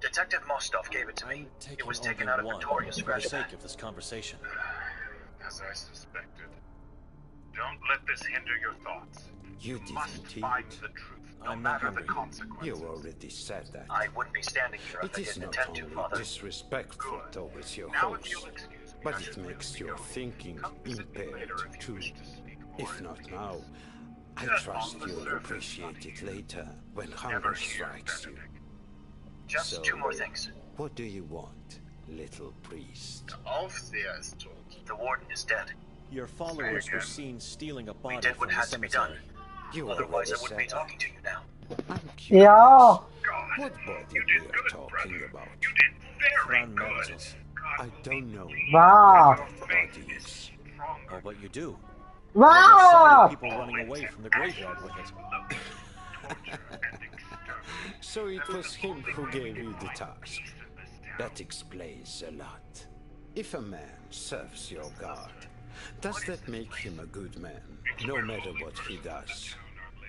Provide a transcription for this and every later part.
Detective Mostov gave it to me. It was taken out of Victoria's for the scratch sake pad. of this conversation. As I suspected. Don't let this hinder your thoughts. You must didn't find eat. the truth, no I'm not matter the hungry. consequences. You already said that. I wouldn't be standing here if It I is didn't not intend to, only Father. disrespectful towards your Now, if you'll host, excuse me, but I it should makes really your be thinking going. Come visit me impaired later if you too. wish to speak more If not in now, detail. I Just trust on the you'll surface, appreciate it not later when Never hunger hear strikes you. Benedict. Just So- 2 more things. What do you want, little priest? Aufseher ist tot. The warden is dead. Your followers were again. seen stealing a We body did what from the had to be done. cemetery. You Otherwise, I already wouldn't be said talking to you now. that. I'm curious. Ja, God, What body you we did are good, talking brother. about? You did very Fran good. Menzel. I don't know wow, Your what faith body is is. stronger. Oh, but you do. Never saw wow. you people running away from the graveyard with it. Torture and exterminate. So it was him who gave you the task. That explains a lot. If a man serves your God, does that make him a good man, no matter what he does?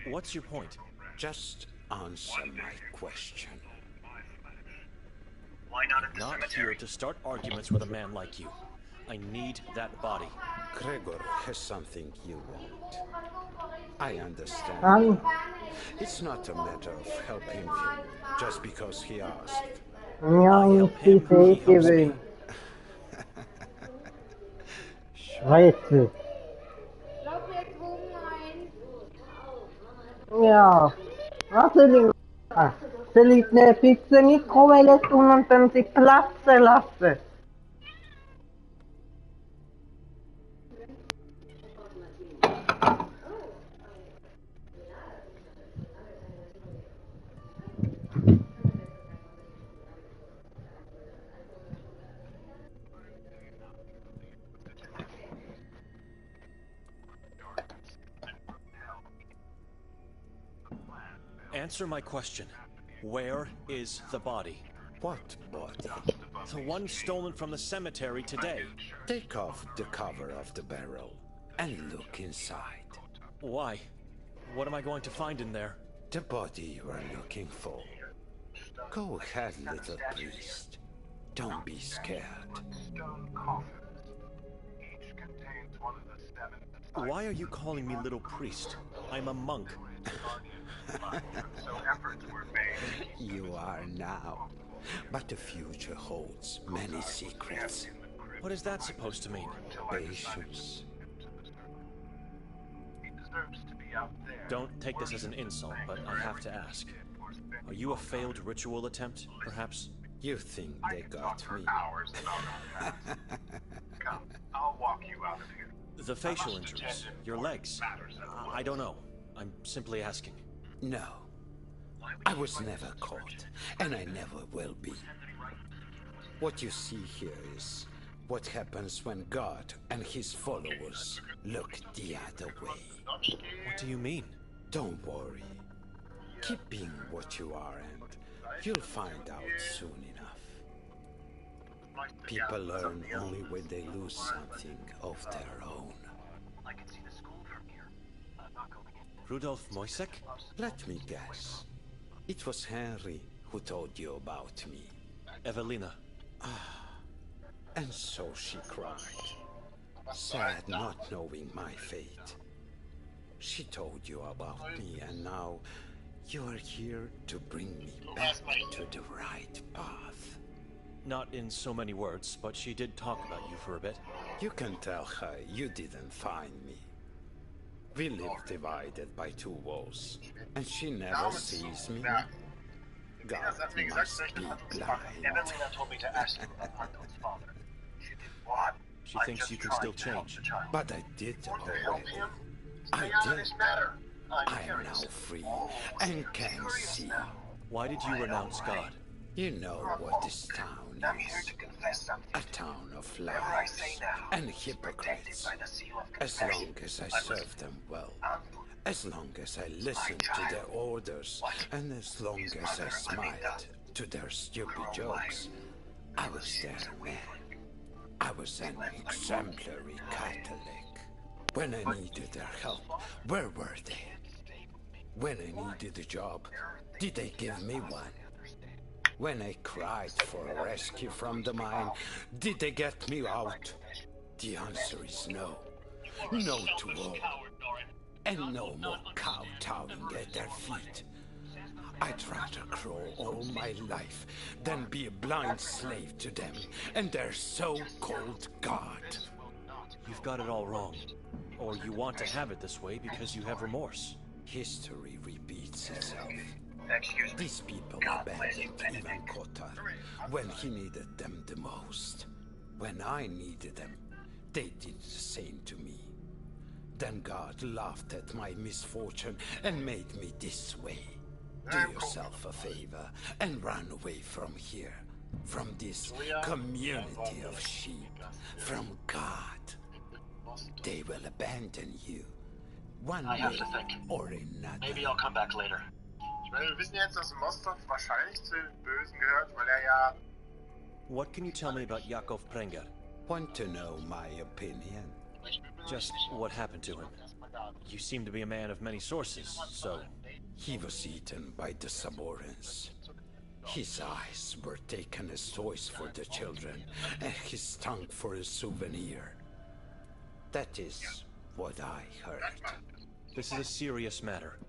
What's your point? Just answer my question. Why not at the Not here cemetery? to start arguments with a man like you. I need that body. Gregor has something you want. I understand. Han, It's not a matter of helping him just because he asked. ja, I help him, inte he helps säker. me. Scheiße. Ja, was soll ich machen? Soll ich eine fixe Mikrowelle tun und dann sie platzen lassen? Answer my question. Where is the body? What body? The one stolen from the cemetery today. Take off the cover of the barrel and look inside. Why? What am I going to find in there? The body you are looking for. Go ahead, little priest. Don't be scared. Stone coffins. Each contains one of the 7 Why are you calling me little priest? I'm a monk. so efforts were made. You are now. But the future holds many secrets. What is that supposed to mean? Patience. He deserves to be out there. Don't take this as an insult, but I have to ask. Are you a failed ritual attempt, perhaps? You think they got me? Hours about our past. Come, I'll walk you out of here. The facial injuries, your legs. I don't know. I'm simply asking. No. I was never caught, and I never will be. What you see here is what happens when God and his followers look the other way. What do you mean? Don't worry. Keep being what you are, and you'll find out soon enough. People learn only when they lose something of their own. I can see the school from here. I'm not going in. Rudolf Moisek? Let me guess. It was Henry who told you about me. Evelina. And so she cried, sad not knowing my fate. She told you about me, and now you are here to bring me back to the right path. Not in so many words, but she did talk about you for a bit. You can tell her you didn't find me. We live divided by 2 walls, and she never sees me. God must be blind. Evelina told me to ask you about Anton's father. She did what? She thinks you can still change. But I did already. I did. I am now free and can see. Why did you renounce God? You know what this town I'm here is. to confess something. A town of Whatever I liars say now and is protected hypocrites. by the seal of As confession. long as I was serve them well, Anton. as long as I listen to their orders, and as long as I smiled to their stupid jokes, I was their man. I was an exemplary Catholic. When I needed their help, where were they? When I needed a job, did they give me one? When I cried for a rescue from the mine, did they get me out? The answer is no. No to all. And no more kowtowing at their feet. I'd rather crawl all my life than be a blind slave to them and their so-called God. You've got it all wrong. Or you want to have it this way because you have remorse. History repeats itself. Excuse me. These people abandoned even Kotar when he needed them the most. When I needed them, they did the same to me. Then God laughed at my misfortune and made me this way. Do yourself a favor and run away from here. From this community of sheep. From God. They will abandon you. One I have way to think. or another. Maybe I'll come back later. Ich meine, wir wissen jetzt, dass Mostov wahrscheinlich zu den Bösen gehört, weil ja... What can you tell me about Yakov Prenger? Want to know my opinion? Just what happened to him? You seem to be a man of many sources, so... He was eaten by the Saborans. His eyes were taken as toys for the children, and his tongue for a souvenir. That is what I heard. This is a serious matter.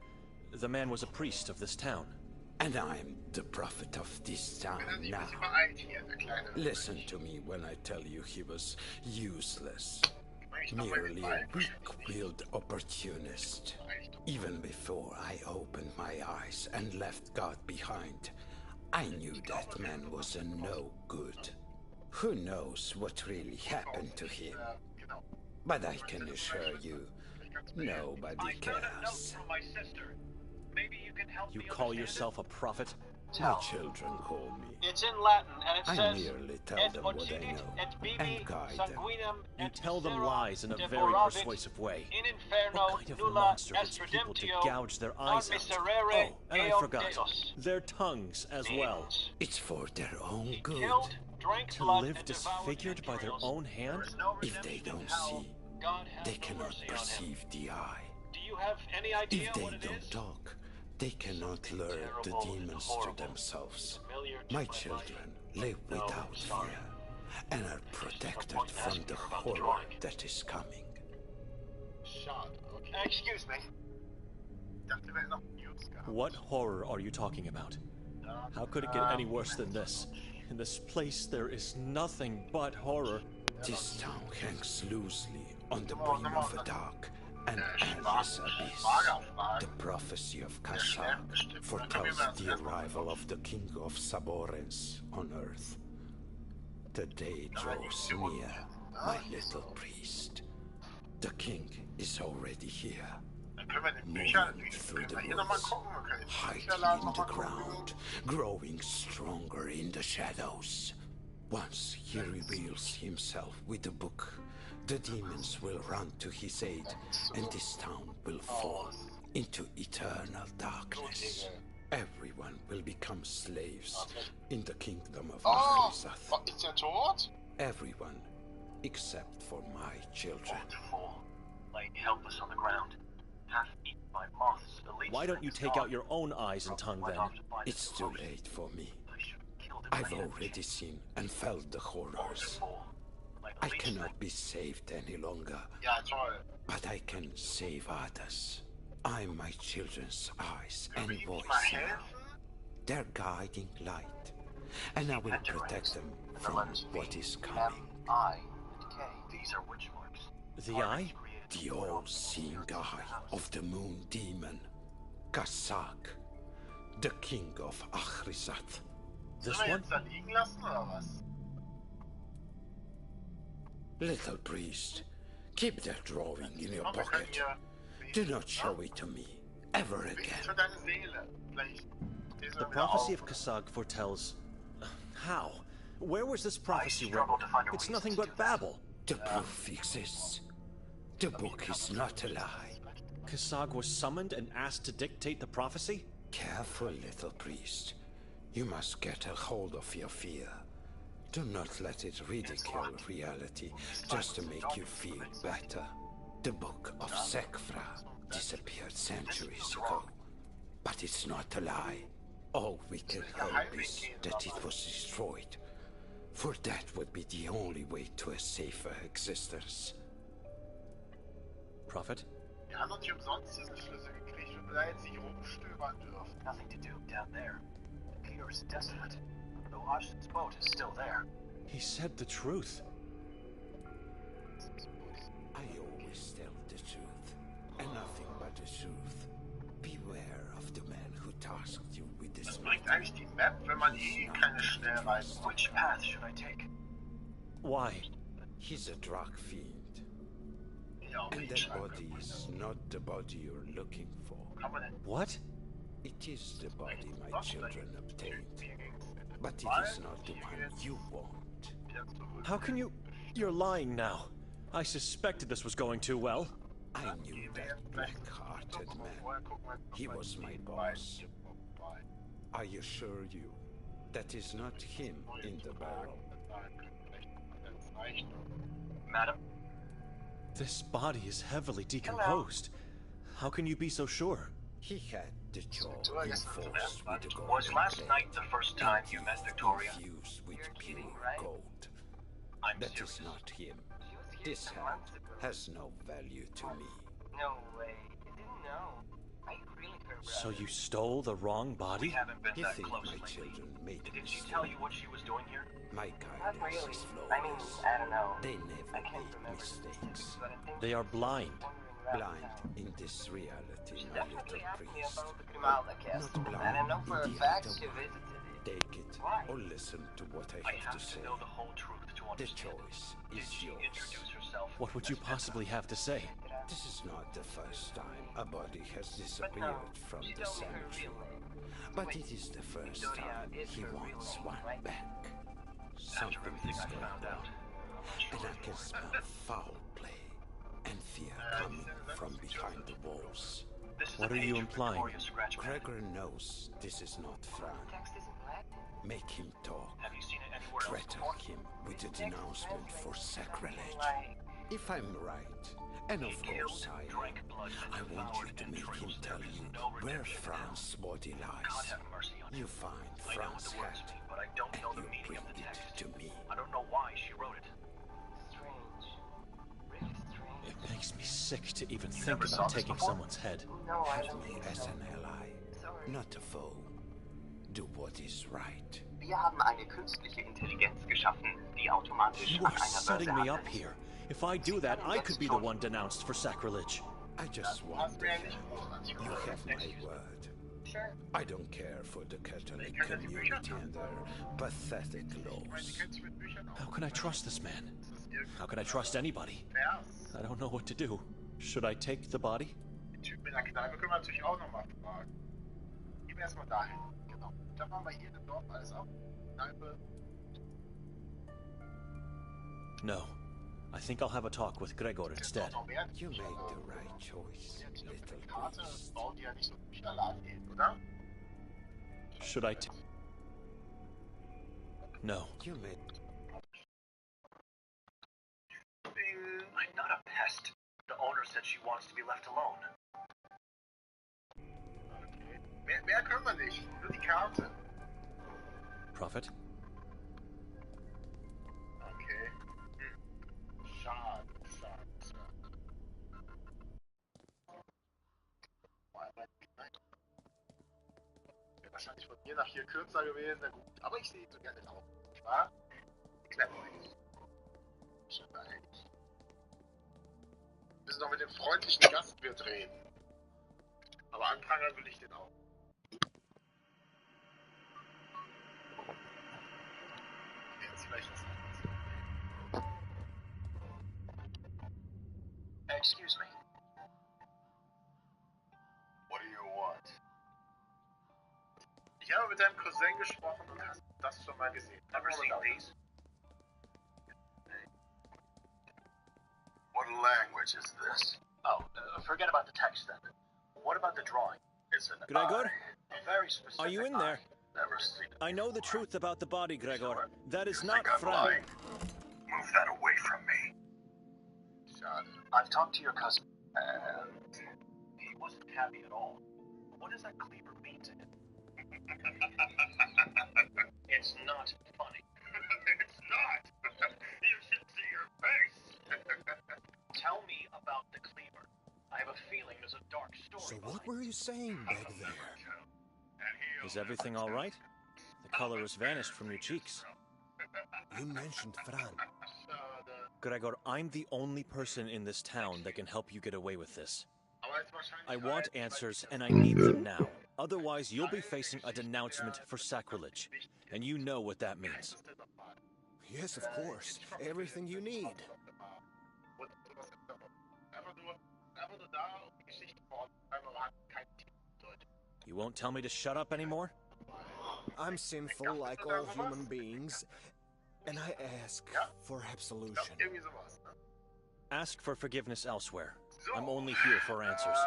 The man was a priest of this town. And I'm the prophet of this town now. Listen to me when I tell you he was useless. Merely a weak-willed opportunist. Even before I opened my eyes and left God behind, I knew that man was a no good. Who knows what really happened to him? But I can assure you, nobody cares. You call yourself a prophet? My children call me. It's in Latin, and it I says... merely tell Et them what I occidit know et bibi and guide them. sanguinem You et tell them viscera lies in a very devoravit persuasive way. in inferno What kind of nulla monster est gets people to redemptio gouge their non eyes out? miserere Oh, and I eum forgot. Deus. Their tongues as well. Means It's for their own he good. killed, drank To blood, live and devoured disfigured by their entrails. own hand? There is no If they redemption in don't hell. see, God has they no cannot mercy on him. perceive the eye. Do you have any idea If they what it don't is? talk, they cannot lure the terrible and demons to horrible, themselves. familiar to My my children life. live No, without sorry. fear and are protected point from asking the about the horror drawing. that is coming. Excuse me. What horror are you talking about? How could it get any worse than this? In this place, there is nothing but horror. This town hangs loosely on the brim of a dark and endless abyss. The prophecy of Kasag foretells the arrival of the king of Saborens on earth. The day draws near, my little priest. The king is already here, moving through the woods, hiding in the ground, growing stronger in the shadows. Once he reveals himself with the book, the demons will run to his aid, and this town will fall into eternal darkness. Everyone will become slaves in the kingdom of Achrizath. Ist er tot? Everyone, except for my children. Fool, laying helpless on the ground, half eaten by moths. The leech Why don't you is take gone. out your own eyes and tongue Went then? off to find It's his too promotion. late for me. I should have killed him I've in my already seen and felt the horrors. fool. Like the I leech cannot be saved any longer, Ja, toll. but I can save others. I'm my children's eyes and Können wir ihm voice nicht mal now. helfen? Their guiding light, and I will protect them And the from letters what B, is M, coming. I, and K. These are witch marks. The eye? The all-seeing eye of the moon demon, Kasag, the king of Achrizath. This Sollen wir one? jetzt da liegen lassen, oder was? Little priest, keep that drawing in your Komm, wir können pocket. hier... Do not show it to me, ever Wenigstens again. für deine Seele. Vielleicht stehst du The dann wieder prophecy auf. of Kasag foretells... How? Where was this prophecy struggle written? to find a It's reason nothing to but do that. babble. The proof exists. The book is not a lie. Kasag was summoned and asked to dictate the prophecy? Careful, little priest. You must get a hold of your fear. Do not let it ridicule reality just to make you feel better. The book of Sekfra disappeared centuries ago. But it's not a lie. All we can hope is that it was destroyed, for that would be the only way to a safer existence. Prophet? Wir haben doch nicht umsonst diesen Schlüssel gekriegt, wenn wir da jetzt nicht rumstöbern dürfen. Nothing to do down there. The pier is desolate, though Ashton's boat is still there. He said the truth. I always tell the truth, and nothing but the truth. Beware of the man who tasked you with this Was bringt eigentlich die Map, wenn man keine Schnellreise... Which path should I take? Why? He's a drug fiend. Ja, And that body is not the body you're looking for. kann man denn... What? It is the body my children obtained, but it is not the one you want. How can you... You're lying now. I suspected this was going too well. I knew that black-hearted man. He was my boss. I assure you, that is not him in the barrel. Madam? This body is heavily decomposed. How can you be so sure? He had the jaw reinforced with the gold. Was last night the first time you met Victoria? Infused with pure right? gold. I'm That serious. is not him. This hand has no value to me. No way. I didn't know. I really heard So you stole the wrong We body? haven't been You that think close my lately. children made a Did she mistake? tell you what she was doing here? My Not guidance really. is I mean, flawless. I don't know. They I never can't make remember mistakes. but I think They are blind. Blind in this reality, my definitely little asked me priest. about the Grimalda castle, Not and I know blind for a in the fact other she one. visited it. Take it Why? or listen to what I I have have to say. to know the whole truth to The understand. choice Did is she yours. introduce herself? What would you possibly have to say? This is not the first time a body has disappeared from she the told me her cemetery. real name. But it is the first Victoria time is he her real wants name, one right? back. After Something everything is I going found out, on, I'm not sure and I can anymore. smell foul play and fear coming from behind the walls. This is What a are you page of implying? Victoria's scratch pad. Gregor knows this is not Fran. Text isn't black. Make him talk. Have you seen it anywhere else Threaten before? him with a denouncement for sacrilege. Like, If I'm right, and of He killed, course I drank am, blood, I and want you devoured to make him entrails. tell There is you no where redemption Fran's body God lies. have mercy on You you. find I know what Fran's the words hat, mean, but I don't and know the you meaning bring of the it text. to me. I don't know why she wrote it. strange. Really strange. It makes me sick to even You think never saw about this taking before? someone's head. No, I Have don't me think as so. an ally, Sorry. not a foe. Do what is right. Wir haben eine künstliche Intelligenz geschaffen, die automatisch You an are einer Börse setting me up handelt. here. If I do that, I could be the one denounced for sacrilege. I just Du want hast to mir ja help. nicht großartig You geholfen. have my word. Sure. I don't care for the Catholic community and their pathetic Ich meine, laws. die kennt sich mit Büchern aus. How can I trust this man? Das ist irgendwie How can I trust anybody? Vers. I don't know what to do. Should I take the body? Den Typen in der Kneipe können wir natürlich auch nochmal fragen. Gehen wir erstmal dahin. Genau. Da machen wir hier im Dorf alles ab. Kneipe. No. I think I'll have a talk with Gregor Ist instead. doch noch mehr. You made the right choice, Die little Karte priest. bauen die ja nicht so durch alle Athen, oder? Should I No. You made I'm not a pest. The owner said she wants to be left alone. Okay. Mehr können wir nicht. Nur die Karte. Prophet? Okay. Schade. Wäre wahrscheinlich von mir nach hier kürzer gewesen, na gut. Aber ich sehe ihn so gerne laufen. Nicht wahr? Klemmt euch. Schon einig. Wir müssen noch mit dem freundlichen Gastwirt reden. Aber anprangern will ich den auch. Jetzt vielleicht was anderes. Excuse me. What do you want? Ich habe mit deinem Cousin gesprochen und hast das schon mal gesehen. Ever seen these? What language is this? Oh, forget about the text then. What about the drawing? It's an Gregor? eye. A very specific Are you in there? Never seen it. I know the truth about the body, Gregor. That is You not think I'm Fran. lying? Move that away from me. Schade. I've talked to your cousin, and he wasn't happy at all. What does that cleaver mean to him? It's not funny. It's not! You should see your face! Tell me about the cleaver. I have a feeling there's a dark story. So what were you saying back there? Is everything all right? The color has vanished from your cheeks. You mentioned Fran. Gregor, I'm the only person in this town that can help you get away with this. I want answers, and I need them now. Otherwise, you'll be facing a denouncement for sacrilege. And you know what that means. Yes, of course. Everything you need. You won't tell me to shut up anymore? I'm sinful like all human beings, and I ask for absolution. Ask for forgiveness elsewhere. I'm only here for answers.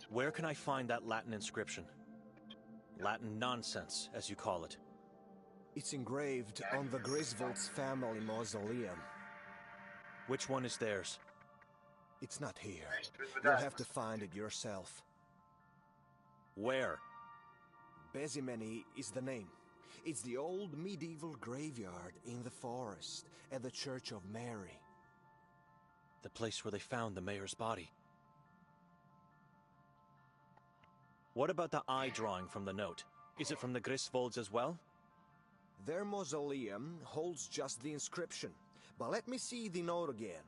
Where can I find that Latin inscription? Latin nonsense, as you call it. It's engraved on the Griswold's family mausoleum. Which one is theirs? It's not here. You'll have to find it yourself. Where? Bezimeni is the name. It's the old medieval graveyard in the forest at the Church of Mary. The place where they found the mayor's body. What about the eye drawing from the note? Is it from the Griswolds as well? Their mausoleum holds just the inscription. But let me see the note again.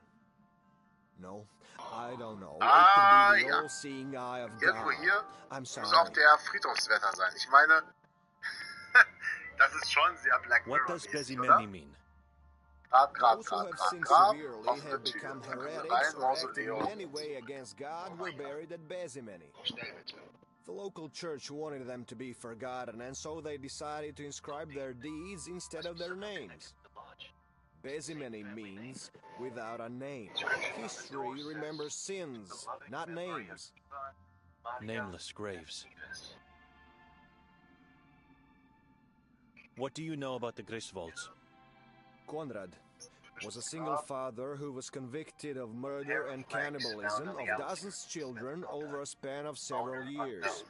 No, I don't know. It could be the all-seeing eye of God. Irgendwo hier I'm sorry. muss auch der Friedhofswetter sein. Ich meine, das ist schon sehr Black What does Mirror-mäßig, Bezimeni oder? mean? Those who have sinned severely offene have Tür. become Dann können wir heretics rein, or acted in Mausoleum. any way against God were buried at Bezimeni. Schnell bitte. The local church wanted them to be forgotten, and so they decided to inscribe their deeds instead of their names. Bezimeni means without a name. History remembers sins, not names. Nameless graves. What do you know about the Griswolds? Konrad was a single father who was convicted of murder and cannibalism of dozens of children over a span of several years.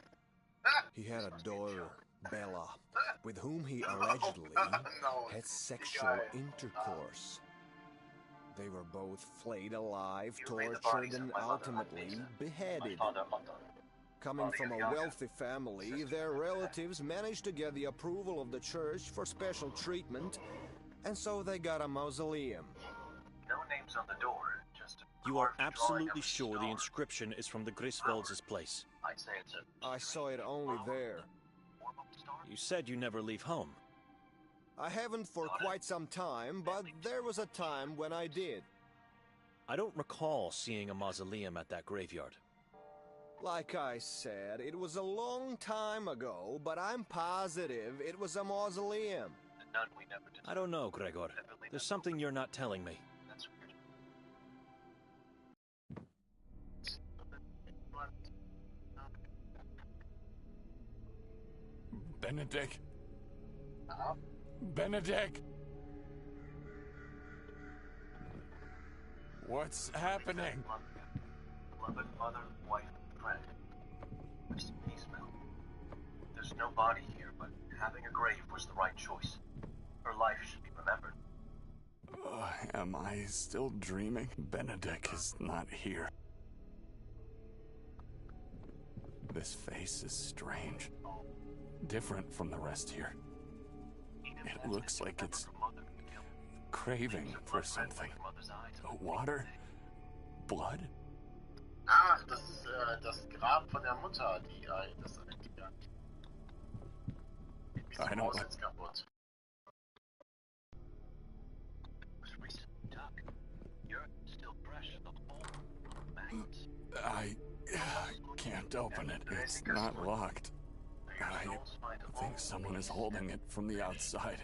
He had a daughter, Bella, with whom he allegedly had sexual intercourse. They were both flayed alive, tortured, and ultimately beheaded. Coming from a wealthy family, their relatives managed to get the approval of the church for special treatment, and so they got a mausoleum. No names on the door, just a You are carved drawing absolutely of a sure the star. inscription is from the Griswolds' place? I'd say it's a I saw it only there. form of star. You said you never leave home. I haven't for quite some time, but there was a time when I did. I don't recall seeing a mausoleum at that graveyard. Like I said, it was a long time ago, but I'm positive it was a mausoleum. The nun we never did. I don't know, Gregor. There's something you're not telling me. That's weird. Benedict? Benedict? What's happening? Beloved mother, wife, friend. Where's peace now? There's no body here, but having a grave was the right choice. Her life should be remembered. Am I still dreaming? Benedict is not here. This face is strange. Different from the rest here. It looks like it's craving for something. Water? Blood? Ach, das ist das Grab von der Mutter, die das I don't Haus jetzt kaputt. You're still fresh, the whole maggots. I can't open it. It's not locked. I think someone is holding it from the outside.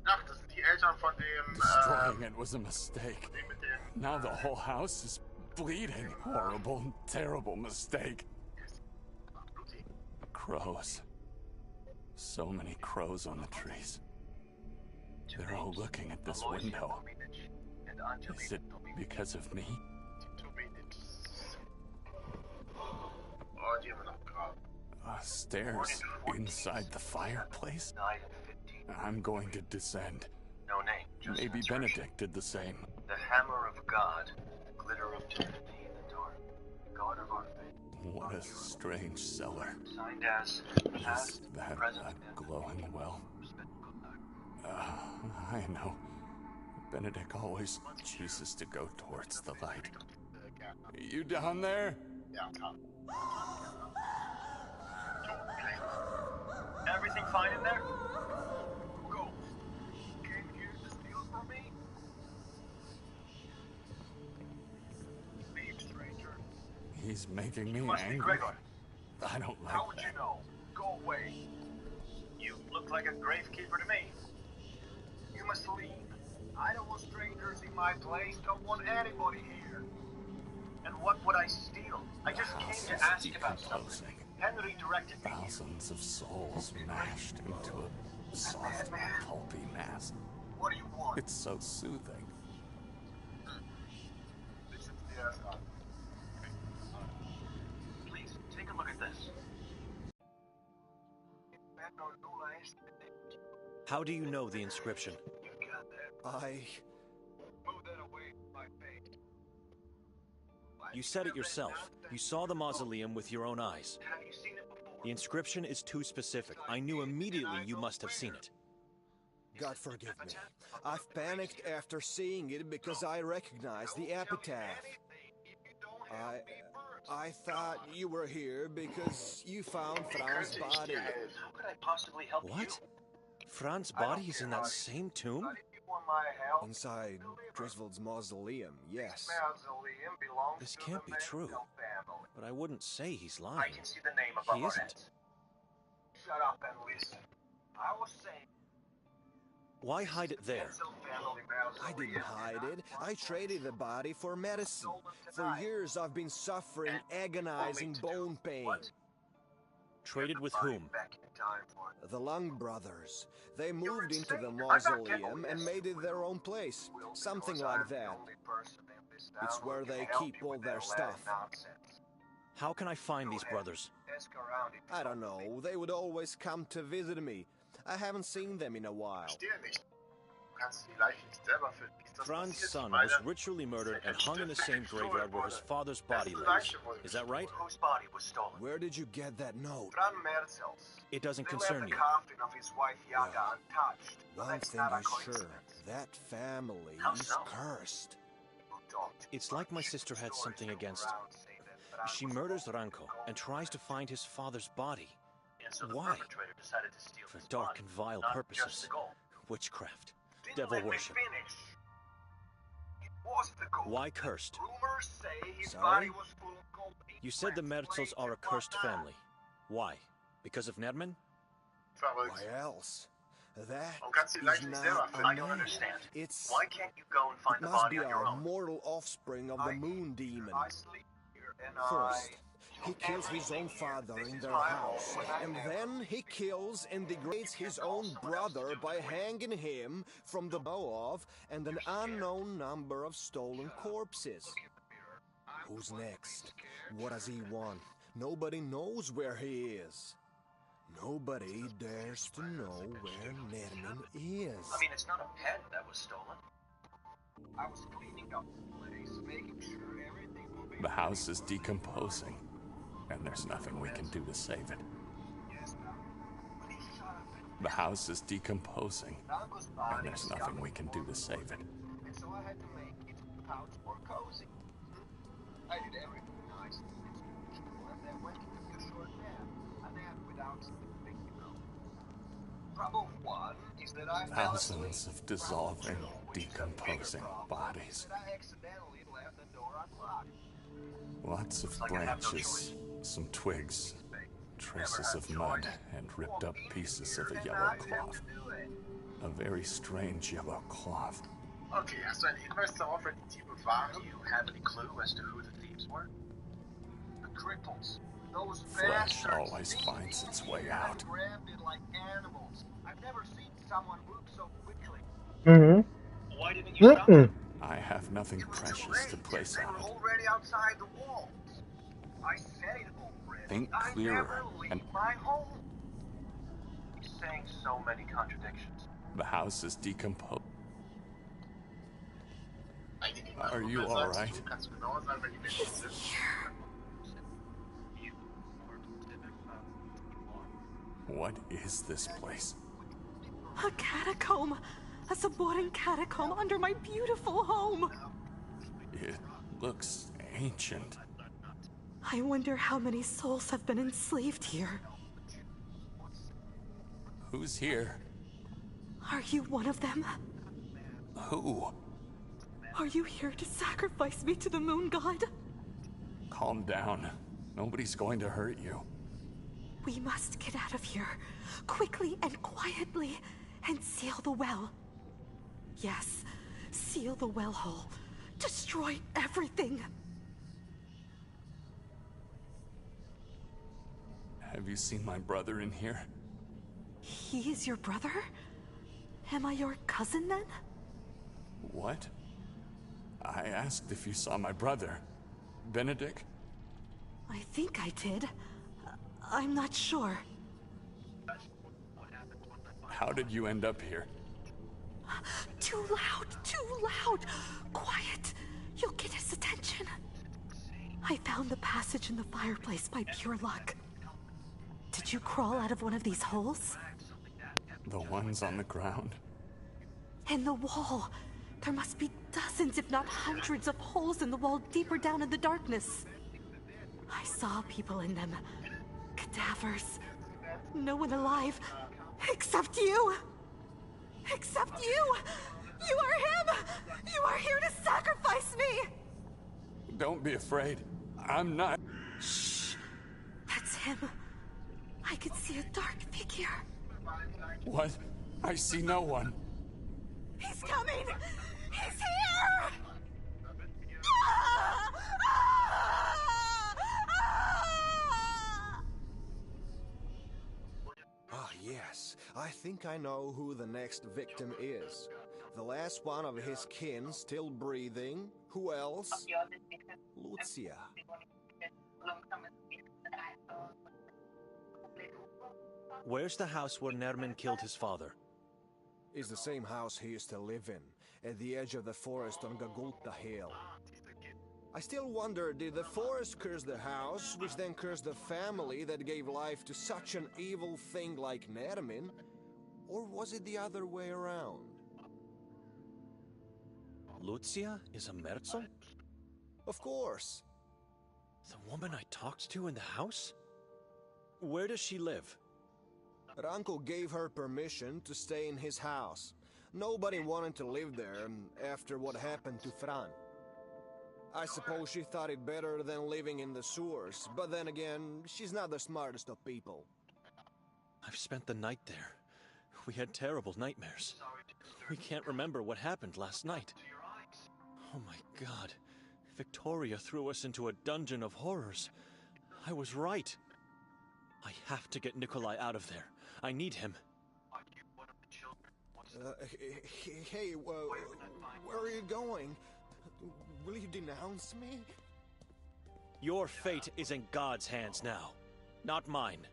Ach, das sind die Eltern von dem, Destroying it was a mistake. dem mit dem, Now the whole house is bleeding. Horrible and terrible mistake. Crows. So many crows on the trees. They're all looking at this window. Is it because of me? Oh, die haben wir noch begraben. A stairs inside the fireplace? I'm going to descend. No name, just Maybe Benedict did the same. The hammer of God, glitter of tyranny in the dark, God of our faith. What a strange cellar. Signed as Is past, that present, a glowing well? I know. Benedict always chooses to go towards the light. You down there? Everything fine in there? Go. Came here to steal from me? Leave, stranger. He's making me Must be angry. Gregor. I don't like How would that. you know? Go away. You look like a gravekeeper to me. You must leave. I don't want strangers in my place. Don't want anybody here. And what would I steal? I just came to ask about something. Henry directed me. Thousands of souls mashed into a soft, pulpy mass. What do you want? It's so soothing. Listen to the earth. Please, take a look at this. How do you know the inscription? You said it yourself. You saw the mausoleum with your own eyes. Have you seen it before? The inscription is too specific. I knew immediately you must have seen it. God forgive me. I've panicked after seeing it because I recognized the epitaph. I thought you were here because you found Fran's body. How could I possibly help you? What? Fran's body is in that same tomb? But if you want my help, Inside Griswold's mausoleum, yes. mausoleum belongs This to can't the be true. Menzel family. But I wouldn't say he's I lying. can see the name above He our isn't. heads. Shut up and listen. I was saying. Why hide it there? Menzel family mausoleum. I didn't hide it. I traded the body for medicine. For years I've been suffering agonizing bone pain. Traded with whom? Back in time for it. The Lung brothers. They moved into the mausoleum and made it their own place. Something like that. It's where they keep all their stuff. How can I find these brothers? I don't know. They would always come to visit me. I haven't seen them in a while. Fran's son was ritually murdered and hung in the same graveyard where his father's body lives. Is that right? Whose body was stolen? Where did you get that note? Fran Merzel's. It doesn't They concern left you. the coffin of his wife Yaga untouched. One That's thing not a is sure. coincidence. That family How is so? cursed. It's like my sister had something against. She murders Ranko and tries to find his father's body. Why? For dark and vile purposes. Witchcraft. Devil worship. Why cursed? Rumors say his Sorry? body was full of gold. You said the Merzels are a cursed family. Why? Because of Nerman? Why else? That kannst du is leicht nicht selber not finden. I a don't man. understand. It's Why can't you go and find it the must body be on your our own? mortal offspring of the moon demon. I sleep here and First, he kills his own father in their house, and then he kills and degrades his own brother by hanging him from the bow of and an unknown number of stolen corpses. Who's next? What does he want? Nobody knows where he is. Nobody dares to know where Nerman is. I mean, it's not a pen that was stolen. I was cleaning up the place, making sure everything will be... The house is decomposing, and there's nothing we can do to save it. Yes, ma'am. Please shut up. The house is decomposing, Ranko's and body there's is nothing we coming can do to save it. and so I had to make it house more cozy. I did everything nice and then went to take a short nap. A nap without sleeping, you know. Trouble one is that I fell asleep. Thousands of dissolving, decomposing bodies. I accidentally left the door unlocked. Lots of branches, some twigs, traces of mud, and ripped up pieces of a yellow cloth. A very strange yellow cloth. Okay, hast du einen Hinweis darauf, wer die Diebe waren? Do you have any clue as to who the thieves were? The cripples. Those Flesh bastards. always These finds its people way here out. grabbed it like animals. I've never seen someone move so quickly. Why didn't you stop them? I have nothing precious to place They on were it. already outside the walls. I said it already. Think I clearer. never leave And my home. He's saying so many contradictions. the house is decomposed. Einige Are you Sachen all sagst right? du, kannst du genauer sagen, wenn die Menschen sind. What is this place? A catacomb! A submarine catacomb under my beautiful home! It looks ancient. I wonder how many souls have been enslaved here. Who's here? Are you one of them? Who? Are you here to sacrifice me to the moon god? Calm down. Nobody's going to hurt you. We must get out of here, quickly and quietly, and seal the well. Yes, seal the well hole. Destroy everything. Have you seen my brother in here? He is your brother? Am I your cousin then? What? I asked if you saw my brother. Benedict? I think I did. I'm not sure. How did you end up here? Too loud, too loud! Quiet! You'll get his attention. I found the passage in the fireplace by pure luck. Did you crawl out of one of these holes? The ones on the ground? In the wall. There must be dozens, if not hundreds, of holes in the wall deeper down in the darkness. I saw people in them. Cadavers. No one alive. Except you! Except you! You are him! You are here to sacrifice me! Don't be afraid. I'm not. Shh! That's him. I can see a dark figure. What? I see no one. He's coming! He's here! Ah, yes. I think I know who the next victim is. The last one of his kin still breathing. Who else? Lucia. Where's the house where Nermin killed his father? Is the same house he used to live in, at the edge of the forest on Gagulta Hill. I still wonder, did the forest curse the house, which then cursed the family that gave life to such an evil thing like Nermin? Or was it the other way around? Lucia is a Merzel? Of course. The woman I talked to in the house? Where does she live? Ranko gave her permission to stay in his house. Nobody wanted to live there after what happened to Fran. I suppose she thought it better than living in the sewers, but then again, she's not the smartest of people. I've spent the night there. We had terrible nightmares. We can't remember what happened last night. Oh my god. Victoria threw us into a dungeon of horrors. I was right. I have to get Nikolai out of there. I need him. Hey, where are you going? Will you denounce me? Your fate is in God's hands now, not mine.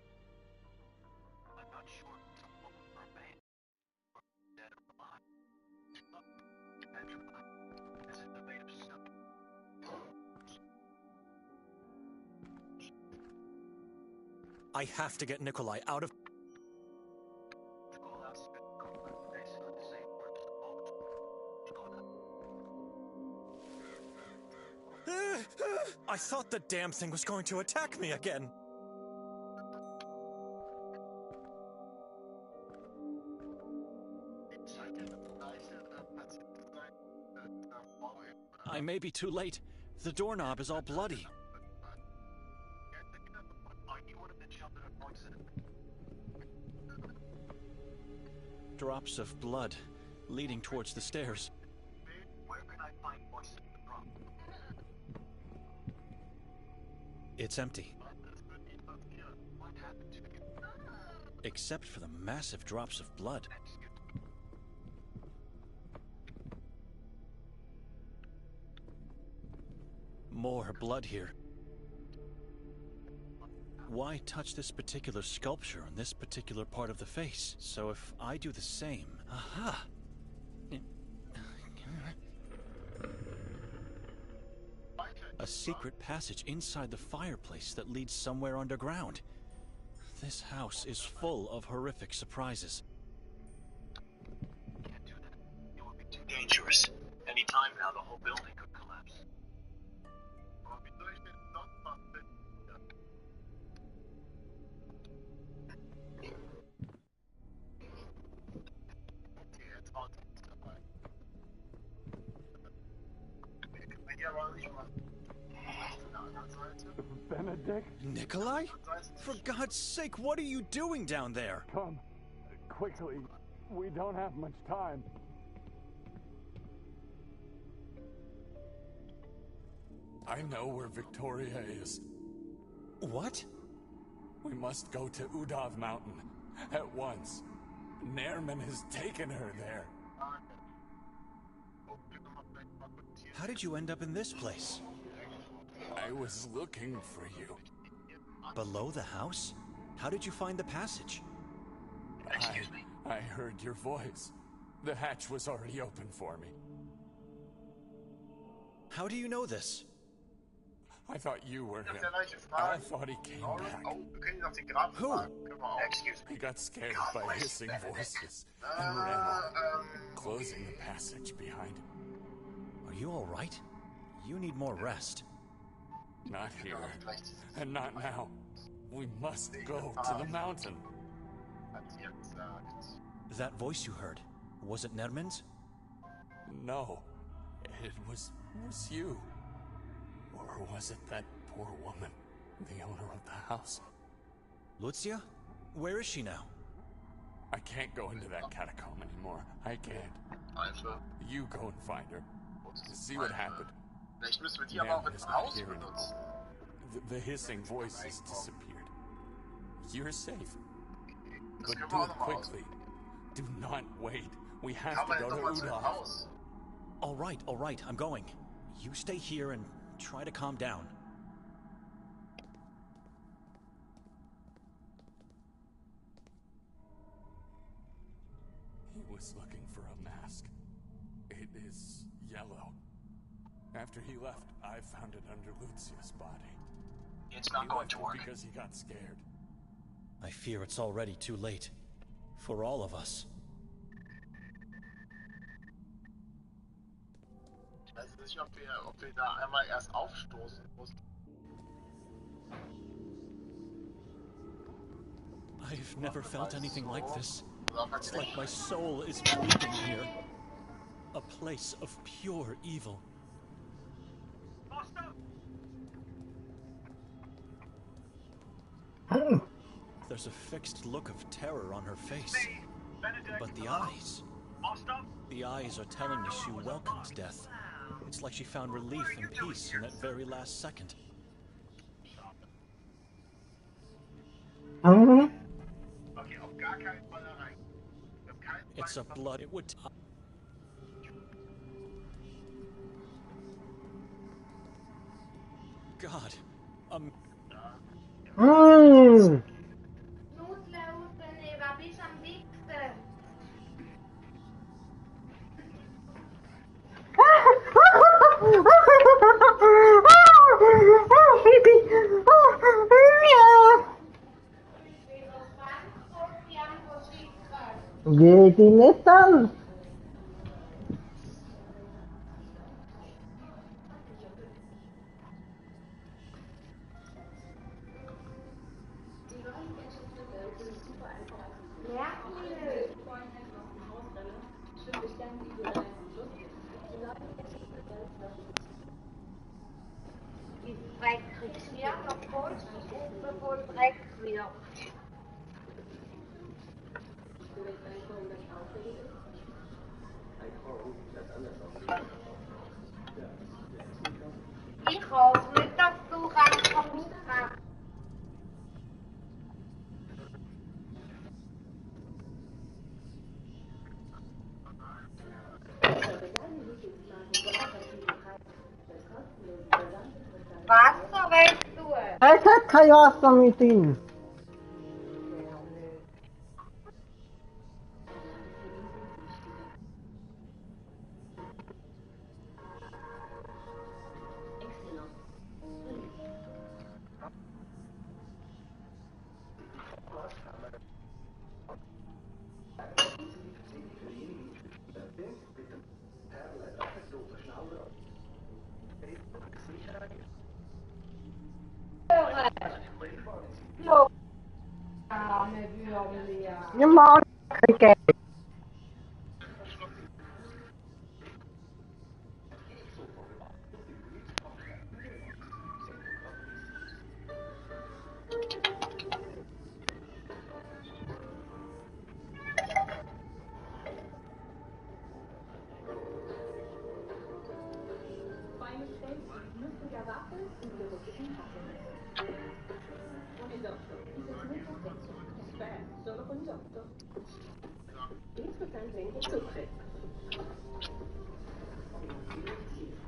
I have to get Nikolai out of... I thought the damn thing was going to attack me again. I may be too late. The doorknob is all bloody. Drops of blood leading towards the stairs. It's empty. Except for the massive drops of blood. More blood here. Why touch this particular sculpture on this particular part of the face? So if I do the same... Aha! A secret passage inside the fireplace that leads somewhere underground. This house is full of horrific surprises. Can't do that. It would be too dangerous. Any time now, the whole building could collapse. Benedict? Nikolai? For God's sake, what are you doing down there? Come, quickly. We don't have much time. I know where Victoria is. What? We must go to Udav Mountain at once. Nerman has taken her there. How did you end up in this place? I was looking for you. Below the house? How did you find the passage? Excuse me. I heard your voice. The hatch was already open for me. How do you know this? I thought you were him. I thought he came back. Who? Excuse me. He got scared by hissing voices and ran off, closing the passage behind him. Are you all right? You need more rest. Not here, and not now. We must go to the mountain. That voice you heard, was it Nerman's? No, it was you. Or was it that poor woman, the owner of the house? Lucia? Where is she now? I can't go into that catacomb anymore. I can't. You go and find her. See what happened. Nerman is not here anymore. The hissing voices disappeared. You're safe. But do it quickly. Do not wait. We have to go to Udav. All right, I'm going. You stay here and try to calm down. He was looking for a mask. It is yellow. After he left, I found it under Lucia's body. It's not going to work. Because he got scared. I fear it's already too late. For all of us. Ich weiß nicht, ob wir da einmal erst aufstoßen mussten. I've never felt anything like this. It's like my soul is bleeding here. A place of pure evil. There's a fixed look of terror on her face. But the eyes... The eyes are telling me she welcomes death. It's like she found relief and peace in that very last second. It's a blood... It would... God. Geht die nicht an? Dreck kriegst du ja noch kurz, bevor Dreck wieder. Ich hoffe nicht, dass du reinkommst. Wasser willst du? sätt kan jag som inte in. Juman, okay.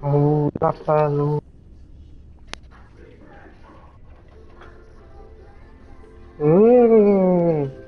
Oh, Buffalo. Mmm.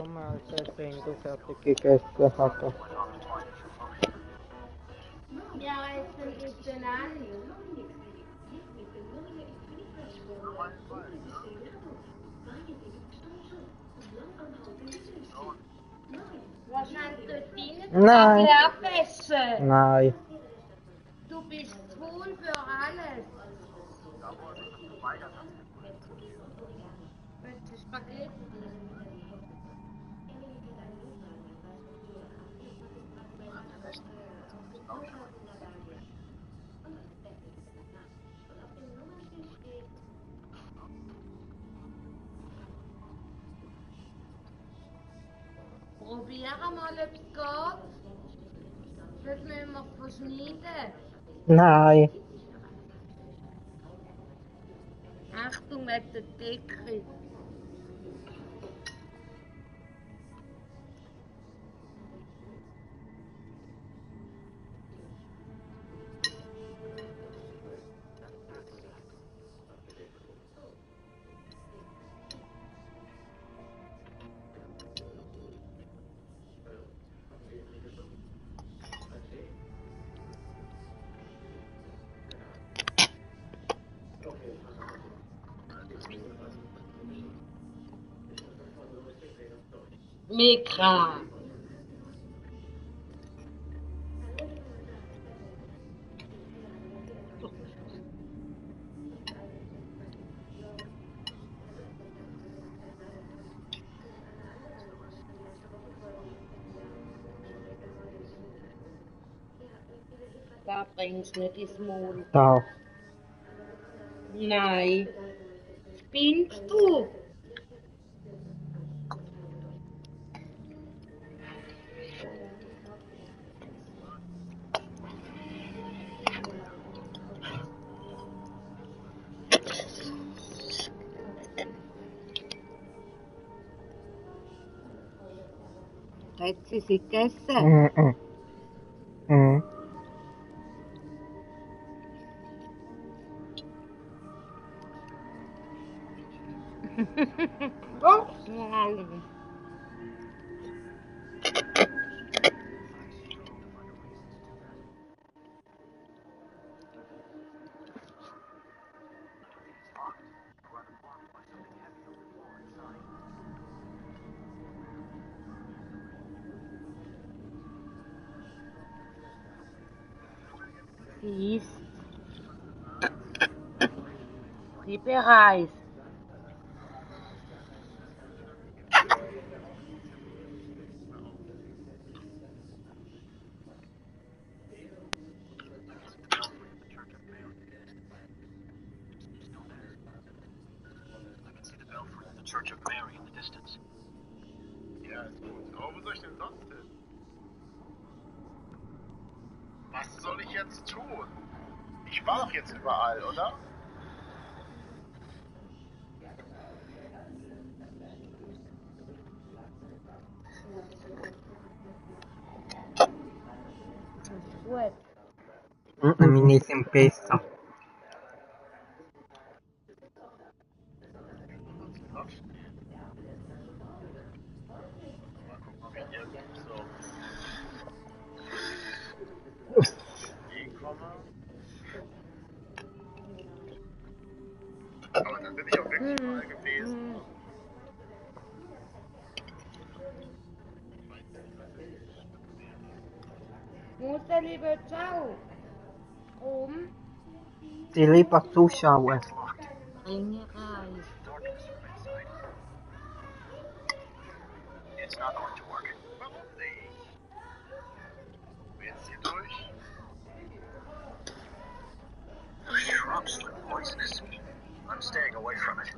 schon mal gesehen, du fertig gegessen hatte. Ja, essen miteinander. Was haben dort drin? Nein. Abwäsche. Nein. Du bist zu faul für alles. Willst du Spaghetti? Probieren mal, ob es geht. Sonst müssen wir es verschneiden. Nein. Achtung mit der Decke. Mikra. Da bringst du nicht ins Maul. Da. Nein. Spinnst du? Hat sie gegessen? Mhm. Mhm. Oh, sie ist. Sie bereist. Church of Mary in the distance. Ja, ist gut. Aber wo soll ich denn sonst hin? Was soll ich jetzt tun? Ich war doch jetzt überall, oder? Gut. Mini sind besser. Mal gucken, ob ich hier so komme. Aber dann bin ich auch wirklich mal gewesen. Musterli wird auch. Warum? Die lieber zuschauen. Eingereist. It's not going to work. Warum nicht? Jetzt hier durch. The shrubs look poisonous. I'm staying away from it.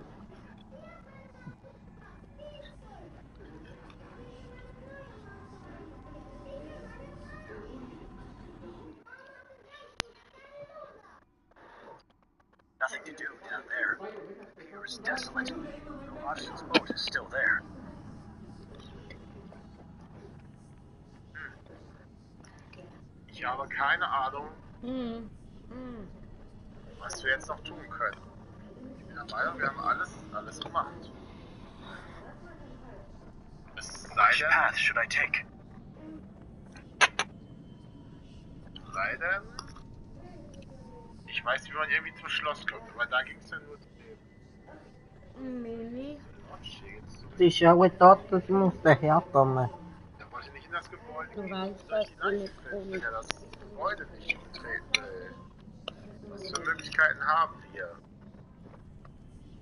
Nothing to do down there. The pier is desolate. Though Hodgson's boat is still there. Ich habe keine Ahnung, was wir jetzt noch tun können. Ich bin der Meinung, wir haben alles gemacht. Es Which path should I take? Sei denn, ich weiß, wie man irgendwie zum Schloss kommt, aber da ging es ja nur zu dem. Mini. Sie ist ja auch dort, das muss der herkommen. Da wollte ich nicht in das Gebäude Du gehen, weißt, durch was die die Leichen können. Ich will ja das Gebäude nicht betreten will. Was für Möglichkeiten haben wir?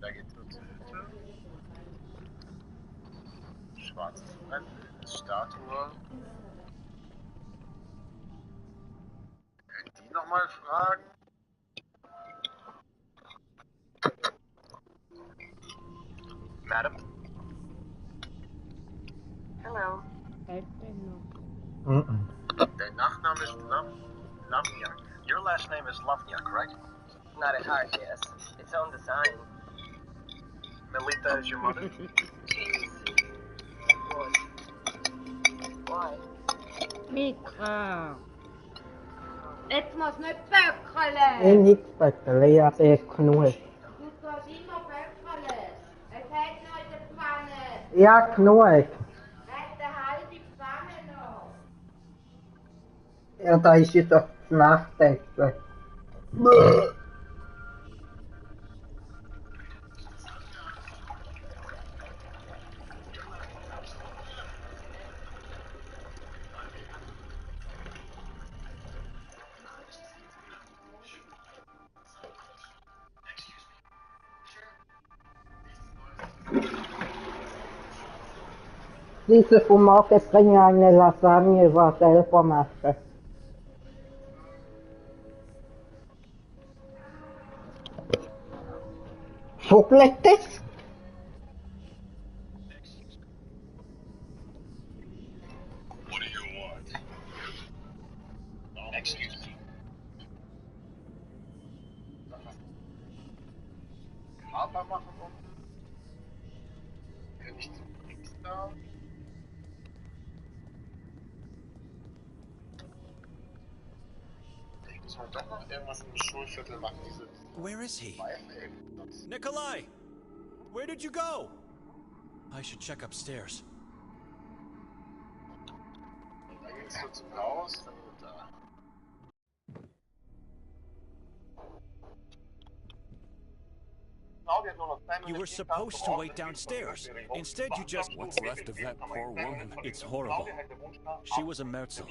Da geht's nur zur Hütte. Schwarzes Brett, Statue. Können die nochmal fragen? Madam? Hello. Der Nachname ist Lamniak. Your last name is Lovniak, right? Not a hard guess. It's on the sign. Melita is your mother? Why? Mika. Jetzt muss nicht böckeln. Nichts böckeln, ich habe eh genug. Du kannst immer böckeln. Es hat noch in der Pfanne. Ja, genug. Es hat eine halbe Pfanne noch. Ja, da ist jetzt das Nachtessen. Diese vom Morgen bringen eine Lasagne, die selber machen. Vogelt das? What do you want? Excuse me. Kater machen unten. Kann ich zum Priester? Ich muss mal doch noch irgendwas im Schulviertel machen, diese Where is he? Pfeifen irgendwie. Sonst Nikolai! Where did you go? I should check upstairs. da ging's so zum Haus, dann da. You were supposed to wait downstairs. Instead, you just... What's left of that poor woman? It's horrible. She was a Merzel.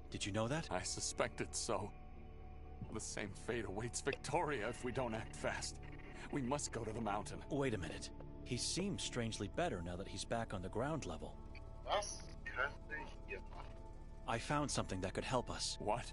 Did you know that? I suspected so. The same fate awaits Victoria if we don't act fast. We must go to the mountain. Wait a minute. He seems strangely better now that he's back on the ground level. Was könnte ich hier machen? I found something that could help us. What?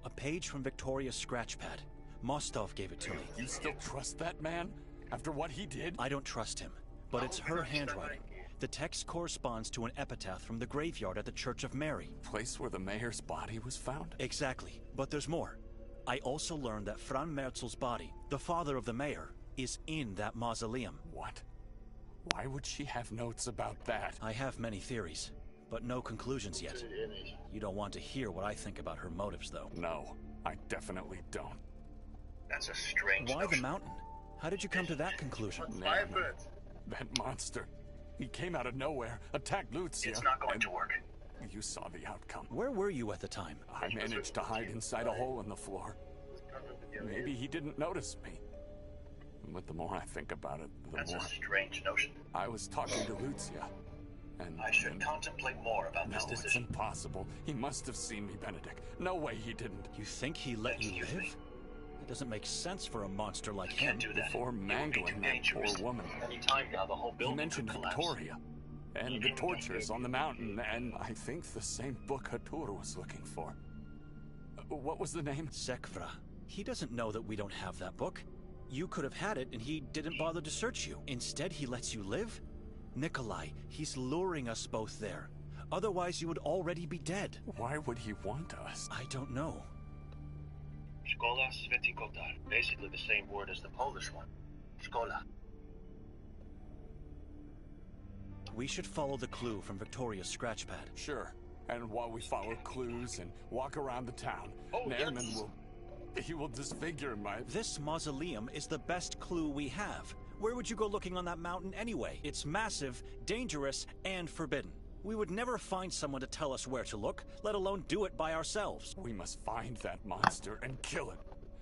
A page from Victoria's scratchpad. Mostov gave it to me. You still trust that man? After what he did? I don't trust him, but it's her handwriting. The text corresponds to an epitaph from the graveyard at the Church of Mary. Place where the mayor's body was found? Exactly, but there's more. I also learned that Fran Merzel's body, the father of the mayor, is in that mausoleum. What? Why would she have notes about that? I have many theories, but no conclusions yet. You don't want to hear what I think about her motives, though. No, I definitely don't. That's a strange Why the mountain? How did you come to that conclusion? Man, that monster. He came out of nowhere, attacked Lucia. It's not going to work. You saw the outcome. Where were you at the time? I managed to hide inside a hole in the floor. Maybe he didn't notice me. But the more I think about it, the That's more... a strange notion. I was talking to Lucia, and... I should contemplate more about this decision. It's impossible. He must have seen me, Benedict. No way he didn't. You think he let you live? It doesn't make sense for a monster like him. Before mangling that poor woman. Any time now, the whole He building mentioned could collapse. Victoria, and the tortures on the mountain, and I think the same book Kotar was looking for. What was the name? Sekvra. He doesn't know that we don't have that book. You could have had it, and he didn't bother to search you. Instead, he lets you live? Nikolai, he's luring us both there. Otherwise, you would already be dead. Why would he want us? I don't know. Szkola Sveti Kotar. Basically the same word as the Polish one. Szkola. We should follow the clue from Victoria's scratchpad. Sure. And while we follow clues and walk around the town, Nairman will... He will disfigure my... This mausoleum is the best clue we have. Where would you go looking on that mountain anyway? It's massive, dangerous, and forbidden. We would never find someone to tell us where to look, let alone do it by ourselves. We must find that monster and kill it.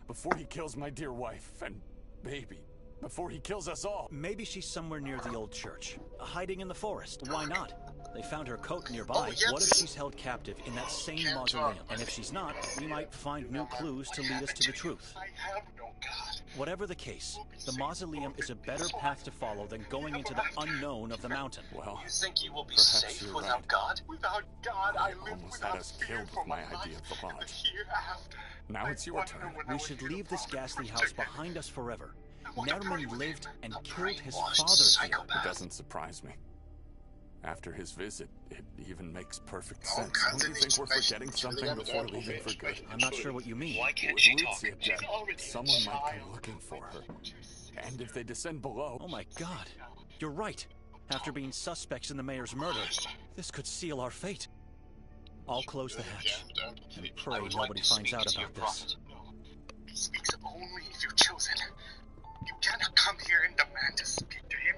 Before he kills my dear wife and baby. Before he kills us all. Maybe she's somewhere near the old church, hiding in the forest. Why not? They found her coat nearby. What if she's held captive in that same mausoleum? And if she's not, we might find new clues to lead us to the truth. I have no God. Whatever the case, the mausoleum is a better path to follow than going into the unknown of the mountain. Well, you think you will be perhaps safe you're without right. God? Without God, I live almost without had us fear killed for with my life. idea of the lodge. Hereafter, Now it's your turn. We should leave this ghastly house behind us forever. Nerman lived and killed his father here. It doesn't surprise me. After his visit, it even makes perfect sense. Don't you think we're forgetting something before leaving for good? I'm not sure what you mean. Why can't she talk? Lucia dead, someone might come looking for her. And if they descend below... Oh my God. You're right. After being suspects in the mayor's murder, this could seal our fate. I'll close the hatch and pray nobody finds out about this. He speaks only if you're chosen. You cannot come here and demand to speak to him.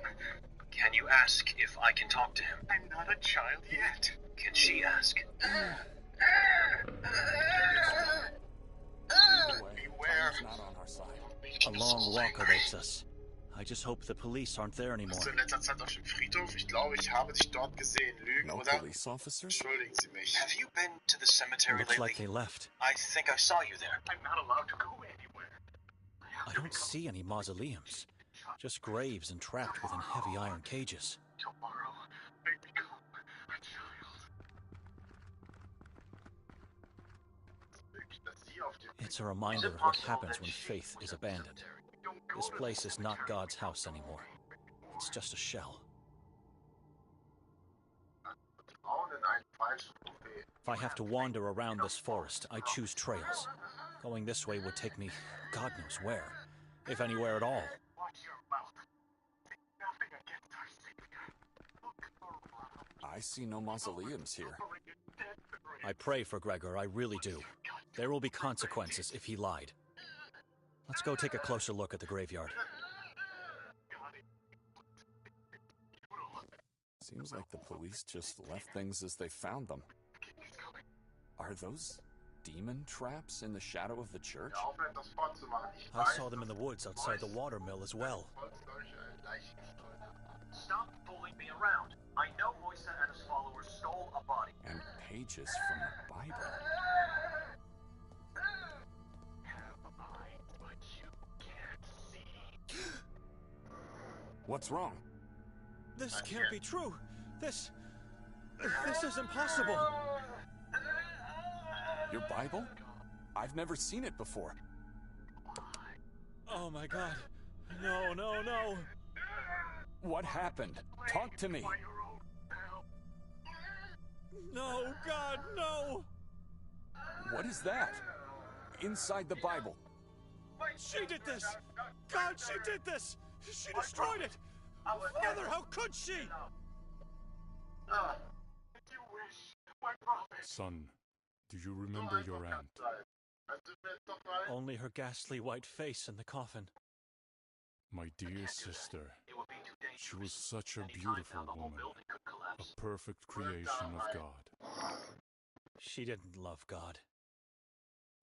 Can you ask if I can talk to him? I'm not a child yet. Can she ask? Beware. Time's not on our side. A long walk awaits us. I just hope the police aren't there anymore. Warst du in letzter Zeit auf dem Friedhof? Ich glaube, ich habe dich dort gesehen. Lügen, No oder? police officers? Entschuldigen Sie mich. Have you been to the cemetery Looks lately? like they left. I think I saw you there. I'm not allowed to go anywhere. I don't see any mausoleums. Just graves entrapped within heavy iron cages. Tomorrow, I become a child. It's a reminder of what happens when faith is abandoned. This place is not God's house anymore. It's just a shell. If I have to wander around this forest, I choose trails. Going this way would take me God knows where, if anywhere at all. I see no mausoleums here. I pray for Gregor, I really do. There will be consequences if he lied. Let's go take a closer look at the graveyard. Seems like the police just left things as they found them. Are those demon traps in the shadow of the church? I saw them in the woods outside the watermill as well. Stop fooling me around. I know Moisa and his followers stole a body. And pages from the Bible. What's wrong? This can't be true. This is impossible. Your Bible? I've never seen it before. Oh my God. No, no, no. What happened? Talk to me. No, God, no. What is that? Inside the Bible. She did this. God, she did this. She destroyed it. Father, how could she? Son, do you remember your aunt? Only her ghastly white face in the coffin. My dear sister. She was such a beautiful woman. A perfect creation of God. She didn't love God.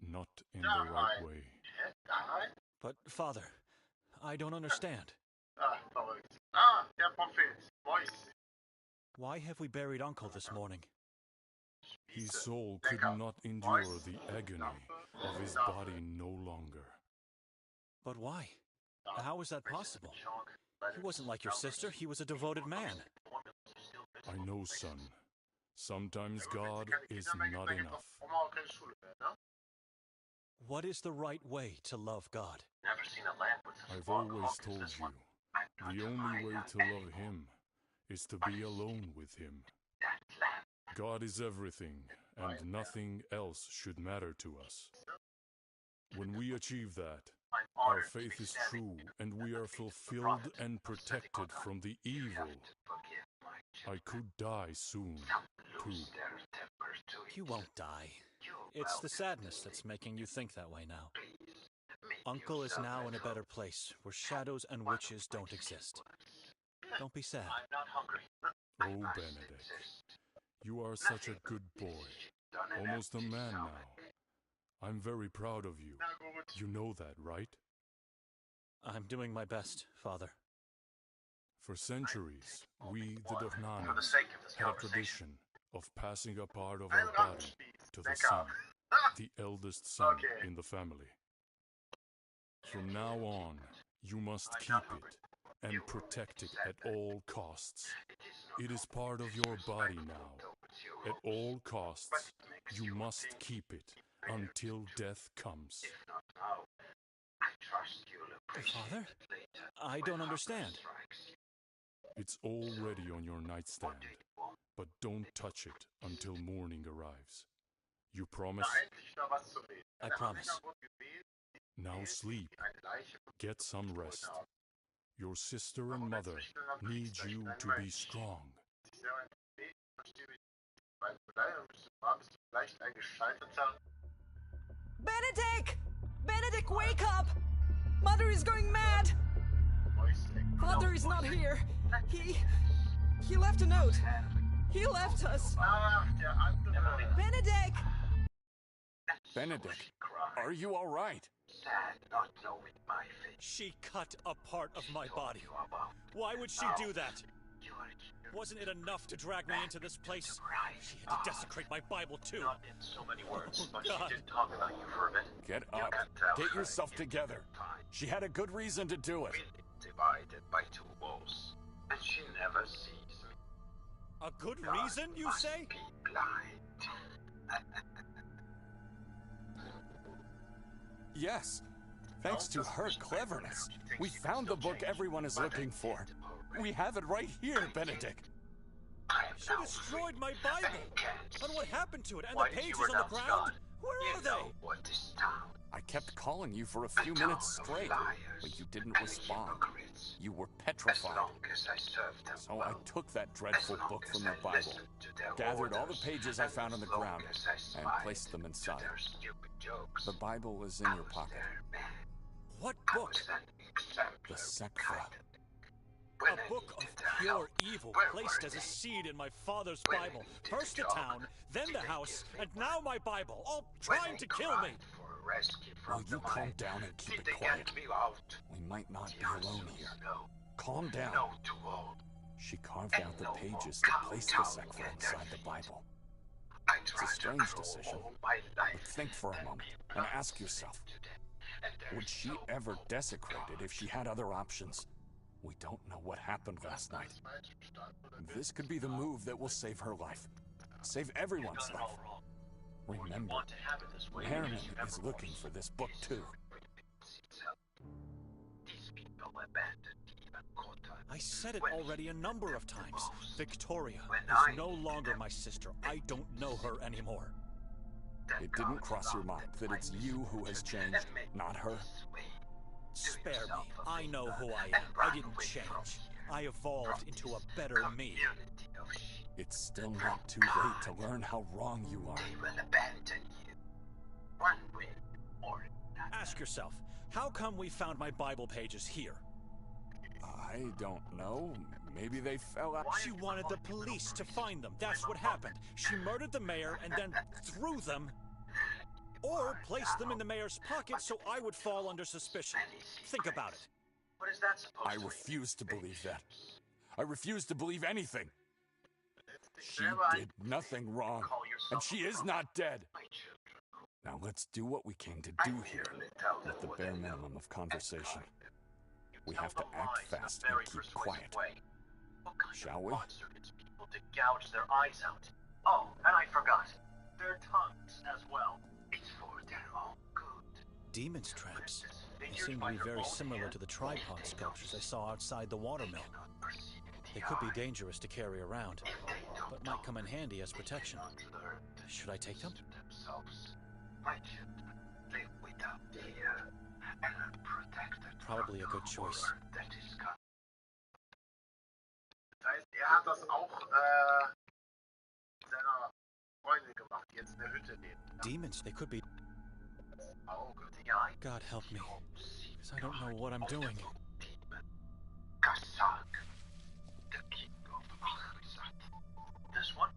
Not in the right way. But, Father, I don't understand. Der Prophet. Moise. Why have we buried Uncle this morning? His soul could not endure the agony of his body no longer. But why? How is that possible? He wasn't like your sister. He was a devoted man. I know, son. Sometimes God is not enough. What is the right way to love God? I've always told you, the only way to love Him is to be alone with Him. God is everything, and nothing else should matter to us. When we achieve that, our faith is true, and we are fulfilled and protected from the evil. I could die soon, too. You won't die. It's the sadness that's making you think that way now. Uncle is now in a better place, where shadows and witches don't exist. Don't be sad. Oh, Benedict, You are such a good boy. Almost a man now. I'm very proud of you. You know that, right? I'm doing my best, Father. For centuries, we, the Dohnanis, had a tradition of passing a part of our body to the son, the eldest son in the family. From now on, you must keep it and protect it at all costs. It is part of your body now. At all costs, you must keep it until death comes. Father? I don't understand. It's already on your nightstand, but don't touch it until morning arrives. You promise? I promise. Now sleep. Get some rest. Your sister and mother need you to be strong. Benedict! Benedict, wake up! Mother is going mad! Father is not here. He left a note. He left us. Benedict! Benedict, are you all right? She cut a part of my body. Why would she do that? Wasn't it enough to drag me into this place? She had to desecrate my Bible too. Not in so many words, but God. she did talk about you for a bit. Get up. Get yourself together. She had a good reason to do it. Divided by two walls, and she never sees me. A good reason, you say? Be blind. Yes. Thanks to her cleverness, we found the book everyone is looking for. We have it right here, Benedict. She destroyed my Bible. And what happened to it? And Why the did you pages on the renounce ground? God? Where are they? What is town? I kept calling you for a few minutes straight, but you didn't respond. You were petrified. So I took that dreadful book from your Bible, gathered all the pages I found on the ground, and placed them inside. The Bible is in your pocket. What book? The Sekra. A book of pure evil placed as a seed in my father's Bible. First the town, then the house, and now my Bible, all trying to kill me. Will you calm down and keep it quiet? We might not be alone here. Calm down. She carved out the pages to place the Sekra inside the Bible. It's a strange decision, but think for a moment and ask yourself, would she ever desecrate it if she had other options? We don't know what happened last night. This could be the move that will save her life. Save everyone's life. Remember, Herman is looking for this book too. I said it already a number of times. Victoria is no longer my sister. I don't know her anymore. It didn't cross your mind that it's you who has changed, not her? Spare me. I know who I am. I didn't change. I evolved into a better me. It's still not too late to learn how wrong you are. Ask yourself, how come we found my Bible pages here? I don't know. Maybe they fell out. She wanted the police to find them. That's what happened. She murdered the mayor and then threw them. Or placed them in the mayor's pocket so I would fall under suspicion. Think about it. What is that supposed I refuse to believe that. I refuse to believe anything. She did nothing wrong, and she is not dead. Now let's do what we came to do here, with the bare minimum of conversation. We have to act fast and keep quiet. Shall we? People to gouge their eyes out. Oh, and I forgot. Their tongues as well. It's for their own good. Demon's traps. They seem to be very similar to the tripod sculptures I saw outside the watermill. They could be dangerous to carry around, but might come in handy as protection. Should I take them? Probably a good choice. Das heißt, hat das auch seiner Freundin gemacht, die jetzt in der Hütte lebt. Demons, they could be. God help me, because I don't know what I'm doing. This one?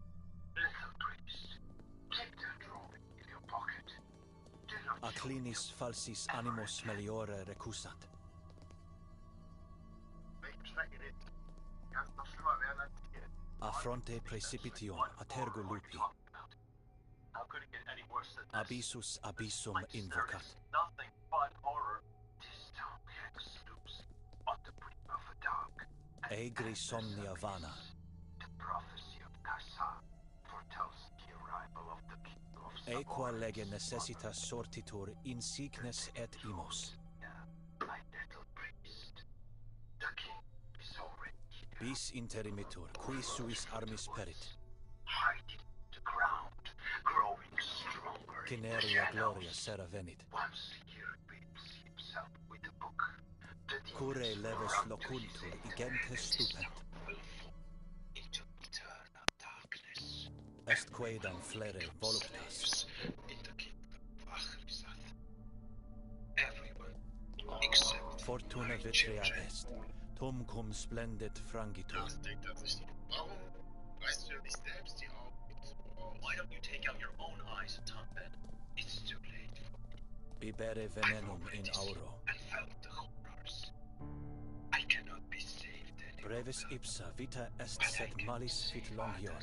A clinis falsis animos meliore recusat. A fronte precipitium atergo lupi. How could it get any worse than this? Abyssus abyssum invocat. Nothing but horror. This town hangs loose on the brink of a dark. Egri somnia vana. The prophecy of Kotar foretells the arrival of the people of Equa lege necessitas sortitur in sickness et imos. My little priest. The king is already here. Bis interimitur, qui suis armis perit. Hiding the ground, growing stronger. Cineria gloria sera venit. Once a year beams himself with a book. Cure leves locuntur, igentes stupent. Into eternal darkness. Est quaedam flere voluptas. In the kingdom of Achrizath. Everyone except Fortuna vitrea est. Tum cum splendit frangitur. Why don't you take out your own eyes, Tombed? It's too late for me. Bibere venenum in auro. I felt the horrors. I cannot be saved anymore. Brevis ipsa vita est sed malis fit longior.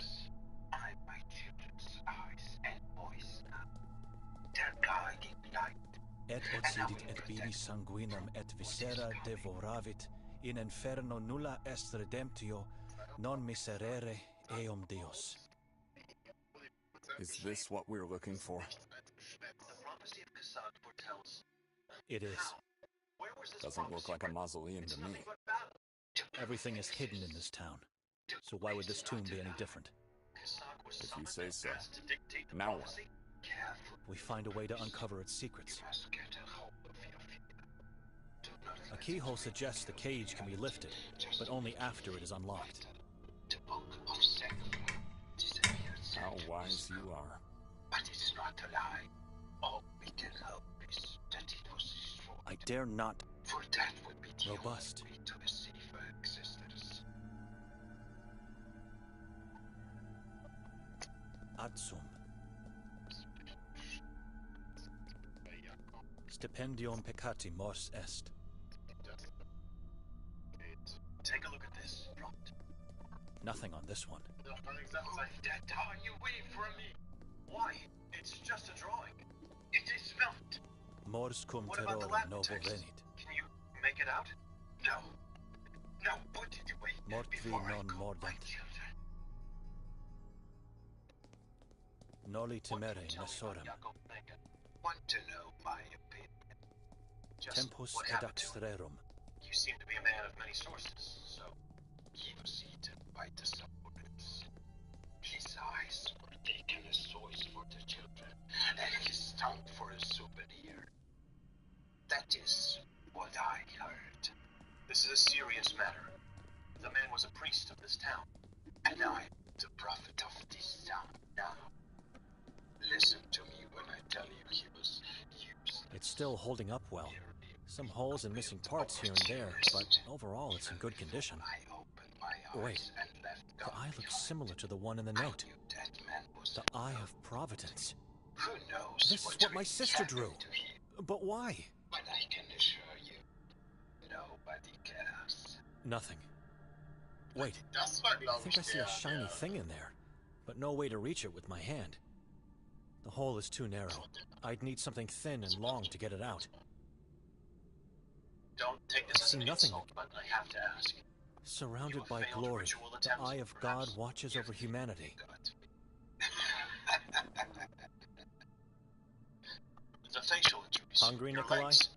I'm my children's eyes and voice now. Their guiding light. Et occidit et bidi sanguinam et viscera devoravit. In inferno nulla est redemptio, non miserere eum Deus. Is this what we're looking for? The prophecy of Kotar foretells. It is. Where was this Doesn't look like a mausoleum to me. Everything is hidden in this town. So why would this tomb be any different? If you say so. Now what? We find a way to uncover its secrets. A keyhole suggests the cage can be lifted, but only after it is unlocked. How wise you are. But it's not a lie. All we can hope is that it was destroyed. I dare not. For that would be the Robust. only way to a safer existence. Adsum. Stipendium peccati mors est. Take a look at this front. Nothing on this one. That are you waiting for me? Why? It's just a drawing. It is not. Mors cum What about the terror Latin novo text? venit. Can you make it out? No. No, put it away. Mortvi before I non call my mordant. children. Noli timere nesorem. Want to know my opinion? Just Tempus what happened to him? edaxterum. You seem to be a man of many sources, so he was eaten by the subordinates. His eyes were taken as toys for the children, and his tongue for a souvenir. That is what I heard. This is a serious matter. The man was a priest of this town, and I'm the prophet of this town now. Listen to me when I tell you he was used. It's still holding up well. Some holes and missing parts here and there, but overall it's in good condition. Wait, the eye looks similar to the one in the note. The Eye of Providence. Who knows? This is what my sister drew. But why? But I can assure you, nobody cares. Nothing. Wait, I think I see a shiny thing in there, but no way to reach it with my hand. The hole is too narrow. I'd need something thin and long to get it out. Don't take this as an nothing. insult, but I have to ask. Surrounded by glory, the eye of God watches over humanity. The facial injuries. Hungry, Your Nikolai? legs.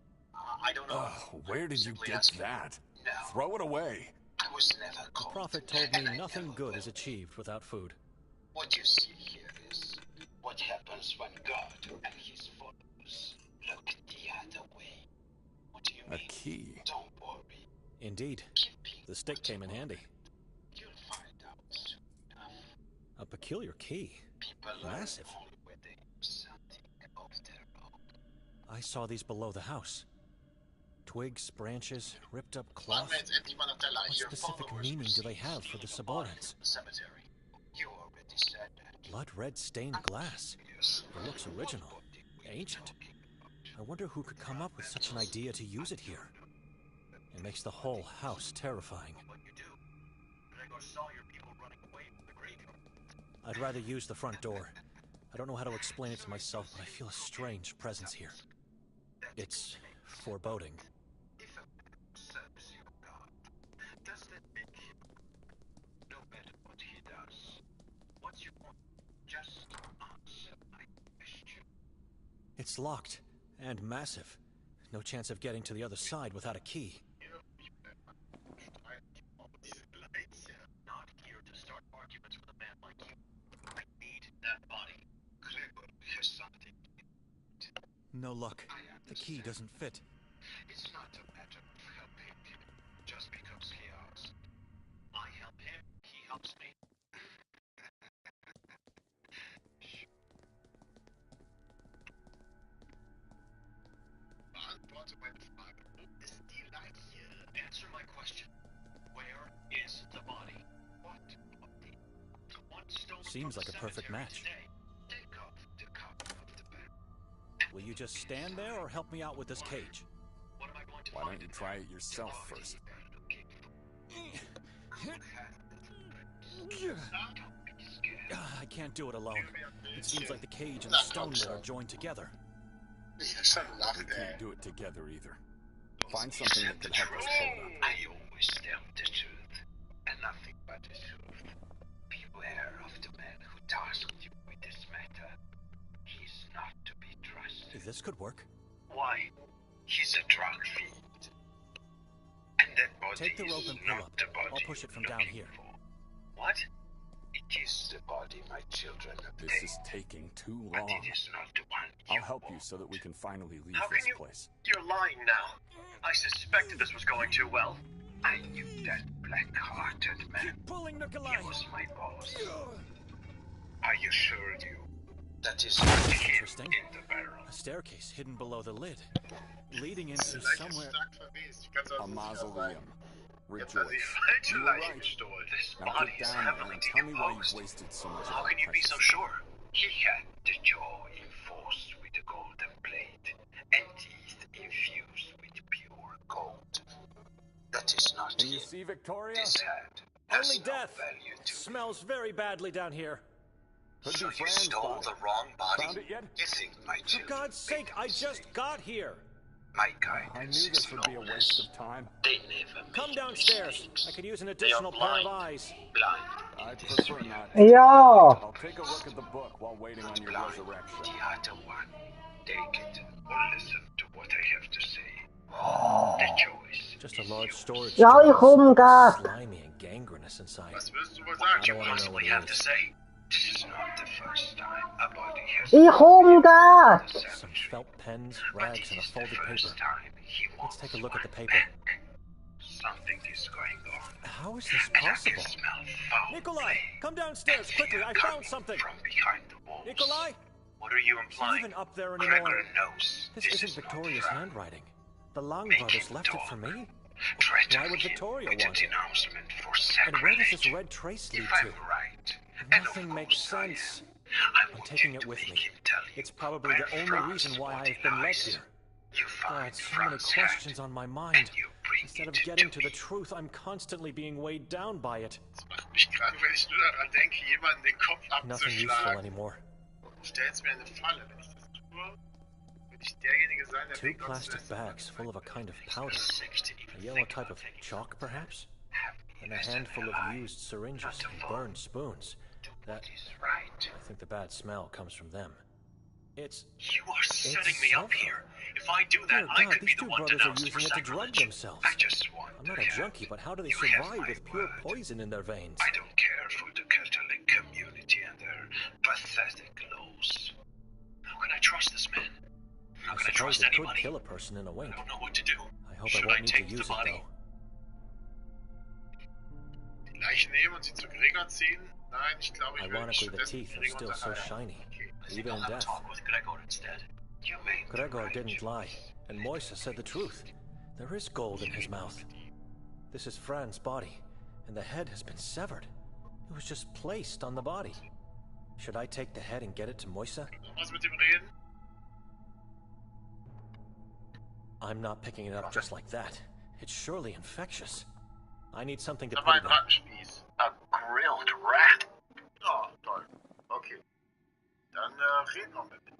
I don't know. Where did you Simply get asking. that? No. Throw it away. I was never The called. prophet told and me I nothing never good will. is achieved without food. What you see here is what happens when God and his followers look the other way. What do you A mean? key. Don't worry. Indeed, the stick came in handy. You'll find out soon enough. A peculiar key. People learn Massive. only when they have something of their own. I saw these below the house. Twigs, branches, ripped up cloth. What specific meaning do they have for the subordinates? Cemetery. You already said that. Blood red stained glass. It looks original, ancient. I wonder who could come up with such an idea to use it here. It makes the whole house terrifying. I'd rather use the front door. I don't know how to explain it to myself, but I feel a strange presence here. It's foreboding. Does that make him no matter what he does? What's your point? Just answer my question. It's locked and massive. No chance of getting to the other side without a key. Not here to start arguments with a man like you. I need that body. Gregor has something. No luck. The key doesn't fit. It's not a matter of helping him just because he asked. I help him, he helps me. Beantworte meine Frage. Wo ist die Leiche? Answer my question. Where is the body? What body? The one stolen Seems from like the a perfect cemetery match. today. Take off the cover of the barrel. Will you just stand there or help me out with this cage? What am I going to Why find don't you in try there? it yourself first? I can't do it alone. It seems like the cage and the stone lid are joined together. We can't do it together either. Find something that can help us pull it up. I always tell the truth, and nothing but the truth. Beware of the man who tasked you with this matter. He's not to be trusted. If this could work. Why? He's a drug fiend. And that body Take the rope is and pull not up. the body I'll push it from you're down looking here. for. What? It is the body my children obtained. This is taking too But long. it is not the one I'll help you so that we can finally leave How this can you- place. You're lying now. I suspected this was going too well. I knew that black-hearted man. Keep pulling, Nikolai! He was my boss. I assure you, that is not him Interesting. in the barrel. A staircase hidden below the lid, leading into somewhere. A mausoleum. Rejoice. falsche You were Leiche right. gestohlen. This Now body get is down there heavily and tell me why decomposed. you've wasted so much of How our can you be so precious sure? He had the jaw enforced with a golden blade, and teeth infused with pure gold. That is not Can you him. see Victoria? This head has Only no death. value to Smells very badly down here. Could So be you Fran's stole body. the wrong body? Found it yet? You think my For children God's sake, make a I mistake? just got here. My I guidance knew this is would be a flawless. waste of time. They never Come make downstairs. mistakes. I could use an They are additional pair of blind. eyes. Blind. I It is prefer real. not. Ja, I'll take a look at the book while waiting on your Blind. resurrection. The other one. Take it or listen to what I have to say. The choice. Just a large storage Ja, jar ich with komm, something Gas. slimy and gangrenous inside. Was willst du wohl I sagen? don't want to know what Possibly it have to is. say. This is not the first time a body has Ich komm, Gas. Some felt pens, rags, and a folded paper. first time he Let's wants take a look at the one paper. back. Something is going on. How is this And I can possible? smell foul Nikolai, play. come downstairs quickly. I found something. From behind the walls. Nikolai, What are you is he implying? even up there anymore? Gregor knows This isn't is not Victoria's fair. handwriting. The Long Make brothers him left it talk. for me. Threaten Why would him Victoria with a want it? denouncement for And where does sacrilege. this red trace lead If to? I'm right, and of Nothing makes course I am, sense. I I'm will taking take it to with make me. him tell you It's probably where the only Franz reason why body I've been led lies. here. You find God, so many Franz' questions head, on my mind. and you bring Instead of it getting to to the me. truth, I'm constantly being weighed down by it. Das macht mich krank, wenn ich nur daran denke, jemanden den Kopf Nothing useful abzuschlagen. anymore. Du stellst mir eine Falle, wenn ich das tue. Will ich derjenige sein, der Two wegen uns plastic ist? bags full of a kind of powder. 60 A yellow type of chalk, perhaps? And a handful of used syringes and burned spoons. That, is right. I think the bad smell comes from them. It's... You are setting It's me up sulfur. here. If I do that, Dear I God, could be these the two one brothers are denounced for using it to drug sacrilege. themselves. I just want I'm not to a help. junkie, but how do they You have survive my with pure word. poison in their veins? I don't care for the Catholic community and their pathetic laws. How can I trust this man? How I can I suppose trust it could anybody? kill a person in a I wink. don't know what to do. I hope Should I won't I need to take the use it, body? though. Die Leiche nehmen und sie zu Gregor ziehen? Nein, ich glaube, ich will mich Ironically, the stattdessen teeth mit are Gregor still so unterhalten. shiny, Okay. I think even I'll in have a death. talk with Gregor instead. You made the Gregor right didn't choice. lie, and Moisa said the truth. There is gold in his mouth. This is Fran's body, and the head has been severed. It was just placed on the body. Should I take the head and get it to Moisa? Noch was mit dem Reden? I'm not picking it up just like that. It's surely infectious. I need something to Da put war it ein in. Rattenspieß. A grilled rat? Oh, toll. Okay. Dann reden wir mit ihm.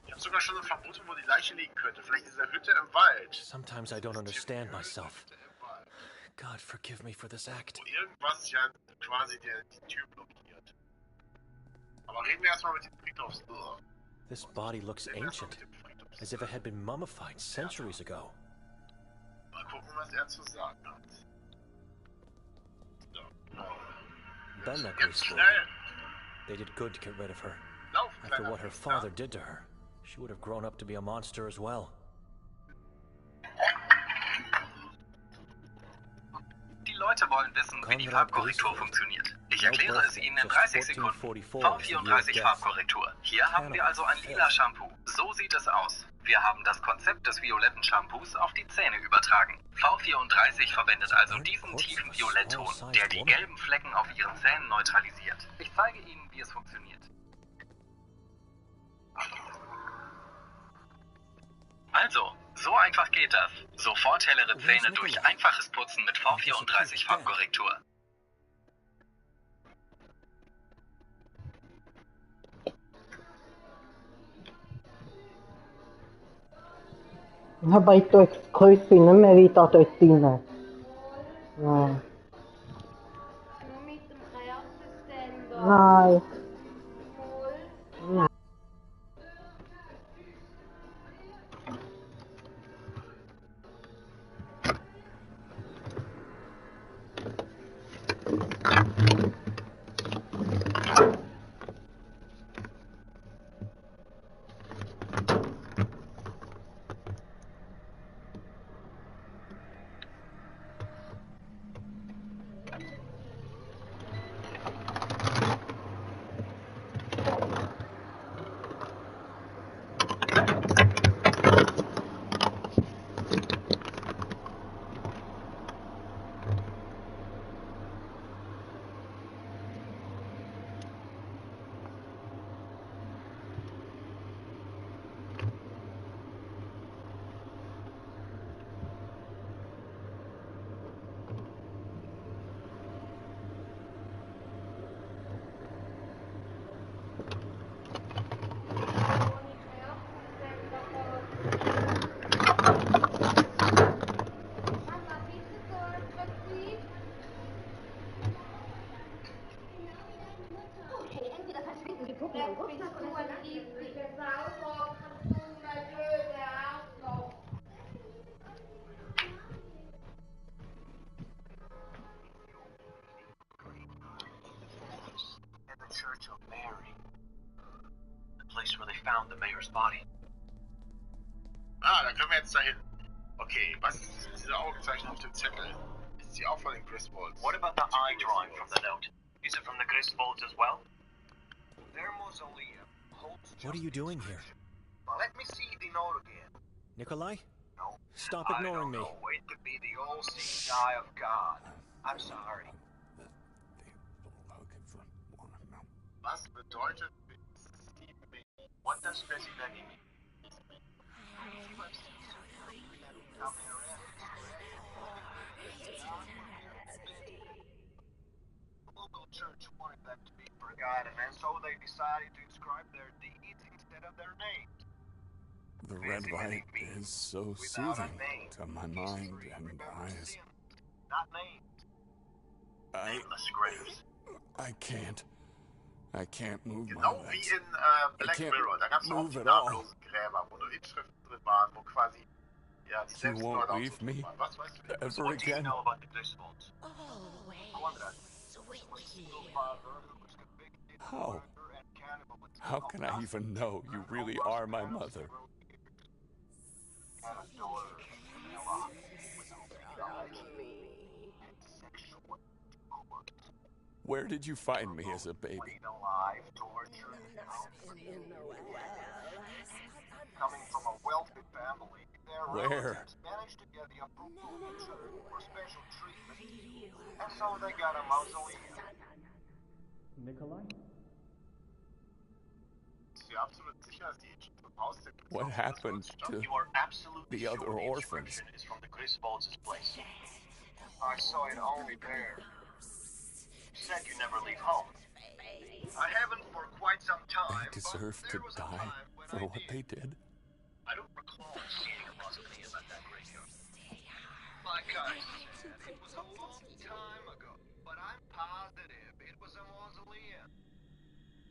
Ich habe sogar schon eine Vermutung, wo die Leiche liegen könnte. Vielleicht in dieser Hütte im Wald. Sometimes I don't understand myself. God forgive me for this act. Wo irgendwas ja quasi die Tür blockiert. Aber reden wir erstmal mit dem Friedhofs. This body looks ancient, as if it had been mummified centuries ago. Mal gucken, was er zu sagen hat. So. Then that Jetzt graceful. schnell! They did good to get rid of her. Lauf, After kleiner what her Priester. father did to her, she would have grown up to be a monster as well. Die Leute wollen wissen, wie die Farbkorrektur funktioniert. Ich erkläre es Ihnen in 30 Sekunden. V34 Farbkorrektur. Hier haben wir also ein lila Shampoo. So sieht es aus. Wir haben das Konzept des violetten Shampoos auf die Zähne übertragen. V34 verwendet also diesen tiefen Violettton, der die gelben Flecken auf Ihren Zähnen neutralisiert. Ich zeige Ihnen, wie es funktioniert. Also, so einfach geht das. Sofort hellere Zähne durch einfaches Putzen mit V34 Farbkorrektur. Habba itt üks kryssfinne med vita dött inne. Ja. Nej. Nej. Church of Mary. The place where they found the mayor's body. Ah, da können wir jetzt dahin. Okay, was ist diese Augenzeichen auf dem Zettel? Ist sie auch von den Griswolds? What about the eye drawing from the note? Is it from the Griswolds as well? Their mausoleum holds. What are you doing here? Let me see the note again. Nikolai? No. Stop ignoring me. It could be the all-seeing eye of God. I'm sorry. Was bedeutet What does Bessie Begging mean? The local church wanted them to be forgotten, and so they decided to inscribe their deeds instead of their names. The red light is so soothing to my mind and eyes. Not named. Nameless graves. I can't move my Genau wie legs. in Black Mirror, da gab es auch die Move at all. namenlosen Gräber, wo nur Inschriften drin waren, wo quasi ja, die You Selbstmorde won't leave me Was weißt du ever What do you again. know about the Griswolds? How? How can I even know you really are my mother? Where did you find me as a baby? Coming from a wealthy family, their Where? relatives managed to get the approval of the church for special treatment, and so they got a mausoleum. Nikolai? What happened to You are absolutely the other sure the orphans? inscription is from the Griswold's place. I saw it only there. You said you never leave home. I haven't for quite some time. They deserve to die for what they did. I don't recall seeing a mausoleum at that graveyard. Like I said, it was a long time ago, but I'm positive it was a mausoleum.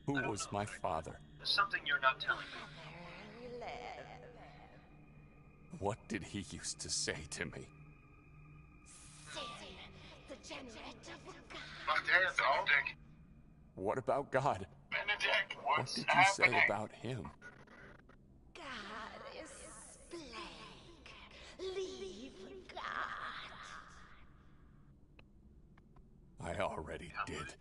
Who was my father? There's something you're not telling me. What did he used to say to me? The generator of God. Macht er jetzt auch? What about God? Benedict, What what's did you say happening? about him? God is blank. Leave God. I already did.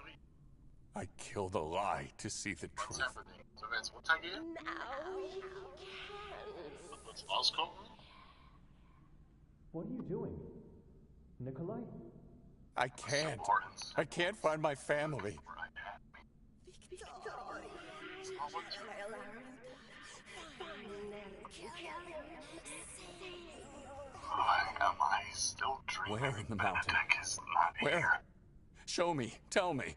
I killed a lie to see the What's truth. happening? Sollen wir jetzt runtergehen? Now you can. Kurz rausgucken? What are you doing? Nikolai? I can't find my family. Why am I still dreaming? Where in the mountain? Benedict is not Where? here. Show me. Tell me.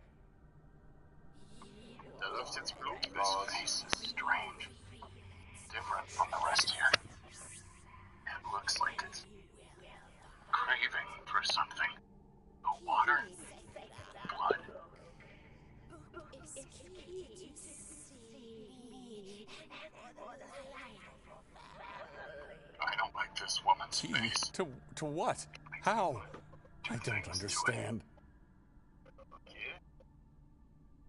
Da läuft jetzt Blut. Oh, this is strange. Different from the rest here. It looks like it's craving for something. The water? Blood? I don't like this woman's Key face. to what? How? I don't understand.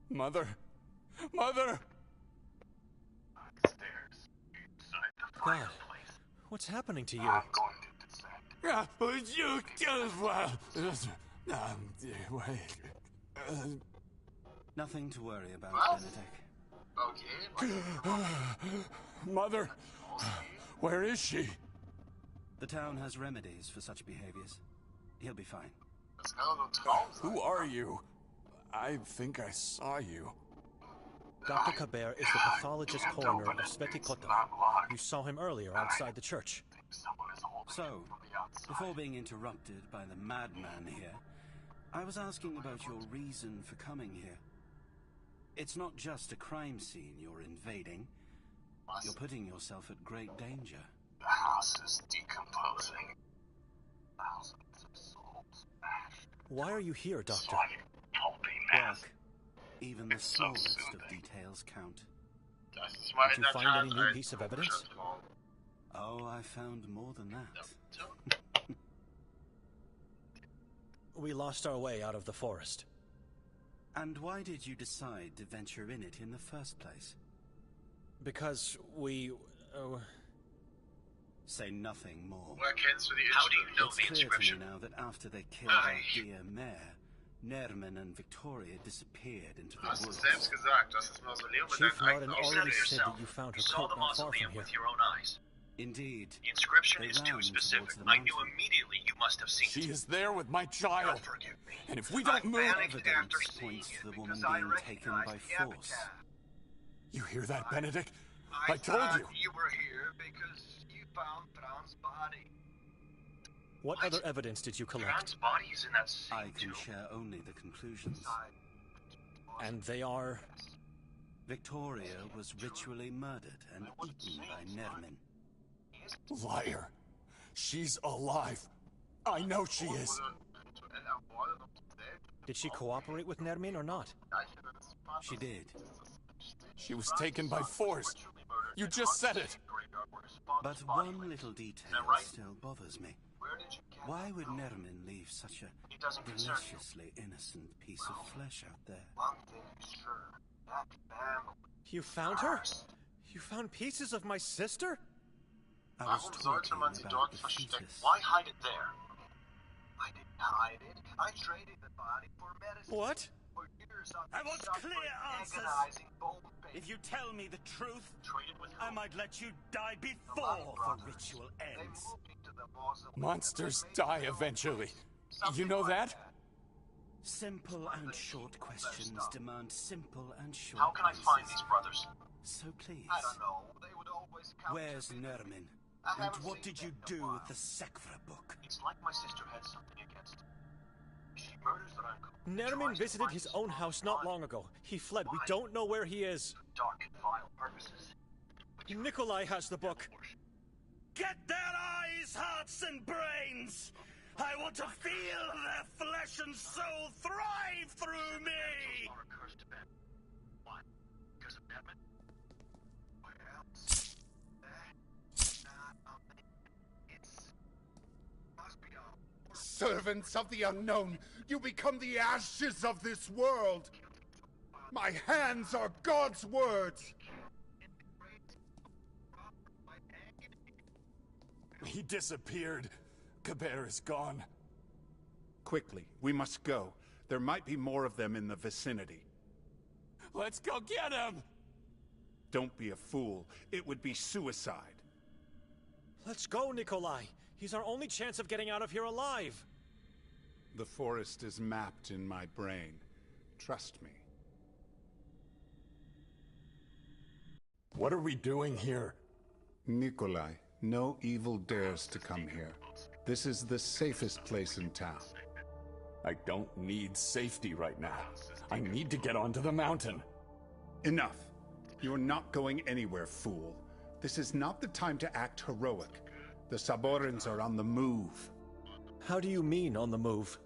Mother! Mother! Upstairs, inside the God, fireplace. what's happening to you? I'm going to descend. You Nothing to worry about, Well, Benedict. Okay, Mother! Where is she? The town has remedies for such behaviors. He'll be fine. das kann doch nur ein Traum sein. Who are you? I think I saw you. Dr. Kabert is the pathologist coroner of Sveti Kotar. You saw him earlier outside the church. So, before being interrupted by the madman here, I was asking about your reason for coming here. It's not just a crime scene you're invading. You're putting yourself at great danger. The house is decomposing. Thousands of souls smashed. Why are you here, Doctor? Work. Even the smallest of details count. Das ist mal Did in you der find Tat any new ein piece of evidence? Traum. Oh, I found more than that. We lost our way out of the forest. And why did you decide to venture in it in the first place? Because we... Say nothing more. Woher kennst du die How do you know Inschrift? the It's clear to inscription? me now that after they killed our dear mayor, Nerman and Victoria disappeared into Du the hast es woods. selbst gesagt, du hast das Mausoleum mit Chief deinen eigenen Martin Augen already gesehen. said that you found her You saw coat the not far mausoleum from here. with your own eyes. Indeed. The inscription They is too ran specific. towards the I knew mountain. immediately you must have seen She it. is there with my child. God forgive me. And if we don't move... Panicked after Evidence seeing points it to the woman because I being taken by recognized the force. epitaph. You hear that, Benedict? I I told thought you. you were here because you found Fran's body. What other evidence did you Fran's collect? body is in that same I can tomb. share only the conclusions. And they are... Victoria was ritually murdered and eaten by Nerman. Liar. She's alive. I know she is. Did she cooperate with Nermin or not? She did. She was taken by force. You just said it. But one little detail still bothers me. Why would Nerman leave such a deliciously innocent piece of flesh out there? One thing is sure, that family. You found her? You found pieces of my sister? I was Warum talking sollte man sie about dort the verstecken? fetus. Why hide it there? I didn't hide it. I traded the body for medicine. What? For years I've I want suffering clear answers. agonizing bone pain. If you tell me the truth, Treated with I might let you die before the ritual ends. Monsters die eventually. You know that? Simple and short questions demand simple and short How can I find answers. these brothers? So please. I don't know. They would always come. Where's Nermin? And what did you do with the Sekvra book? It's like my sister had something against him. She murders their uncle. Nermin visited his own house not long ago. He fled. We don't know where he is. Dark and vile purposes. Nikolai has the book. Get their eyes, hearts, and brains! I want to feel their flesh and soul thrive through me! Why? Because of Nermin? Servants of the unknown, you become the ashes of this world. My hands are God's words. He disappeared. Kabir is gone. Quickly, we must go. There might be more of them in the vicinity. Let's go get him! Don't be a fool. It would be suicide. Let's go, Nikolai. He's our only chance of getting out of here alive. The forest is mapped in my brain. Trust me. What are we doing here? Nikolai, no evil dares to come here. This is the safest place in town. I don't need safety right now. I need to get onto the mountain. Enough. You're not going anywhere, fool. This is not the time to act heroic. The Saborans are on the move. How do you mean, on the move?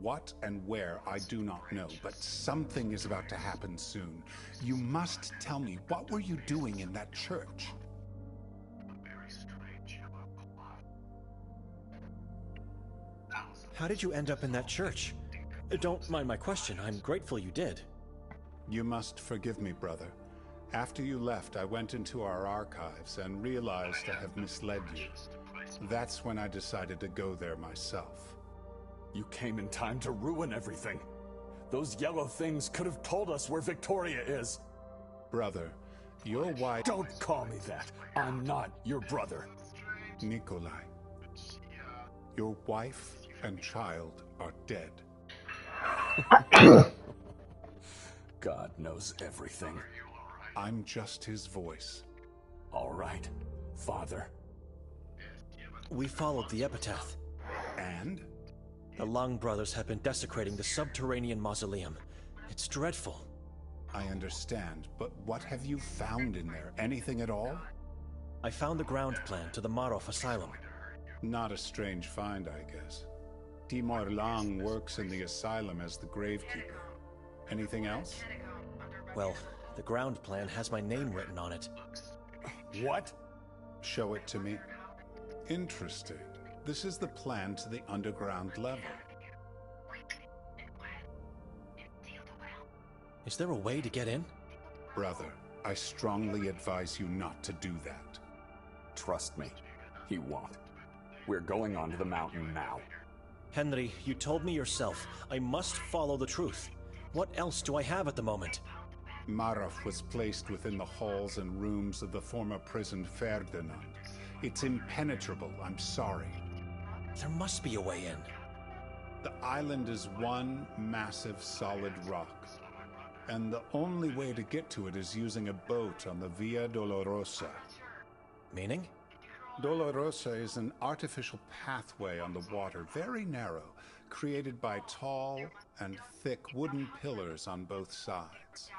What and where, I do not know, but something is about to happen soon. You must tell me, what were you doing in that church? How did you end up in that church? Don't mind my question. I'm grateful you did. You must forgive me, brother. After you left, I went into our archives and realized I have misled you. That's when I decided to go there myself. You came in time to ruin everything. Those yellow things could have told us where Victoria is. Brother, your wife... Don't call me that. I'm not your brother. Nikolai, your wife and child are dead. God knows everything. I'm just his voice. All right, Father. We followed the epitaph. And? The Lung brothers have been desecrating the subterranean mausoleum. It's dreadful. I understand, but what have you found in there? Anything at all? I found the ground plan to the Marov asylum. Not a strange find, I guess. Timur Lang works in the asylum as the gravekeeper. Anything else? Well, the ground plan has my name written on it. What? Show it to me. Interesting. This is the plan to the underground level. Is there a way to get in? Brother, I strongly advise you not to do that. Trust me, he won't. We're going onto the mountain now. Henry, you told me yourself, I must follow the truth. What else do I have at the moment? Marov was placed within the halls and rooms of the former prison Ferdinand. It's impenetrable, I'm sorry. There must be a way in. The island is one massive solid rock, and the only way to get to it is using a boat on the Via Dolorosa. Meaning? Dolorosa is an artificial pathway on the water, very narrow, created by tall and thick wooden pillars on both sides.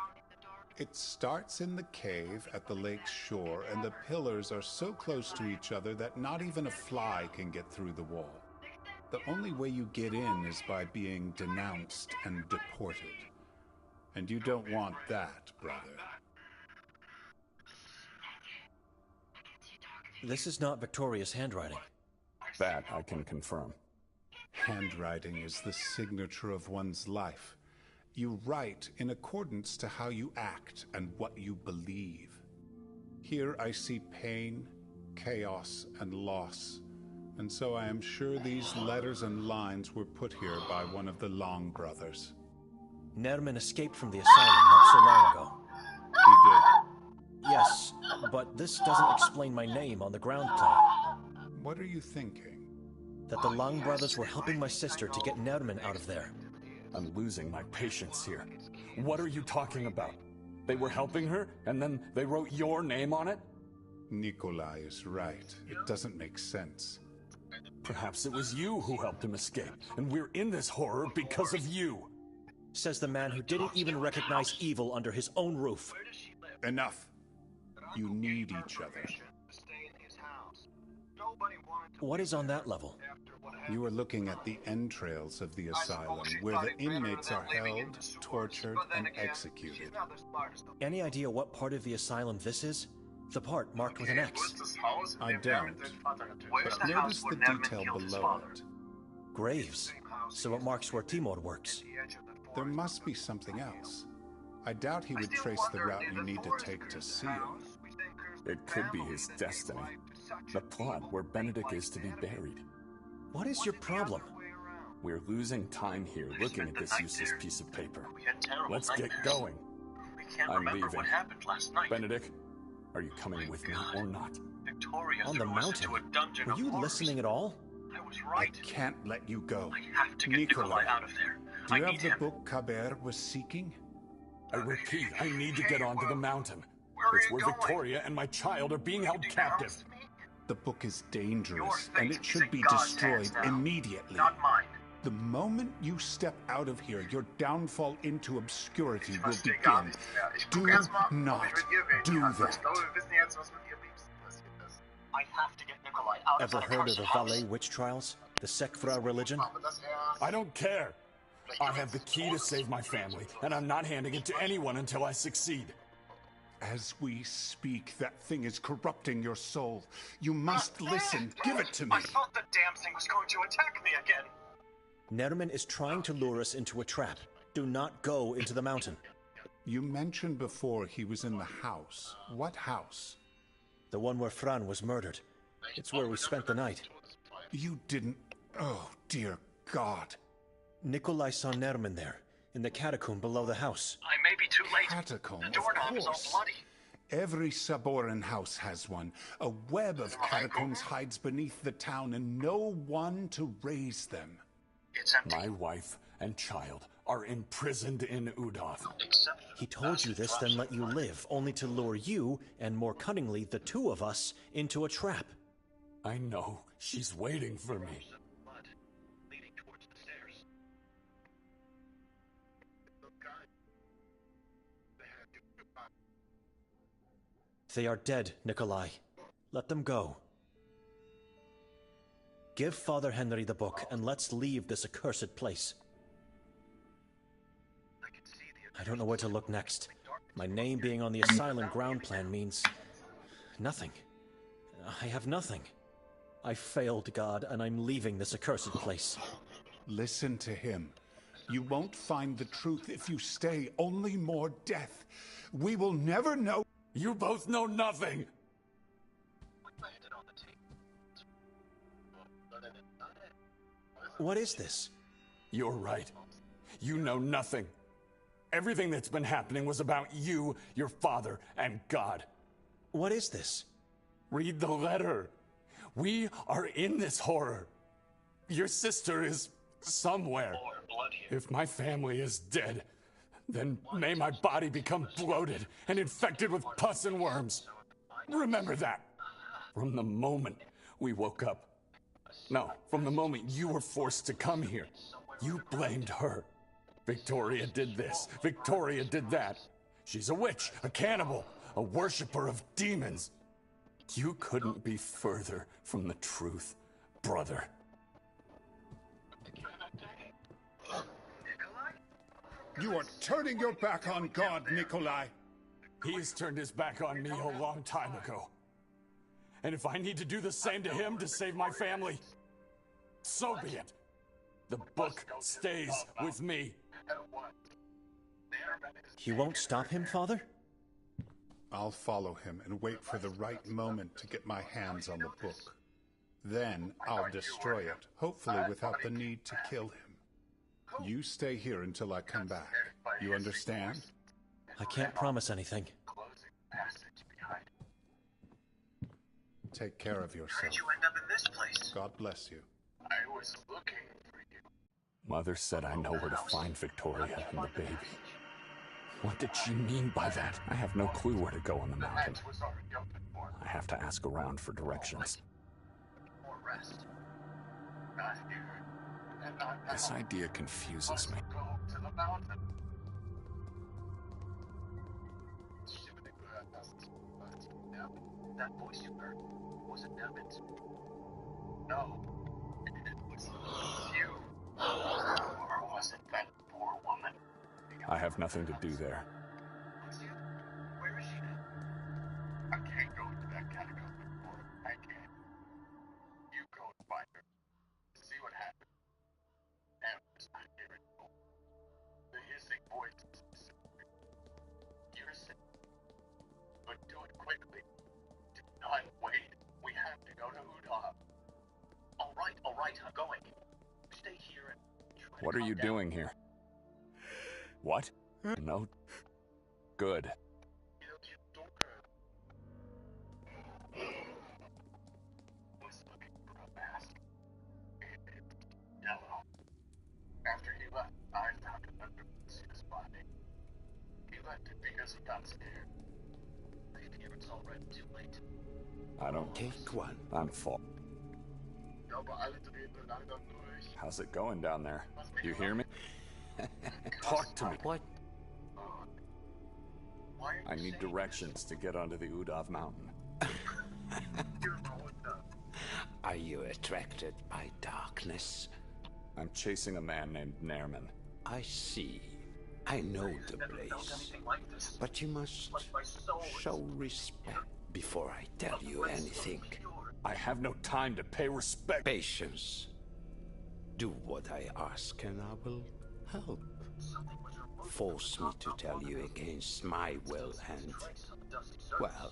It starts in the cave at the lake's shore, and the pillars are so close to each other that not even a fly can get through the wall. The only way you get in is by being denounced and deported. And you don't want that, brother. This is not Victoria's handwriting. That I can confirm. Handwriting is the signature of one's life. You write in accordance to how you act and what you believe. Here I see pain, chaos, and loss. And so I am sure these letters and lines were put here by one of the Long brothers. Nermin escaped from the asylum not so long ago. He did. Yes, but this doesn't explain my name on the ground plan. What are you thinking? That the Lung brothers were helping my sister to get Nermin out of there. I'm losing my patience here. What are you talking about? They were helping her, and then they wrote your name on it? Nikolai is right. It doesn't make sense. Perhaps it was you who helped him escape, and we're in this horror because of you. Says the man who didn't even recognize evil under his own roof. Enough. You need each other. What is on that level? You are looking at the entrails of the asylum, where the inmates are held, tortured, and executed. Any idea what part of the asylum this is? The part marked with an X. I don't. But notice the detail below it. Graves. So it marks where Timur works. There must be something else. I doubt he would trace the route you need to take to see him. It could be his destiny. The plot where Benedict is to be buried. What is your problem? We're losing time here looking at this useless piece of paper. Let's get going. I'm leaving. What happened last night. Benedict, are you coming with me or not? Victoria on the mountain? Were you listening at all? I was right. I can't let you go. I have to get Nikolai out of there. Do you have the book Kaber was seeking? I repeat, I need to get onto the mountain. It's where Victoria and my child are being held captive. The book is dangerous, and it should be destroyed immediately. Not mine. The moment you step out of here, your downfall into obscurity will begin. Do not do that. I have to get Nikolai out of Ever heard of the Valais witch trials? The Sekfra religion? I don't care. I have the key to save my family, and I'm not handing it to anyone until I succeed. As we speak, that thing is corrupting your soul. You must listen. Give it to me. I thought the damn thing was going to attack me again. Nerman is trying to lure us into a trap. Do not go into the mountain. You mentioned before he was in the house. What house? The one where Fran was murdered. It's where we spent the night. You didn't... Oh, dear God. Nikolai saw Nerman there, in the catacomb below the house. I may be too late. Catacomb, the doorknob is all bloody. Every Saboran house has one. A web of catacombs hides beneath the town, and no one to raise them. It's empty. My wife and child are imprisoned in Udoth. He told you this, then let you live, only to lure you, and more cunningly, the two of us, into a trap. I know. She's waiting for me. They are dead, Nikolai. Let them go. Give Father Henry the book, and let's leave this accursed place. I don't know where to look next. My name being on the asylum ground plan means... nothing. I have nothing. I failed, God, and I'm leaving this accursed place. Listen to him. You won't find the truth if you stay. Only more death. We will never know... You both know nothing! What is this? You're right. You know nothing. Everything that's been happening was about you, your father, and God. What is this? Read the letter. We are in this horror. Your sister is somewhere. If my family is dead, then may my body become bloated and infected with pus and worms. Remember that. From the moment we woke up. No, from the moment you were forced to come here. You blamed her. Victoria did this. Victoria did that. She's a witch, a cannibal, a worshiper of demons. You couldn't be further from the truth, brother. You are turning your back on God, Nikolai. He has turned his back on me a long time ago. And if I need to do the same to him to save my family, so be it. The book stays with me. You won't stop him, Father? I'll follow him and wait for the right moment to get my hands on the book. Then I'll destroy it, hopefully without the need to kill him. You stay here until I come back. You understand? I can't promise anything. Take care of yourself. How'd you end up in this place? God bless you. I was looking for you. Mother said I know where to find Victoria and the baby. What did she mean by that? I have no clue where to go on the mountain. I have to ask around for directions. This idea confuses me. That voice you heard, was it Nevin's? No. It was you. Or was it that poor woman? I have nothing to do there. Where is she then? I can't go into that catacomb anymore. I can't. You go and find her. See what happens. Nevin's not here anymore. The hissing voice is you're sick. But do it quickly. Do not wait. We have to go to Udab. All right, I'm going. Stay here and try to What are calm you down. doing here? What? No. Good. Was looking for a mask. It's yellow. After he left, I found it under his body. He left it because he got scared. I fear it's already too late. I don't... Take one. I'm full. How's it going down there? You hear me? Talk to me. What? I need directions to get onto the Udab mountain. Are you attracted by darkness? I'm chasing a man named Nairman. I see. I know the place. But you must show respect before I tell you anything. I have no time to pay respect. Patience. Do what I ask and I will help. Force me to tell you against my will and, well...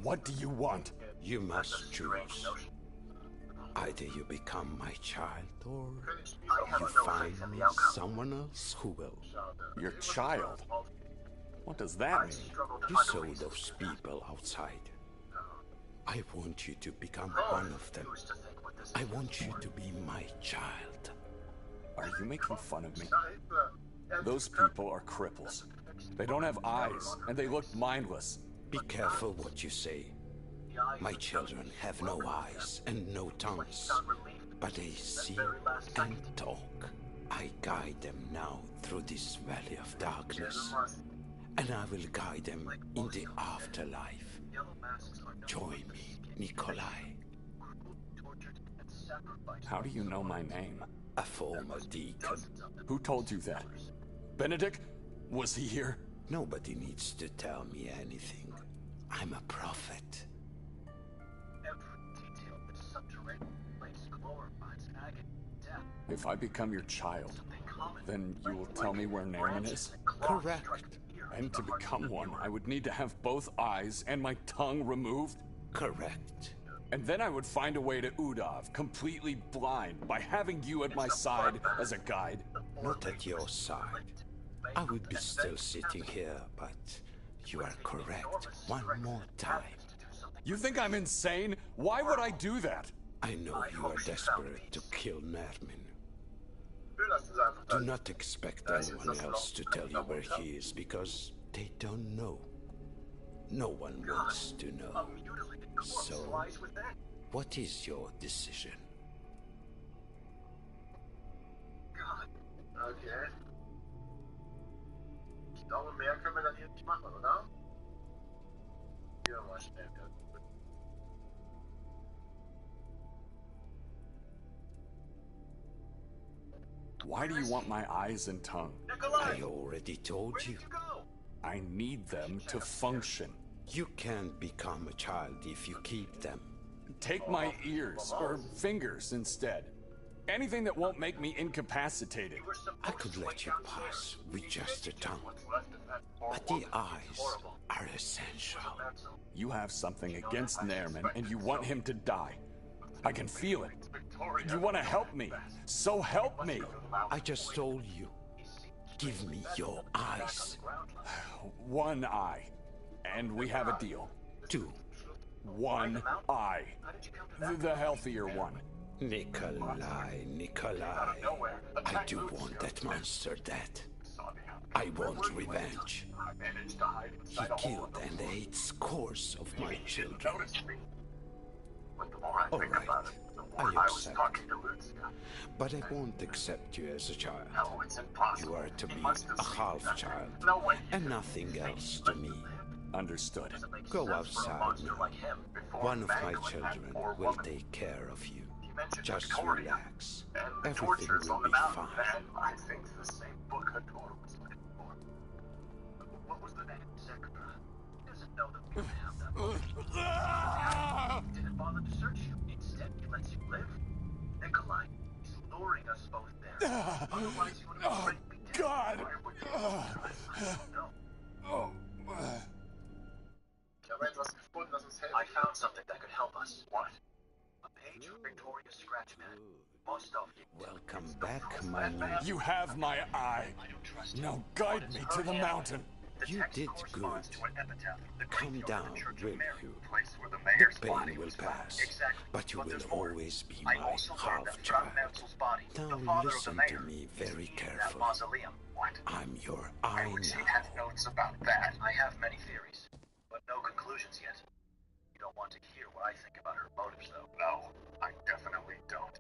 What do you want? You must choose. Either you become my child or you find me someone else who will. Your child? What does that mean? You saw those people outside. I want you to become one of them. I want you to be my child. Are you making fun of me? Those people are cripples. They don't have eyes, and they look mindless. Be careful what you say. My children have no eyes and no tongues, but they see and talk. I guide them now through this valley of darkness, and I will guide them in the afterlife. Join me, Nikolai. How do you know my name? A former deacon. Who told you that? Benedict? Was he here? Nobody needs to tell me anything. I'm a prophet. If I become your child, then you will tell me where Nairman is? Correct. And to become one, I would need to have both eyes and my tongue removed? Correct. And then I would find a way to Udab, completely blind, by having you at my side as a guide? Not at your side. I would be still sitting here, but you are correct. One more time. You think I'm insane? Why would I do that? I know you are desperate to kill Nairman. Do not expect anyone else to tell you where he is, because they don't know. No one wants to know. So, what is your decision? Okay. Ich glaube, mehr können wir dann hier nicht machen, oder? Hier mal schnell. Why do you want my eyes and tongue? I already told you. I need them to function. You can't become a child if you keep them. Take my ears, or fingers instead. Anything that won't make me incapacitated. I could let you pass with just a tongue. But the eyes are essential. You have something against Nairman, and you want him to die. I can feel it. You want to help me, so help me. I just told you. Give me your eyes. One eye. And we have a deal. 2. One eye. The healthier one. Nikolai, Nikolai. I do want that monster dead. I want revenge. He killed and ate scores of my children. All right, I accept. But I won't accept you as a child. You are to me a half-child, and nothing else to me. Understood. Go outside now. One of my children will take care of you. Just relax. Everything will be fine. I think the same book Kotar was looking for. What was the name? Zekra. He doesn't know that we have that book. He didn't bother to search you. Instead, he lets you live. Nikolai, he's luring us both there. Otherwise, you would have already been dead. God! Why would you? I don't know. I found something that could help us. What? A page from Victoria's scratch pad. Most of you. Welcome back, my new... You have my eye. Now guide me to the mountain. You did good. Come down, will you? The pain will pass, but you will always be my half-child. Now listen to me very carefully. I'm your eye now. Have notes about that. I have many theories, but no conclusions yet. You don't want to hear what I think about her motives, though. No, I definitely don't.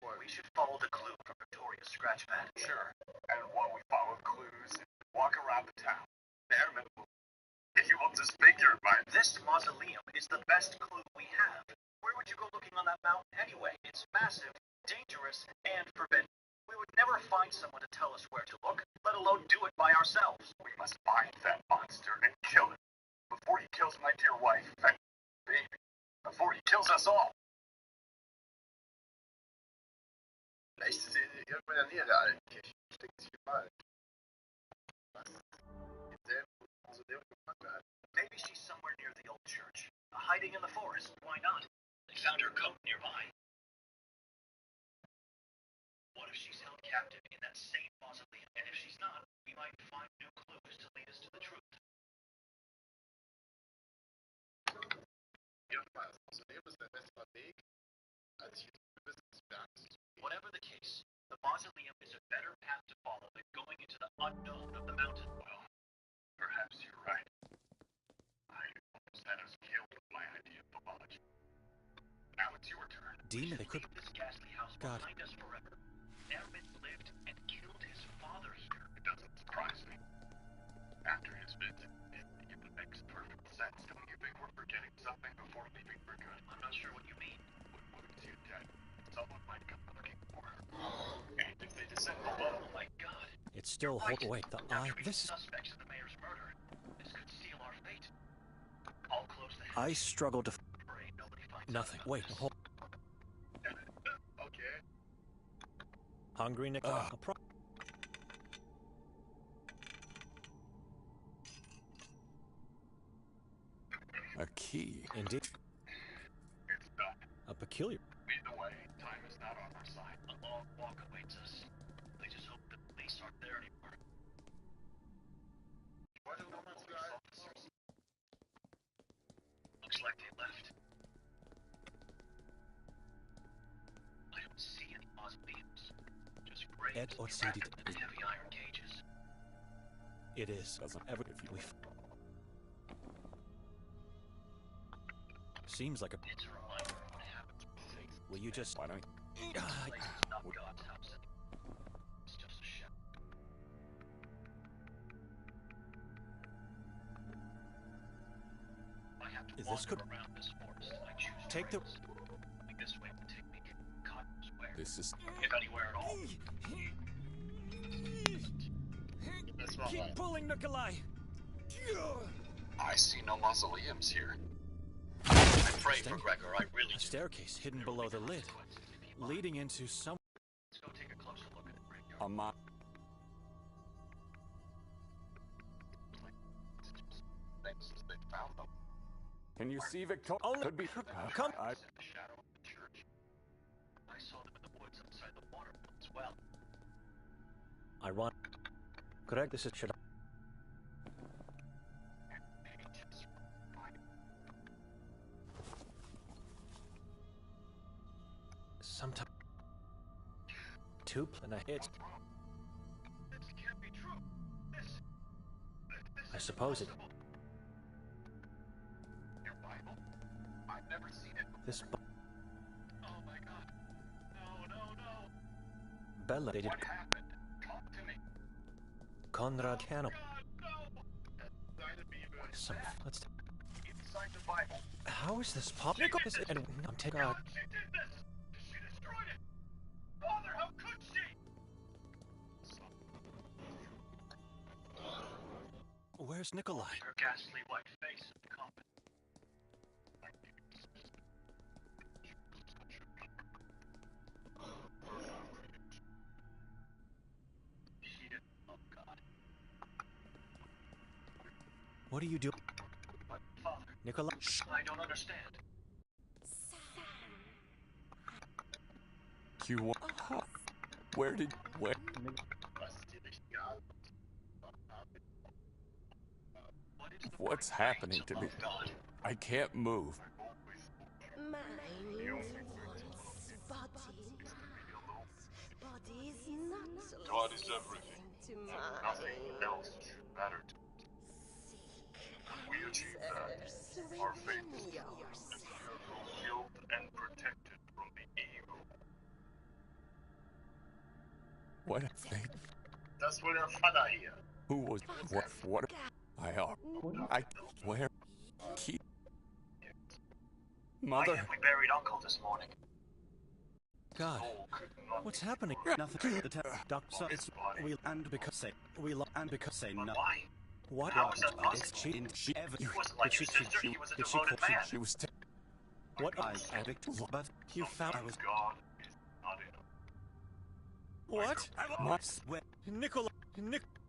We should follow the clue from Victoria's scratch pad. Sure. And while we follow clues, walk around the town. If you want to speak your mind. This mausoleum is the best clue we have. Where would you go looking on that mountain anyway? It's massive, dangerous, and forbidden. We would never find someone to tell us where to look, let alone do it by ourselves. We must find that monster and kill it. Before he kills my dear wife and baby. Before he kills us all. Maybe she's somewhere near the old church, hiding in the forest. Why not? They found her coat nearby. What if she's held captive in that same mausoleum? And if she's not, we might find new clues to lead us to the truth. Whatever the case, the mausoleum is a better path to follow than going into the unknown of the mountain. Well, perhaps you're right. I almost had us killed with my idea of the lodge. Now it's your turn. Demon, they could... This ghastly house behind us forever. Ermin lived and killed his father here. It doesn't surprise me. After his visit, it even makes perfect sense. Don't you think we're forgetting something before leaving for good? I'm not sure what you mean. What is your dead? Someone might come looking for her. And if they descend below, oh my God. It's still... Wait, the eye... This is... Suspects in the mayor's murder. This could seal our fate. I'll close the I struggle to... Nothing. Wait, hold... Okay. Hungry, Nick? A key. Indeed. It's done. A peculiar... Lead the way. Time is not on our side. A long walk awaits us. I just hope the police aren't there anymore. What do the police officers? Looks like they left. I don't see any mausoleums. Just graves and heavy iron cages. It is. Doesn't ever if you... Seems like a... It's a reminder of what happens with faith. Will you just... Why don't you... This place is not God's house anymore. It's just a shell. I have to wander around this forest. I choose take the... Going this way would take me. God knows where. This is... If anywhere at all. Keep pulling, Nikolai! I see no mausoleums here. I pray for Gregor, I really do. A staircase hidden below the lid, leading into some... Let's go take a closer look at it. Can you see Victoria? Oh, could be... Come! The shadow of the church. I saw them in the woods outside the water as well. Ironic. Correct, this is... It's... I suppose it... Your Bible? I've never seen it. This... Oh my god. No. Bella dated... What happened? Talk to me. Conrad Cannibal. Some... Let's... Inside the Bible. How is this possible? And I'm taking... She did this! She destroyed it! Father, how could she? Where's Nikolai? Her ghastly white face in the coffin. She didn't love God. What do you do? But Father, Nikolai? I don't understand. You where did what's happening to me? I can't move. God is everything. Nothing else should matter to it. We achieve that. Our faith is healed and protected from the evil. What thing? Das wohl der Vater hier. Who was what I where keep Mother. We buried Uncle this morning. God, what's happening? Nothing. The doctor. It's we and because say no. Why? What? How was that possible? She ever? He wasn't like your sister. He was a devoted man. She was. What I addict? But you found I was. God is not in him. What?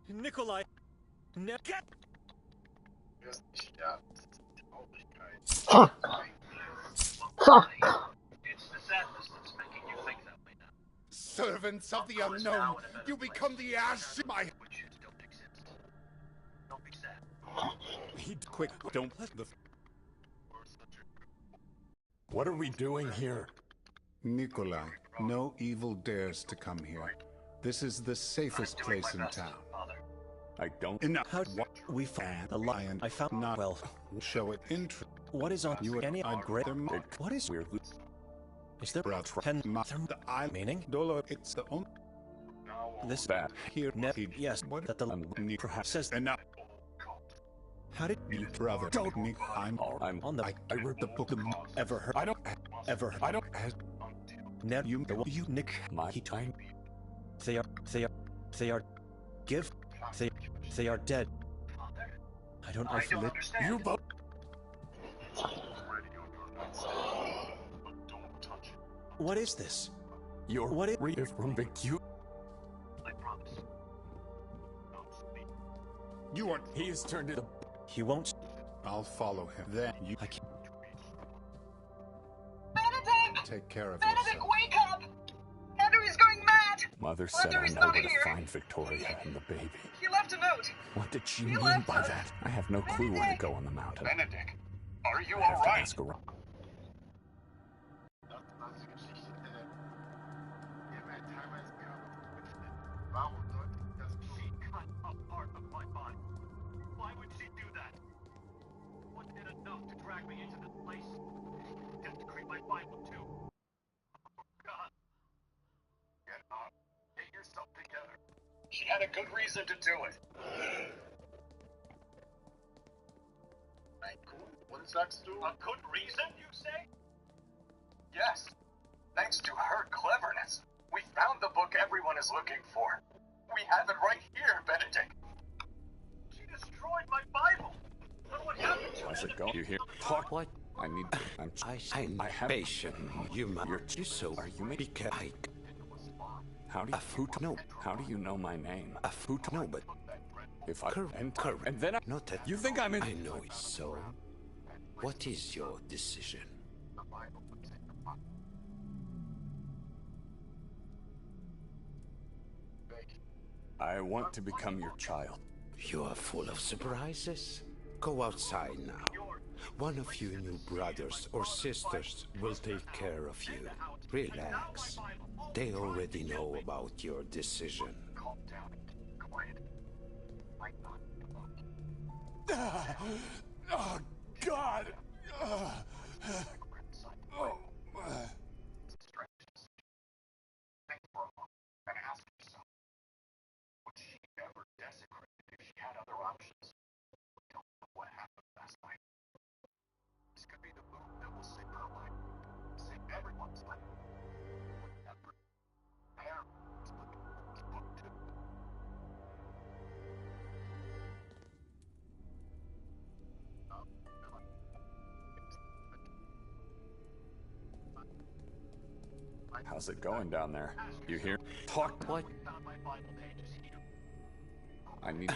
Nikolai. Get. Fuck. It's the sadness that's making you think that way now. Servants of the unknown, you become the ash in my... Which don't exist. Don't be sad. Quick, don't let the... What are we doing here? Nikolai, no evil dares to come here. This is the safest place in town. I don't... Enough. How we found the lion? I found not well. Show it interest. What is on you? Any great? What is weird? Is there brother? the I meaning? Dollar. It's the only. This bad here. Yes. What that the perhaps says enough. How did you brother? Don't me. I'm on the. I read the book. Ever heard? I don't Never you Nick my time. They are give. They are dead. I don't understand. You both. What is this? You're what is from the cute. I promise. You are. He has turned it. He won't. I'll follow him. Then you. I can't. Benedict! Take care of Benedict, yourself. wake up! Henry's going mad! Mother said I know where to find Victoria and the baby. He left a note. What did she mean by that? I have no clue where to go on the mountain. Benedict, are you I have to alright? ask around. She cut a part of my body. Why would she do that? Wasn't it enough to drag me into this place? Desecrate my Bible too. Oh God. Get up. Get yourself together. She had a good reason to do it. What sagst du? A good reason, you say? Yes. Thanks to her cleverness, we found the book everyone is looking for. We have it right here, Benedict. She destroyed my Bible. What happened to How's it? it going? You hear? Talk like I need. I'm have patient. You so are you be careful. How do you no? How do you know my name? No, but if I and correct. then I, not that you think I'm in. I know it. So, what is your decision? I want to become your child. You are full of surprises. Go outside now. One of your new brothers or sisters will take care of you. Relax. They already know about your decision. Calm down. Quiet. Oh, God! Think for a moment and ask yourself, would she ever desecrate if she had other options? We don't know what happened last night. This could be the move that will save her life. Save everyone's life. Remember, Aaron is looking for this book too. How's it going down there? You hear? Talk. What? I'm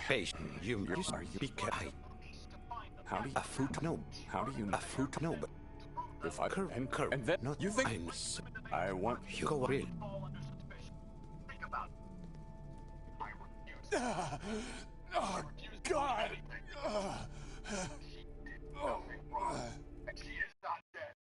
patient. You are you kind. How do you? A fruit? No. How do you? A fruit? No. But if I and then not you think I want you go real. Think about it. Oh God! Nothing wrong. And she is not dead.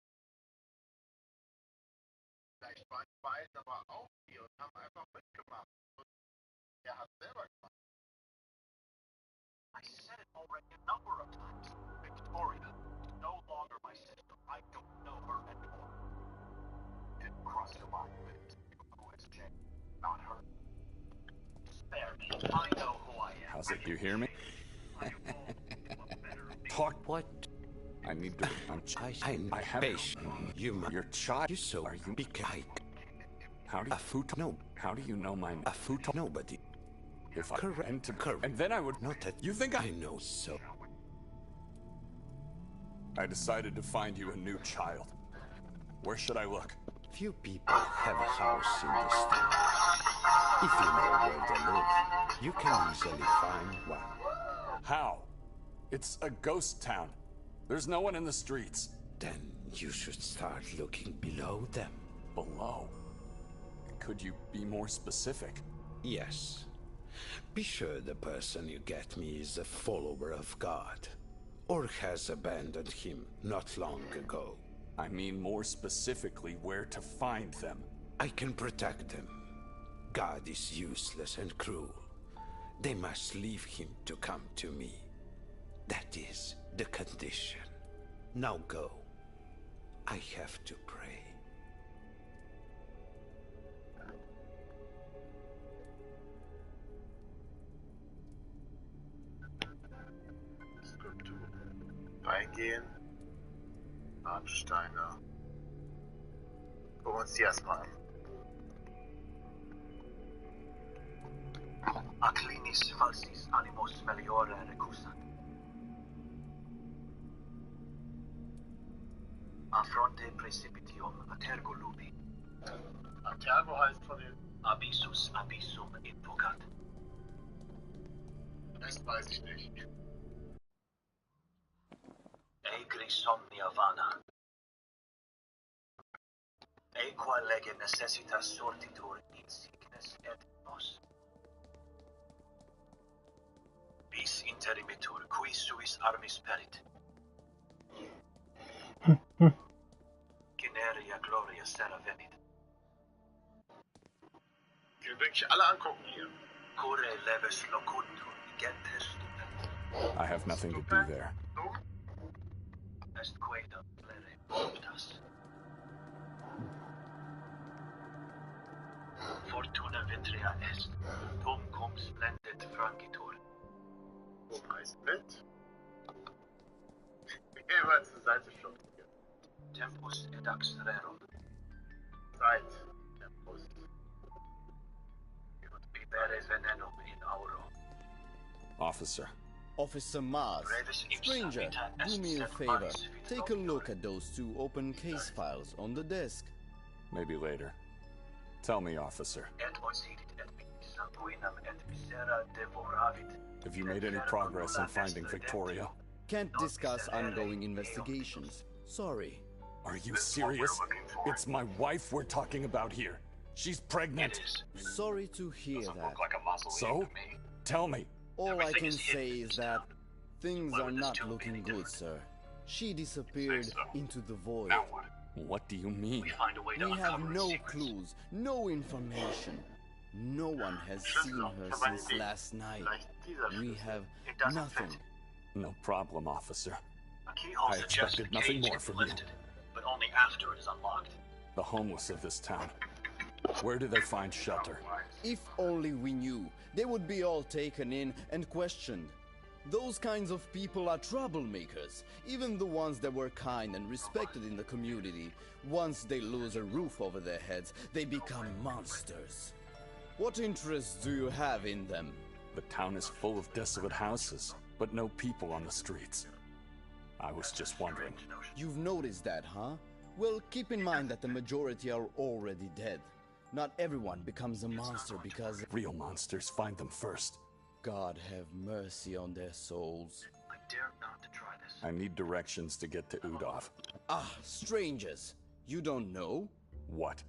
I said it already a number of times. Victoria is no longer my sister. I don't know her anymore. Didn't cross your mind that it's you who has changed, not her. Spare me. I know who I am. How's it? You hear me? Talk. What? I need to. I have patient. Your child. You so are you? Be kind. How do you? A fruit? No. How do you know my? A fruit? Nobody. If I correct, and then I would not that you think I know so. I decided to find you a new child. Where should I look? Few people have a house in this town. If you know where they live, you can easily find one. How? It's a ghost town. There's no one in the streets. Then you should start looking below them. Below? Could you be more specific? Yes. Be sure the person you get me is a follower of God, or has abandoned him not long ago. I mean more specifically where to find them. I can protect them. God is useless and cruel. They must leave him to come to me. That is the condition. Now go. I have to pray. Reingehen. Arnsteiner. Gucken wir uns die erstmal an. Acclinis falsis animos meliore recusat. A fronte precipitium atergo lupi. Atergo heißt von den... Abyssus abyssum invocat. Rest weiß ich nicht. Egri somnia vana. Equa lege necessitas sortitur insignes et nos. Bis interimitur, qui suis armis perit. Generia gloria sera venit. Die können wirklich alle angucken hier. Core leves locuntur, gentes stupendum. I have nothing to do there. Est quaedam plere optas. Fortuna vitrea est, tum cum splendid frangitur. Heißt mit. Immer zur Seite schubsen. Tempus edax rerum. Zeit. Tempus. Bibere venenum in auro. Officer. Officer Mars. Stranger, do me a favor. Take a look at those two open case files on the desk. Maybe later. Tell me, officer. Have you made any progress in finding Victoria? Can't discuss ongoing investigations. Sorry. Are you serious? It's my wife we're talking about here. She's pregnant. Sorry to hear that. So? Tell me. All I can say is that things are not looking good, sir. She disappeared into the void. What do you mean? We find a way to We uncover have its no secrets. clues, no information. No one has seen her since last night. We have It doesn't nothing. fit. No problem, officer. A keyhole I suggests expected the nothing cage more can be from you. lifted, but only after it is unlocked. The homeless of this town. Where do they find shelter? If only we knew, they would be all taken in and questioned. Those kinds of people are troublemakers, even the ones that were kind and respected in the community. Once they lose a roof over their heads, they become monsters. What interest do you have in them? The town is full of desolate houses, but no people on the streets. I was just wondering. You've noticed that, huh? Well, keep in mind that the majority are already dead. Not everyone becomes a monster because... Real monsters find them first. God have mercy on their souls. I dare not to try this. I need directions to get to Udov. Ah, strangers. You don't know? What?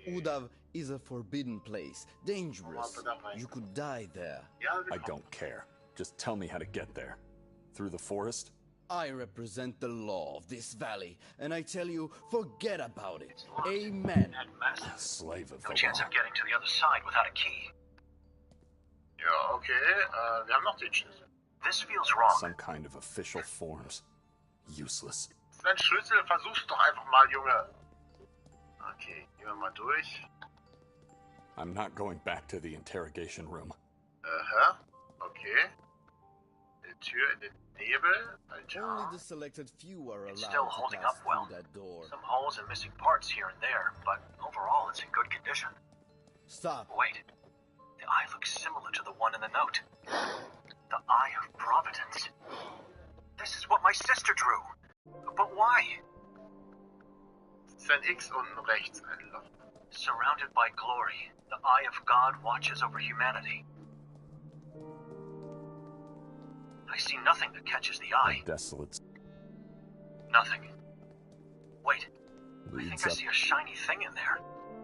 Udov is a forbidden place. Dangerous. You could die there. I don't care. Just tell me how to get there. Through the forest? I represent the law of this valley, and I tell you, forget about it. Amen. Slave of No the chance law. of getting to the other side without a key. Ja, okay. Wir haben noch den Schlüssel. This feels wrong. Some kind of official forms. Useless. Dein Schlüssel, versuch's doch einfach mal, Junge. Okay, gehen wir mal durch. I'm not going back to the interrogation room. Aha, okay. Die Tür in den Nebel. Only the selected few are allowed still to holding pass up well. through that door. Some holes and missing parts here and there, but overall it's in good condition. Stop. Wait. The eye looks similar to the one in the note. The Eye of Providence. This is what my sister drew. But why? Es ist ein X unten rechts, ein Loch. Surrounded by glory, the eye of God watches over humanity. I see nothing that catches the eye. Desolate. Nothing. Wait. I Leads think I up. see a shiny thing in there,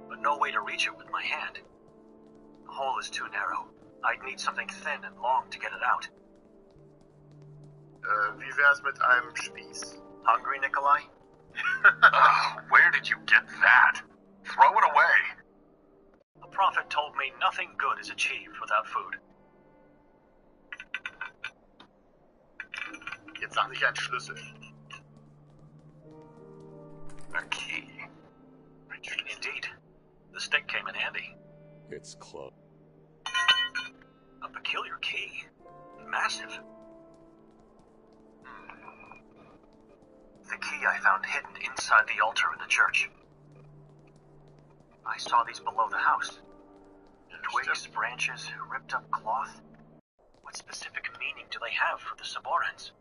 but no way to reach it with my hand. The hole is too narrow. I'd need something thin and long to get it out. Wie wär's mit einem Spieß? Hungry, Nikolai? Where did you get that? Throw it away! The prophet told me nothing good is achieved without food. Jetzt sag nicht ein Schlüssel. A key. Indeed. The stick came in handy. It's close. A peculiar key. Massive. The key I found hidden inside the altar in the church. I saw these below the house. Twigs, branches, ripped up cloth. What specific meaning do they have for the Saborans?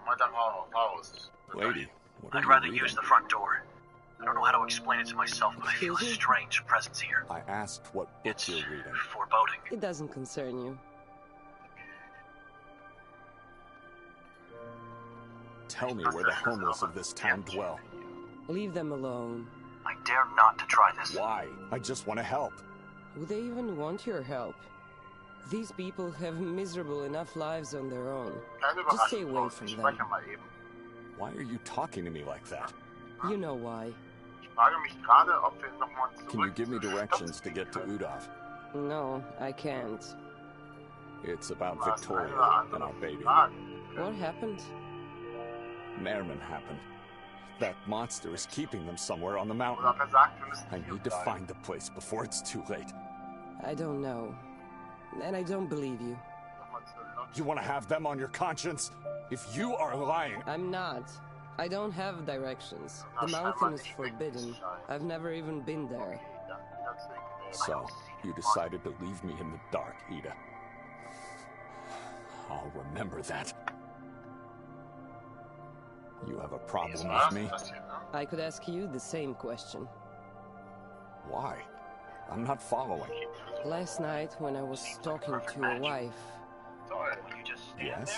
Madame Haus. Lady, what are I'd you rather reading? use the front door. I don't know how to explain it to myself, but I feel a Excuse me? strange presence here. I asked what book you're reading. Foreboding. It doesn't concern you. Tell me where the homeless of this town dwell. Leave them alone. I dare not to try this. Why? I just want to help. Would they even want your help? These people have miserable enough lives on their own. Just stay away from them. Why are you talking to me like that? You know why. Ich frage mich gerade, ob wir nochmal Can you give me directions to get to Udov? No, I can't. It's about Victoria and our baby. What happened? Merman happened. That monster is keeping them somewhere on the mountain. I need to find the place before it's too late. I don't know. And I don't believe you. You want to have them on your conscience? If you are lying... I'm not. I don't have directions. The mountain is forbidden. I've never even been there. So, you decided to leave me in the dark, Ida. I'll remember that. You have a problem with me? I could ask you the same question. Why? I'm not following. Last night, when I was talking to your wife, Yes?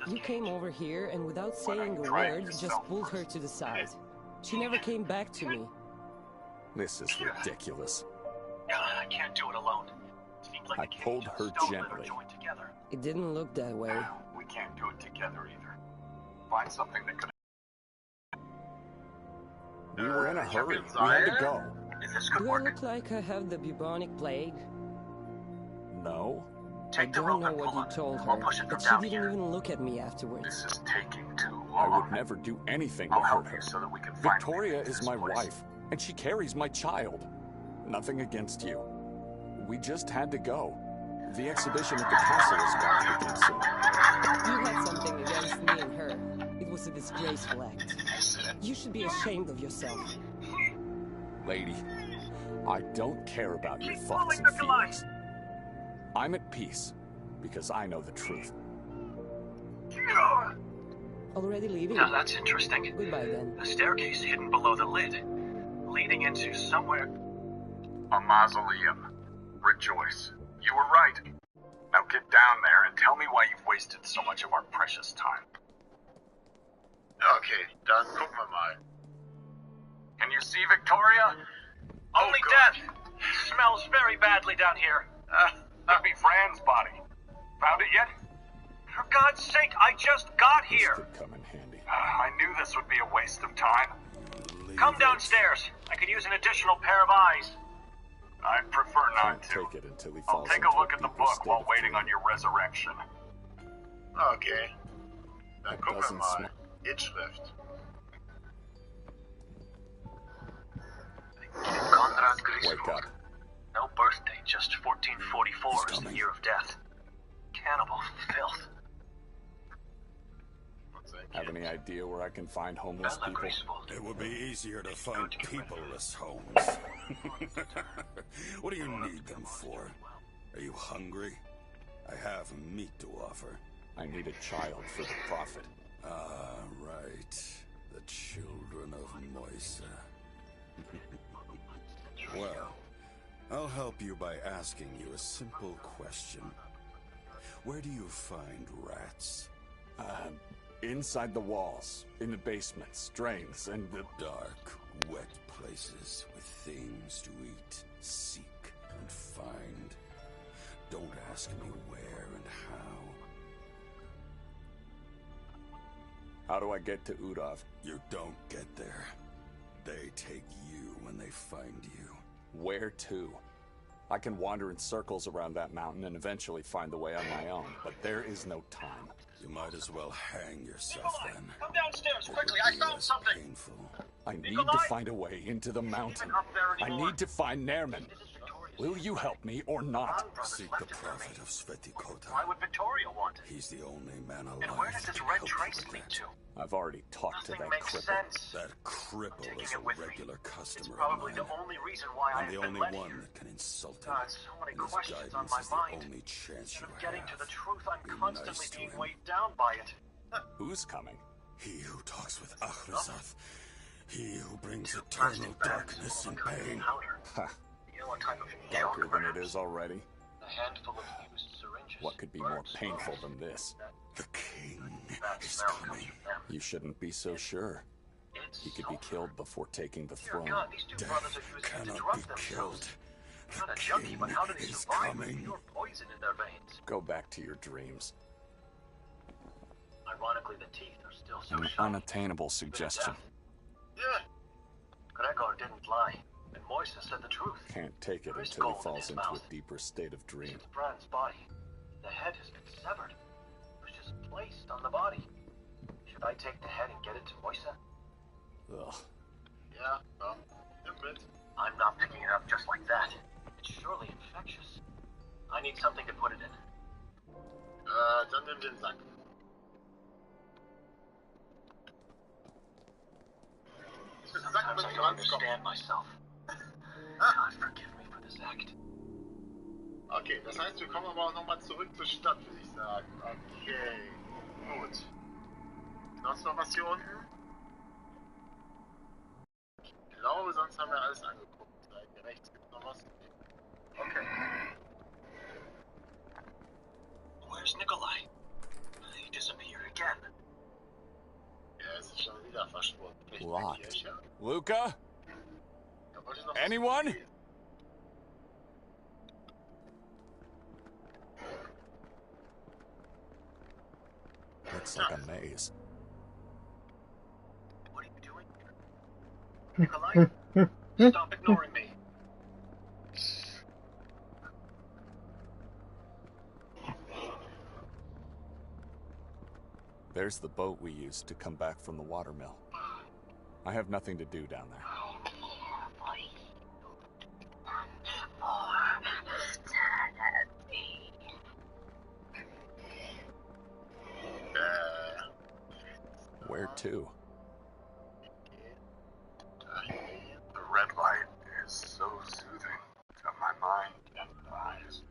you came over here and without saying a word, just pulled her to the side. She never came back to me. This is ridiculous. I can't do it alone. Seems like I pulled her gently. It didn't look that way. We can't do it together either. Find something that could We were in a hurry. We had to go. Do I look like I have the bubonic plague? No. I don't know what you told her, but she didn't even look at me afterwards. This is taking too long. I would never do anything to hurt her. So that we can Victoria is my wife, and she carries my child. Nothing against you. We just had to go. The exhibition at the castle is about to begin soon. You had something against me and her. It was a disgraceful act. You should be ashamed of yourself. Lady, I don't care about your thoughts and feelings. I'm at peace, because I know the truth. Already leaving? Now that's interesting. Goodbye then. A staircase hidden below the lid, leading into somewhere. A mausoleum. Rejoice. You were right. Now get down there and tell me why you've wasted so much of our precious time. Okay, dann gucken wir mal. Can you see Victoria? Only death! Smells very badly down here. Could be Fran's body. Found it yet? For God's sake, I just got here! This could come in handy. I knew this would be a waste of time. Come downstairs. I could use an additional pair of eyes. I prefer not to. Take it until he I'll falls take a look at the book while waiting on your resurrection. Okay. Dann gucken wir mal. Inschrift. Konrad Wake up. No birthday, just 1444 is the year of death. Cannibal filth. Have any idea where I can find homeless people? It would be easier to find peopleless homes. What do you need them for? Are you hungry? I have meat to offer. I need a child for the prophet. Ah, right. The children of Moisa. Well, I'll help you by asking you a simple question. Where do you find rats? Inside the walls, in the basements, drains, and the dark, wet places with things to eat, seek, and find. Don't ask me where and how. How do I get to Udov? You don't get there. They take you when they find you. Where to? I can wander in circles around that mountain and eventually find the way on my own, but there is no time. You might as well hang yourself then. Come downstairs, quickly, I found something! Painful. I need to find a way into the mountain. I need to find Nerman. Will you help me or not? Seek the prophet of Sveti Kotar. Why would Victoria want it? He's the only man alive. And where does this red trace lead to? I've already talked to that cripple. Sense. That cripple is a regular customer probably of mine. the only reason why I'm the only one that can insult him. So many And his questions on guidance my is the mind. only chance you have. Getting to the truth, I'm Be constantly nice to being him. weighed down by it. Who's coming? He who talks with Achrizath. He who brings eternal darkness and pain. Ha. You know what type of Darker than it is already. A handful of used syringes. What could be more painful than this? The king is coming. You shouldn't be so sure. He could be killed before taking the throne. Death cannot be killed. The king is coming. Poison in their veins. Go back to your dreams. Ironically, the teeth are still so An shiny. unattainable suggestion. Yeah. Gregor didn't lie, and Moisa said the truth. Can't take it There is until he gold in falls his into a mouth. deeper state of dream. It's Fran's body. The head has been severed. It was just placed on the body. Should I take the head and get it to Moisa? Ugh. Ja, nimm mit. I'm not picking it up just like that. It's surely infectious. I need something to put it in. Dann nimm den Sack. Sometimes I don't understand myself. God forgive me for this act. Okay, das heißt, wir kommen aber auch nochmal zurück zur Stadt, würde ich sagen. Okay, gut. Sonst noch was hier unten? Ich glaube, sonst haben wir alles angeguckt. Hier rechts gibt es noch was. Okay. Where's Nikolai? He disappeared again. Er ist schon wieder verschwunden. Vielleicht in der Locked. Kirche? Luca? Da wollte ich noch was Anyone? lesen. Looks like a maze. What are you doing here? Nikolai, stop ignoring me. There's the boat we used to come back from the watermill. I have nothing to do down there. Where to? The red light is so soothing to my mind and eyes.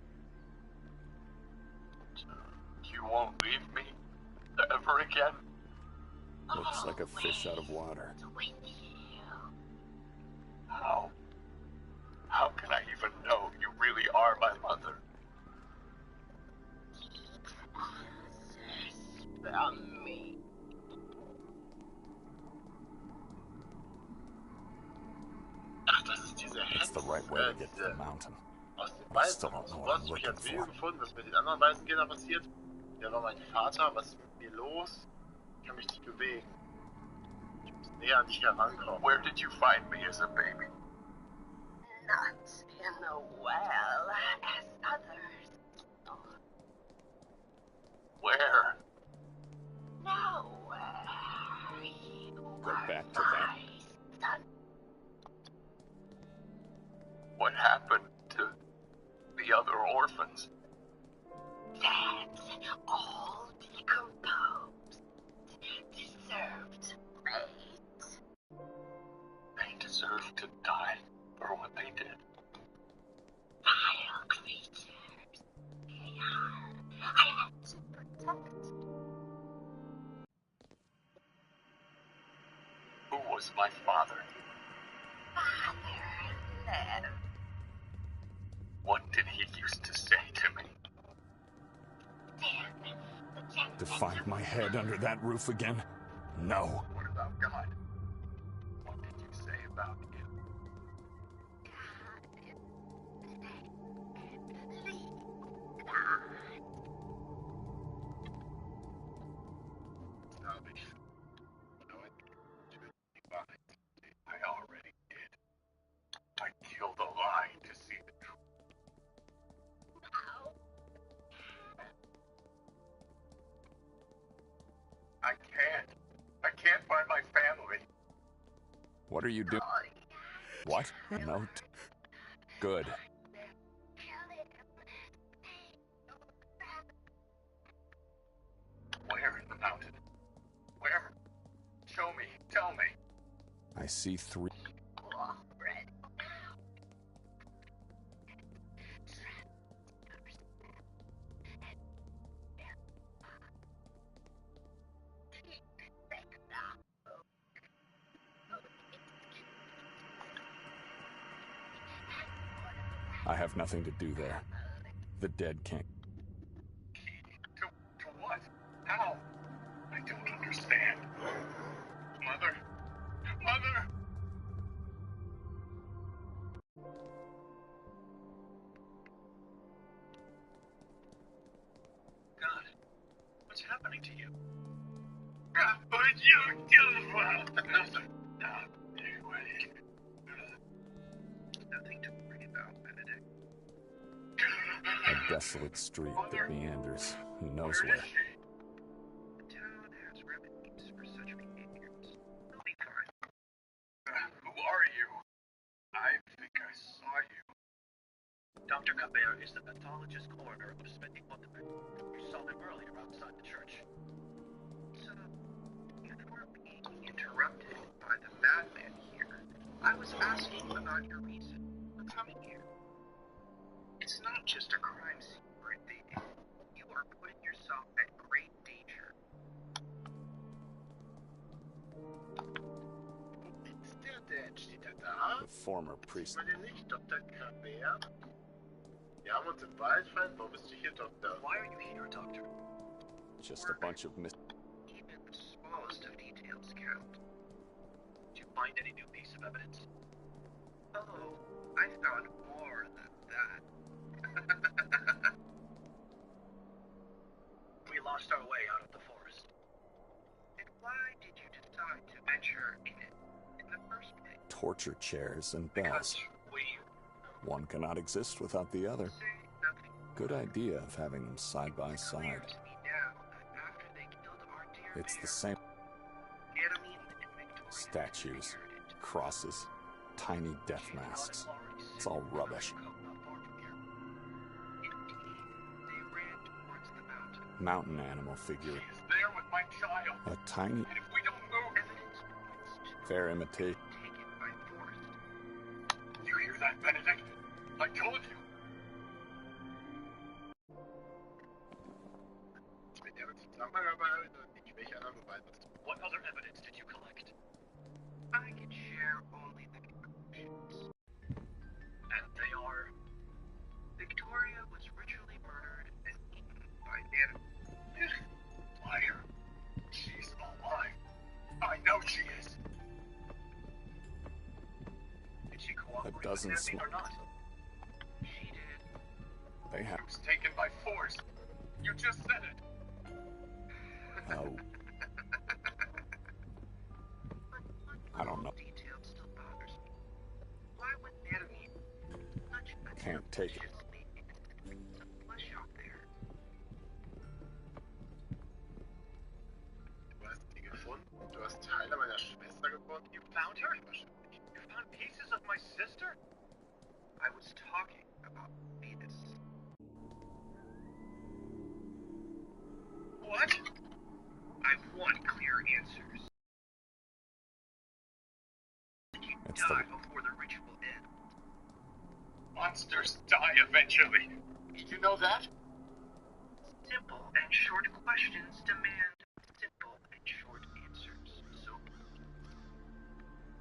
You won't leave me ever again? Looks like a fish out of water. How? How can I even know you really are my mother? From me. It's the right way to get to the mountain. Aus den I still don't know what I'm Wo hast du mich looking als Video for. gefunden? Was mit den anderen weißen Kindern passiert? Der war mein Vater. Was ist mit mir los? Ich kann mich nicht bewegen. Ich muss näher an dich herankommen. Where did you find me as a baby? Not in the well as others. Where? Nowhere. You Go are back to that. my son. What happened to the other orphans? That's all decomposed. Deserved fate. They deserve to die for what they did. Vile creatures. They are. I had to protect. Who was my father? Father lived. What did he used to say to me? To find my head under that roof again? No. What about God? What did you say about him? Salvation. No, I already did. I killed a lie to see the truth. I can't find my family. What are you doing? What? A note? Good. Where in the mountain? Where? Show me. Tell me. I see 3. I have nothing to do there. The dead can't. To what? How? I don't understand. Mother? Mother! God, what's happening to you? What you do? Nothing. Anyway. Nothing to worry about, Benedict. A desolate street that meanders. Who knows where? The town has remedies for such behaviors. You'll be fine. Who are you? I think I saw you. Dr. Cabert is the pathologist coroner of Smithy Waterman. You saw him earlier outside the church. So, before being interrupted by the madman here, I was asking about your reason for coming here. It's not just a crime scene we're invading. You are putting yourself at great danger. Der Dad steht da. The former priest. War der nicht Dr. Cabert? Wir haben uns im Wald fallen. Warum bist du hier, Doktor? Why are you here, Doctor? Just a bunch of Even the smallest of details count. Did you find any new piece of evidence? Oh, I found more than that. We lost our way out of the forest. And why did you decide to venture in it in the first place? torture chairs and bells. One cannot exist without the other. Good idea of having them side by side. It's the same. Statues, crosses, tiny death masks. It's all rubbish. Mountain animal figure. A tiny, fair imitation. You hear that, Benedict? I told you. What other evidence did you collect? I can share only the conclusions. And they are... Victoria was ritually murdered and eaten by animals. Liar. She's alive. I know she is. Did she cooperate A dozen with Nancy or not? She did. They have. She was taken by force. You just said it. Oh. I don't know. Can't take it. Du hast sie gefunden? Du hast Teile meiner Schwester gefunden? You found her? You found pieces of my sister? I was talking about Venus. What? I want clear answers. You die before the ritual ends. Monsters die eventually. Did you know that? Simple and short questions demand simple and short answers. So,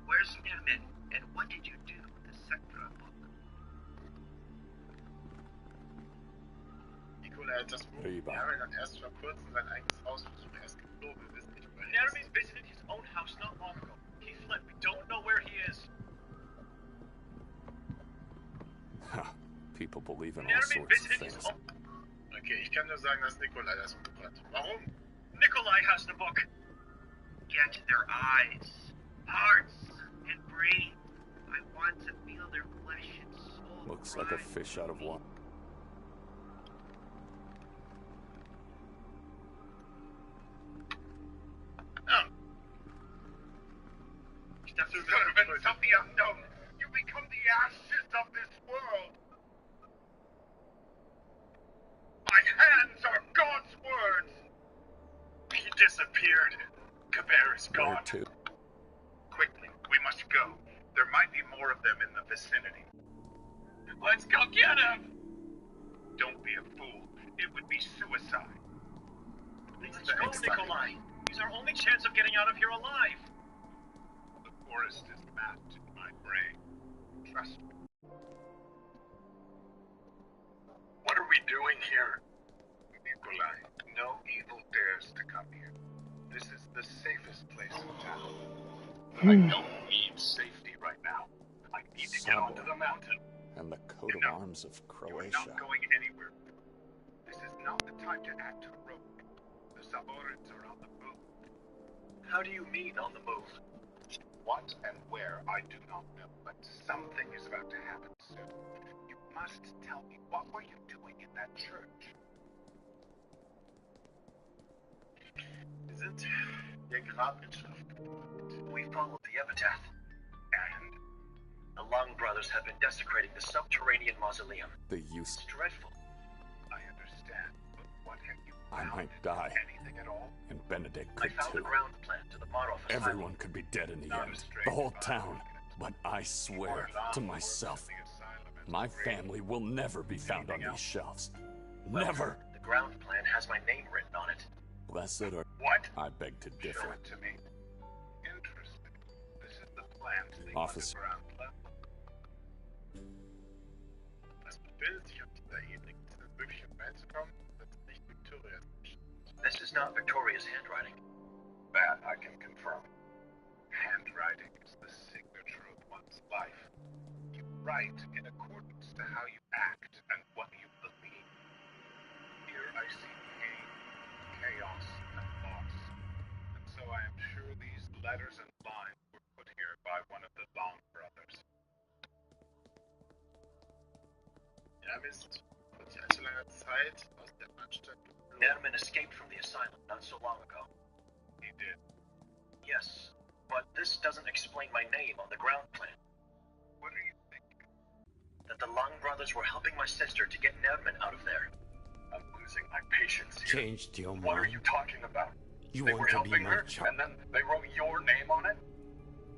where's Nermin, and what did you do with the Sektra book? Nikolai hat das Buch dann erst vor kurzem sein eigenes Haus besucht. Er ist geflogen. Wir wissen nicht, wo er ist. Nermin visited his own house not long ago. He fled. We don't know where he is. People believe in all sorts of things. Okay, ich kann nur sagen, dass Nikolai das Buch hat. Warum? Nikolai has the book. Get their eyes, hearts, and brains. I want to feel their flesh and soul. Looks like a fish out of water. To servants of the unknown, you become the ashes of this world. My hands are God's words. He disappeared. Kabir is gone. Where to? Quickly, we must go. There might be more of them in the vicinity. Let's go get him! Don't be a fool. It would be suicide. Let's go, Nikolai. He's our only chance of getting out of here alive. The forest is mapped in my brain. Trust me. What are we doing here? Nikolai, no evil dares to come here. This is the safest place in town. But I don't need safety right now. I need to get onto the mountain. And the coat of arms of Croatia. You're not going anywhere. This is not the time to act heroic. The Saborids are on the move. How do you mean on the move? What and where, I do not know, but something is about to happen soon. You must tell me, what were you doing in that church? Isn't your Grabinschrift? We followed the epitaph. And? The Lung brothers have been desecrating the subterranean mausoleum. The use. It's dreadful. I understand, but what have you I found? might die. Anything at all? And Benedict I could found too. the ground plan to the Marov asylum. Everyone could be dead in the end. The whole town. But I swear to myself, my family will never be found on these shelves. Never! The ground plan has my name written on it. Blessed or... What? I beg to Show differ. it to me. Interesting. This is the plan to the Officer. underground level. Das Bild hier auf dieser Ebene, ist wirklich reinzukommen, das ist nicht Victorias. This is not Victoria's handwriting. That I can confirm. Handwriting is the signature of one's life. You write in accordance to how you act and what you believe. Here I see pain, chaos, and loss. And so I am sure these letters and lines were put here by one of the Long Nerman escaped from the asylum not so long ago. He did. Yes, but this doesn't explain my name on the ground plan. What are you thinking? That the Long brothers were helping my sister to get Nerman out of there. I'm losing my patience here. Changed your mind? What are you talking about? You they want were to helping be my her, child? and then they wrote your name on it?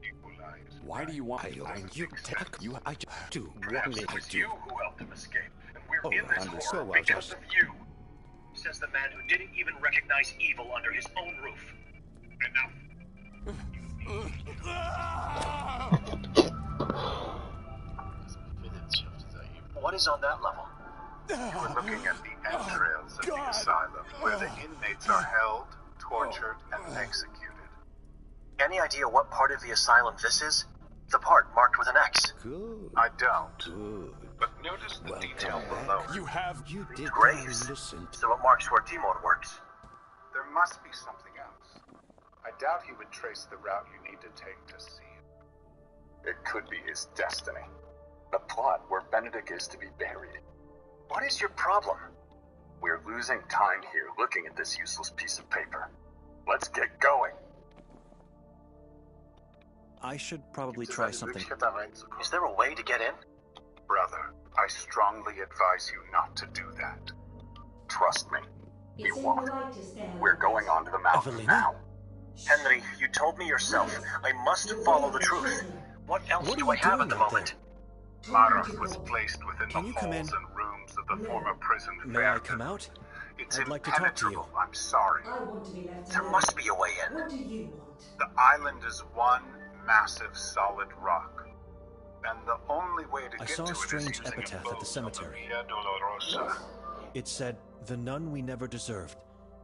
Equalized. Why do you want I learned you take you. I just do Perhaps what it I was do. you who helped him escape, and we're Oh, in this understood. horror because of you. Says the man who didn't even recognize evil under his own roof. Enough. What is on that level? You were looking at the entrails of the asylum, where the inmates are held, tortured, and executed. Any idea what part of the asylum this is? The part marked with an X. Good. I don't. Good. But notice the detail Welcome below. back. You did Graves. listen. So it marks where Timon works. There must be something else. I doubt he would trace the route you need to take to see him. It could be his destiny. A plot where Benedict is to be buried. What is your problem? We're losing time here looking at this useless piece of paper. Let's get going. I should probably try something. Is there a way to get in? Brother, I strongly advise you not to do that. Trust me, you won't. We're going on to the mountain Evelina? now. Henry, you told me yourself. I must follow the truth. What else do I have at the moment? Maros was placed within Can the you come halls in? and rooms of the former prison May I come out? It's I'd like to talk to you. impenetrable, I'm sorry. I want to be left There alone. must be a way in. What do you want? The island is one massive solid rock. And the only way to I get saw to a it is strange using epitaph a at the cemetery. Via Dolorosa. It said, "The nun we never deserved,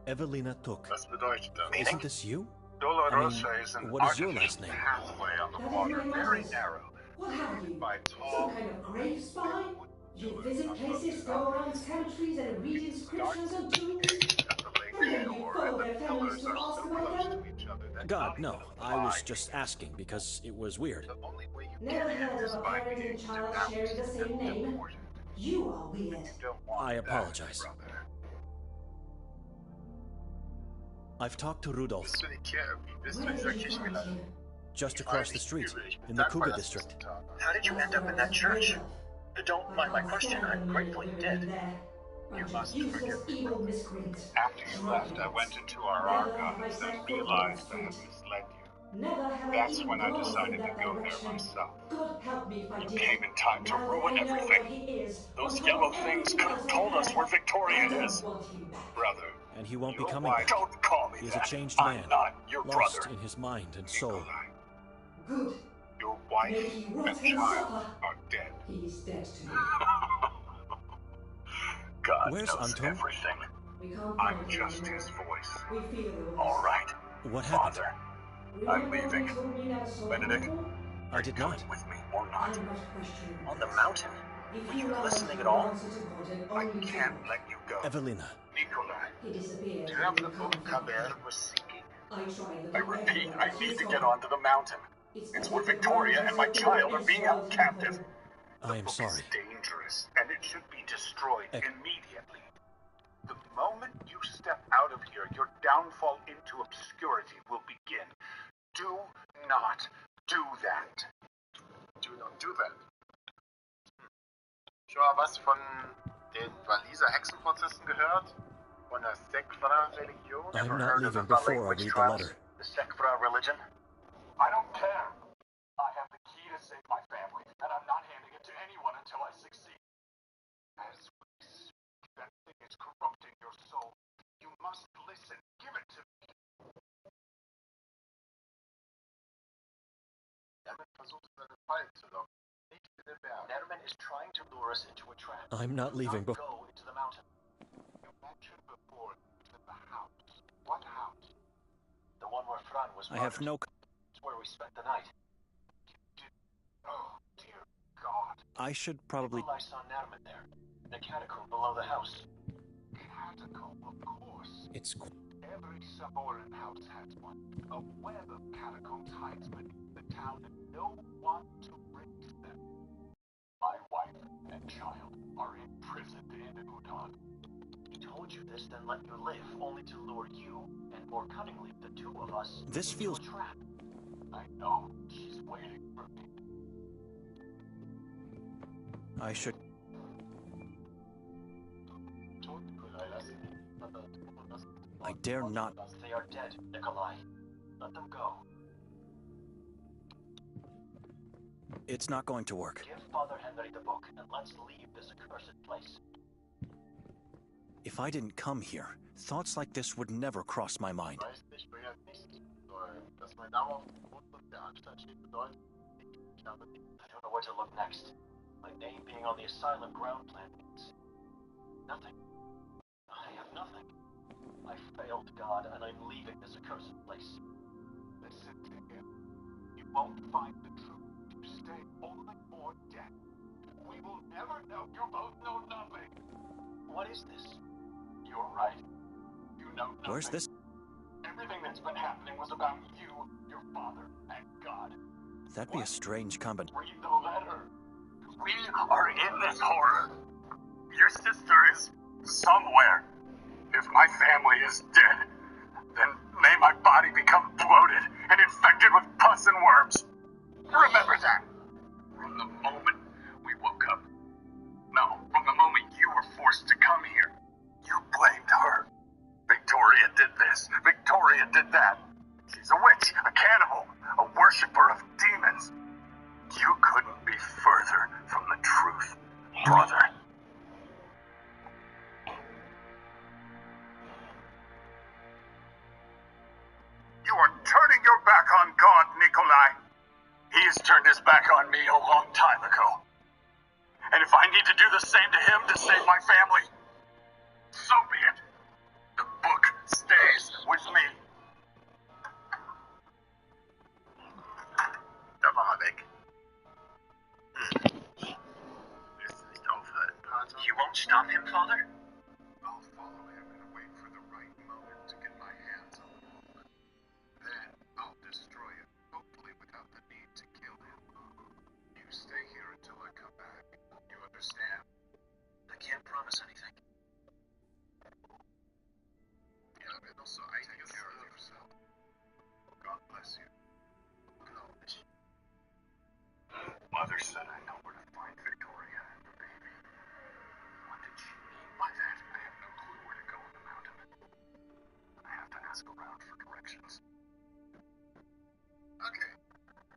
Evelina took." Was bedeutet das? Isn't this you? Dolorosa is an what is your artificial last name? pathway on the That is water, my very mother's. narrow. What have you? By Some tall, kind of grave spy? You visit places, go around cemeteries and read inscriptions on tombs? And then you follow their families to ask about them? God, no. I was just asking because it was weird. Never heard of a parent and child sharing the same name? You are weird. I apologize. I've talked to Rudolf. Where did you find him? Just across the street, in the Kuga district. How did you end up in that church? Don't mind my question, I gratefully did. You must Useless, forgive me. evil miscreant. After you left, I went into our archives and realized I had misled you. Never have That's I even when I gone decided in to that go there direction. myself. God help me if I You did. came in time to Now ruin that I know everything. where he is, Those on top yellow of things everything could else have I told us had, where Victoria I don't is. want him back. Brother. And he won't be your coming wife- back. Don't call me He is that. a changed I'm man, not your lost brother. in his mind and soul. Good. Your wife May he rot and and child suffer. are dead. He is dead to me. God Where's knows Anton? everything. We can't I'm find him just anymore. his voice. We fear the worst. All right. What happened? Father, Remember I'm when leaving. you told me never saw Benedict? people? I did not. With me or not? I'm not questioning On the that. mountain? If Were you you lie, listening you at all? answer to God and I only to can't God. let you go. Evelina. Nikolai. He disappeared. Do you have and the you book can't find him. Kaber was seeking? I tried looking I repeat, everywhere, I but need he's to gone. get onto the mountain. It's It's as where if the Victoria ground and my has opened child and are being held swallowed him captive. whole. I am book sorry. is dangerous, and it should be destroyed immediately. The moment you step out of here, your downfall into obscurity will begin. Do not do that. Do not do that. Schon mal was von den Waliser Hexenprozessen gehört? Von der Sekvra-Religion? I'm not leaving before I read the letter. The Sekvra religion? I don't care. I have the key to save my family, and I'm not handing it to anyone until I succeed. As we speak, that thing is corrupting your soul. You must listen. Give it to me. Nerman is trying to lure us into a trap. I'm not leaving before. Go into the mountain. You mentioned before to the house. What house? The one where Fran was I have no... It's where we spent the night. Oh, dear God. I should probably... I saw Nerman there, in the catacomb below the house. Catacomb, of course. It's... Every subordinate house has one. A web of catacombs hides beneath the town, and no one to reach them. My wife and child are imprisoned in Udon. He told you this, then let you live, only to lure you, and more cunningly, the two of us, This into feels... a trap. I know. She's waiting for me. I should... I dare not... They are dead, Nikolai. Let them go. It's not going to work. Give Father Henry the book, and let's leave this accursed place. If I didn't come here, thoughts like this would never cross my mind. Ich weiß nicht, wer nicht soll. Dass mein Name auf dem Grundstück der Anstalt steht, bedeutet, ich habe nicht. I don't know where to look next. My name being on the asylum ground plan means nothing. I have nothing. I failed God, and I'm leaving this accursed place. Listen to him. You won't find the truth. You stay only for death. We will never know. You both know nothing. What is this? You're right. You know nothing. Where's this? Everything that's been happening was about you, your father, and God. That'd be a strange combination. Read the letter. We are in this horror. Your sister is somewhere. If my family is dead, then may my body become bloated and infected with pus and worms. Remember that. From the moment we woke up. No, from the moment you were forced to come here. You blamed her. Victoria did this. Victoria did that. She's a witch, a cannibal, a worshiper of demons. You couldn't be further from the truth, brother. You are turning your back on God, Nikolai. He has turned his back on me a long time ago. And if I need to do the same to him to save my family, so be it. The book stays with me. Da war er weg. Willst du nicht aufhalten, Pater? You won't stop him, Father? I'll follow him and wait for the right moment to get my hands on the book. Then I'll destroy it, hopefully without the need to kill him. You stay here until I come back. You understand? I can't promise anything. Yeah, and also I take care of yourself. God bless you. Mother said I know where to find Victoria and the baby. What did she mean by that? I have no clue where to go on the mountain. I have to ask around for directions. Okay.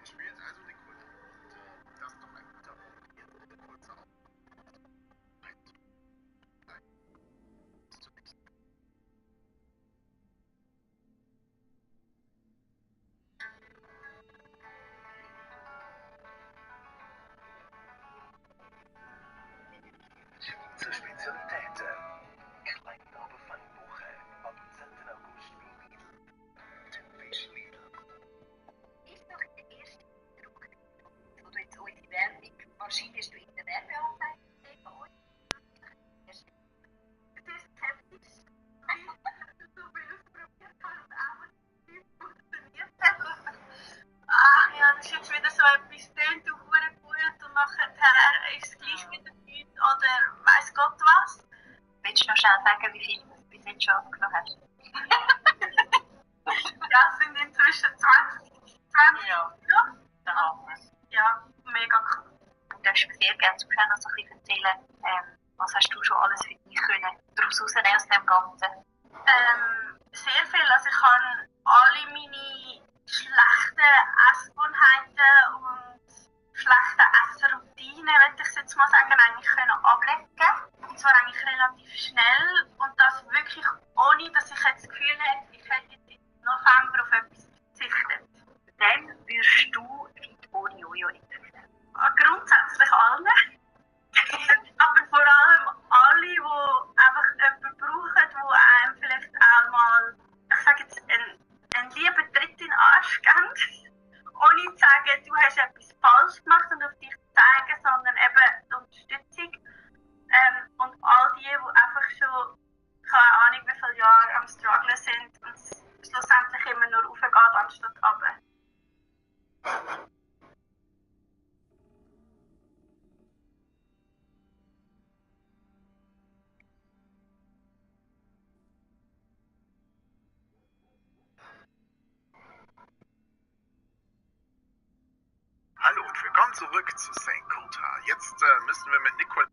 Ich spiele jetzt also den Kult. Und das ist doch ein guter Punkt, jetzt mit dem Kult auf. Bis zum nächsten Mal. Zur Spezialitäten. Kleine aber feine Woche ab dem 10. August bei Lidl. Typisch Lidl. Ist doch der erste Druck, wo du jetzt unsere Werbung, wahrscheinlich hast du in der Werbeanzeige gesehen von uns. Das ist skeptisch. So viel ausprobiert habe und auch nicht funktioniert hat. Ach ja, das ist jetzt wieder so etwas, tönt du verdammt gut und nachher ist es gleich wieder nichts oder weiss Gott was. Willst du noch schnell sagen, wie viel du bis jetzt schon aufgenommen hast? Ja, es sind inzwischen 20. Ja, ja, mega cool. Du darfst mir sehr gerne zuschauen und so ein bisschen erzählen, was hast du schon alles für dich können daraus rausnehmen aus dem Ganzen? Sehr viel. Also ich habe alle meine schlechten Essgewohnheiten und schlechten Essroutinen, würde ich jetzt mal sagen, eigentlich können ablegen. Und zwar eigentlich relativ schnell und das wirklich ohne, dass ich jetzt das Gefühl hätte, ich hätte jetzt im November auf etwas verzichtet. Dann würdest du Fit ohne Jojo empfehlen? Grundsätzlich allen. Aber vor allem alle, die einfach jemanden brauchen, der einem vielleicht auch mal, ich sage jetzt, einen lieben Tritt in den Arsch geben. Ohne zu sagen, du hast etwas falsch gemacht und auf dich zeigen, sondern eben die Unterstützung. Und all die einfach schon, keine Ahnung wie viele Jahre am Strugglen sind Willkommen zurück zu St. Kotar. Jetzt müssen wir mit Nicole...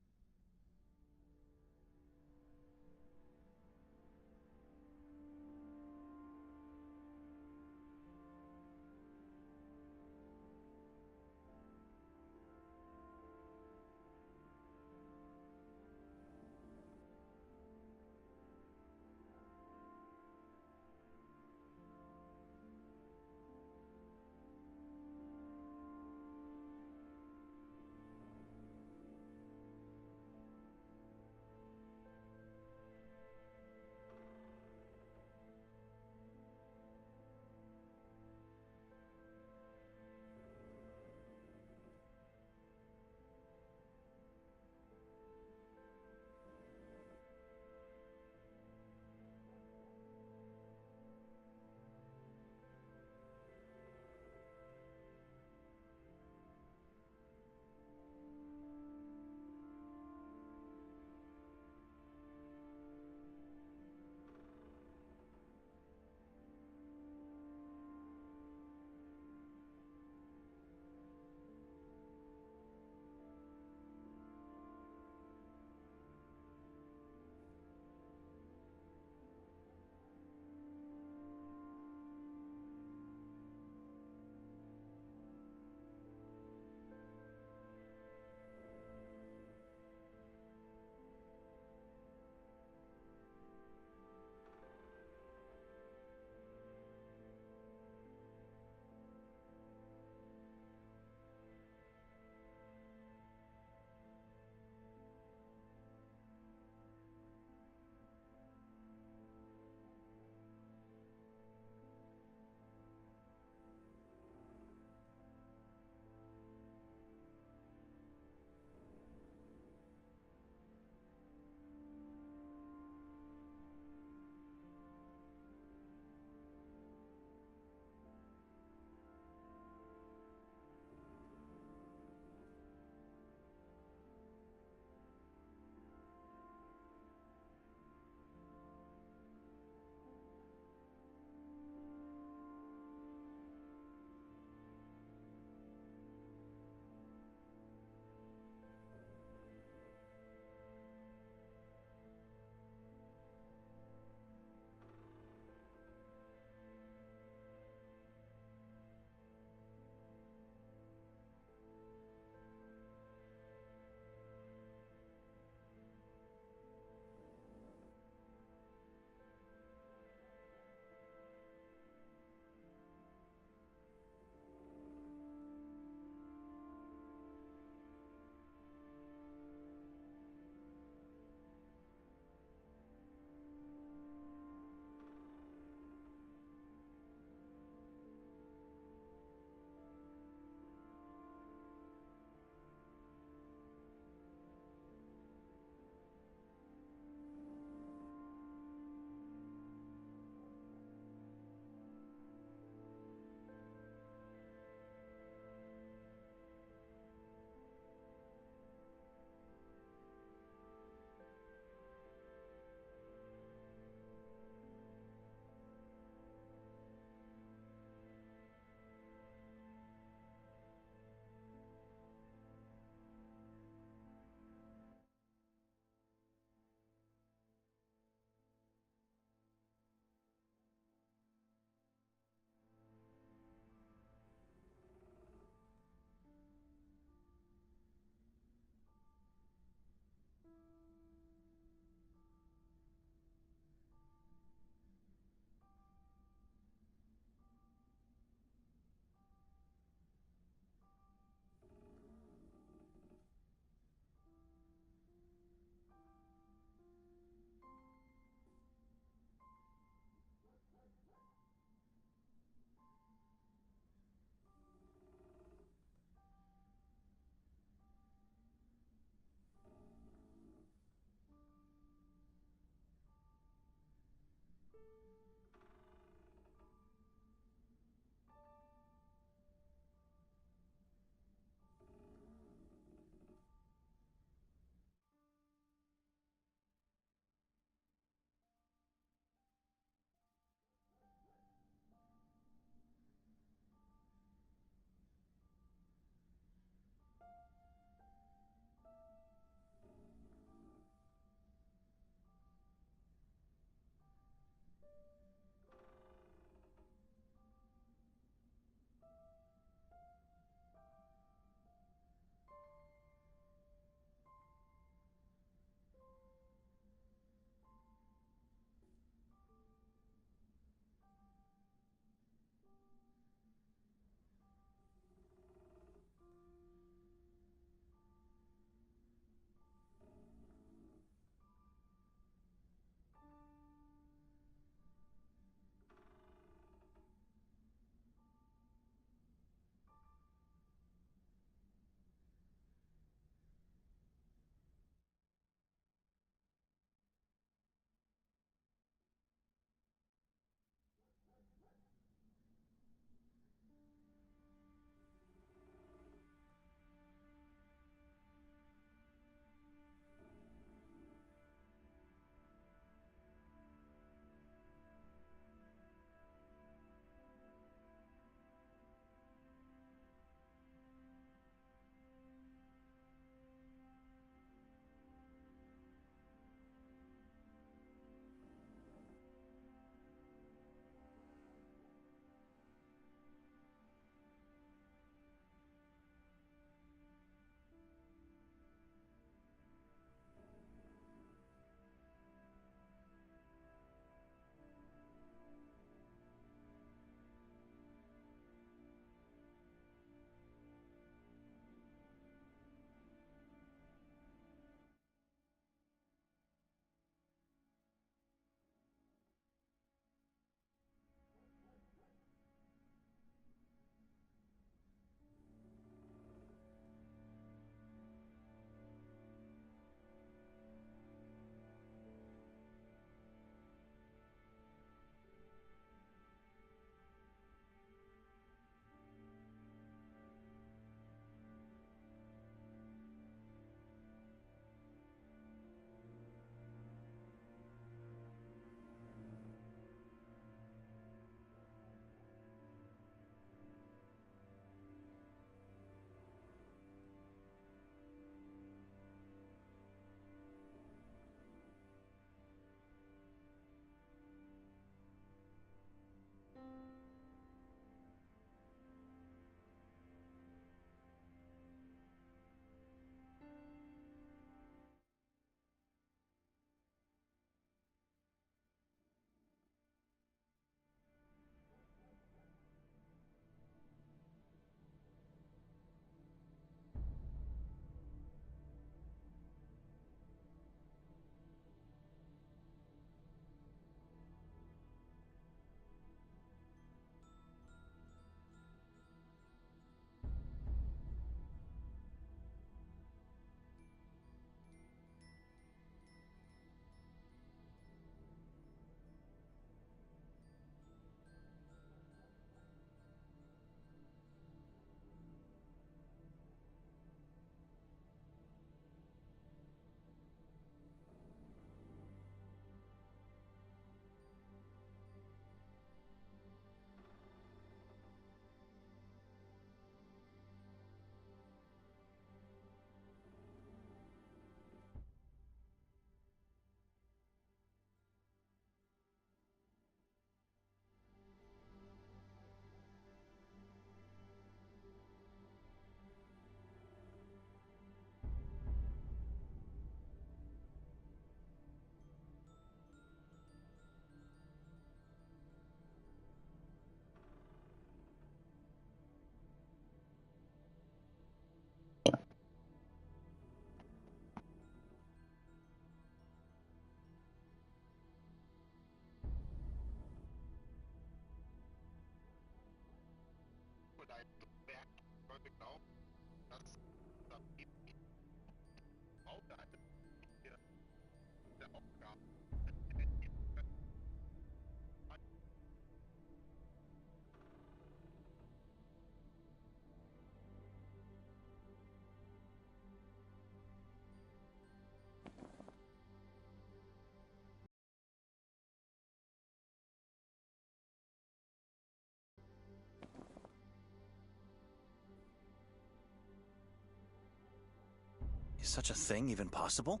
Is such a thing even possible?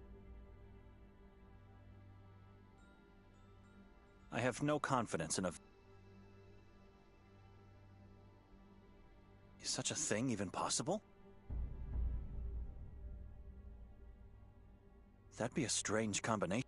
I have no confidence in a... Is such a thing even possible? That'd be a strange combination.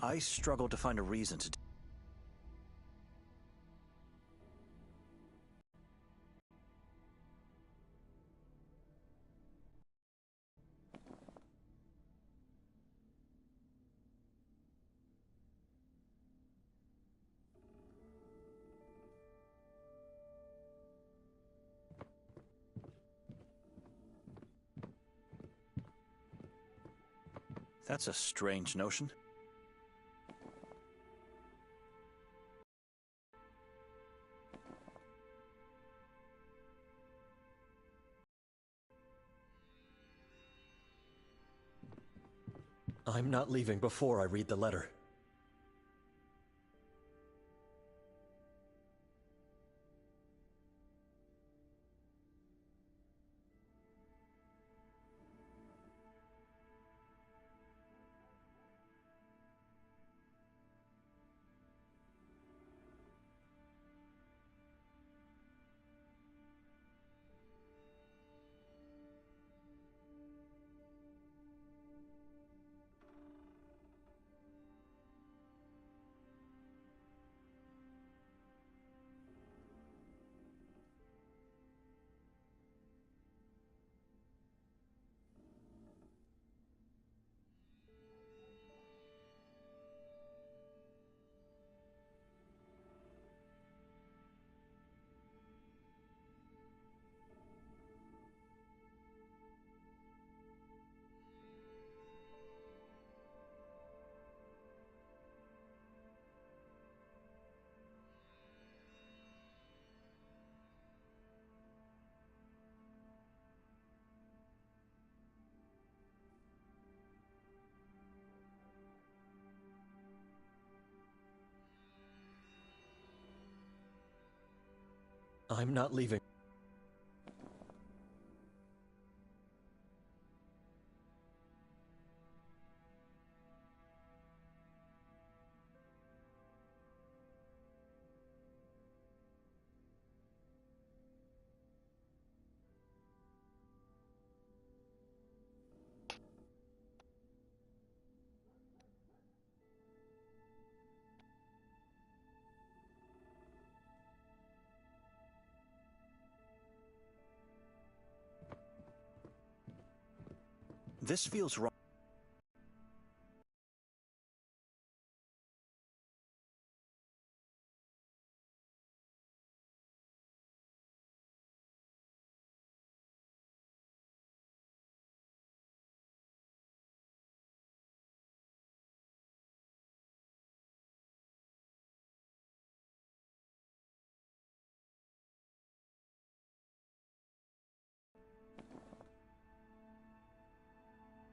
I struggle to find a reason to... That's a strange notion. I'm not leaving before I read the letter. I'm not leaving. This feels wrong.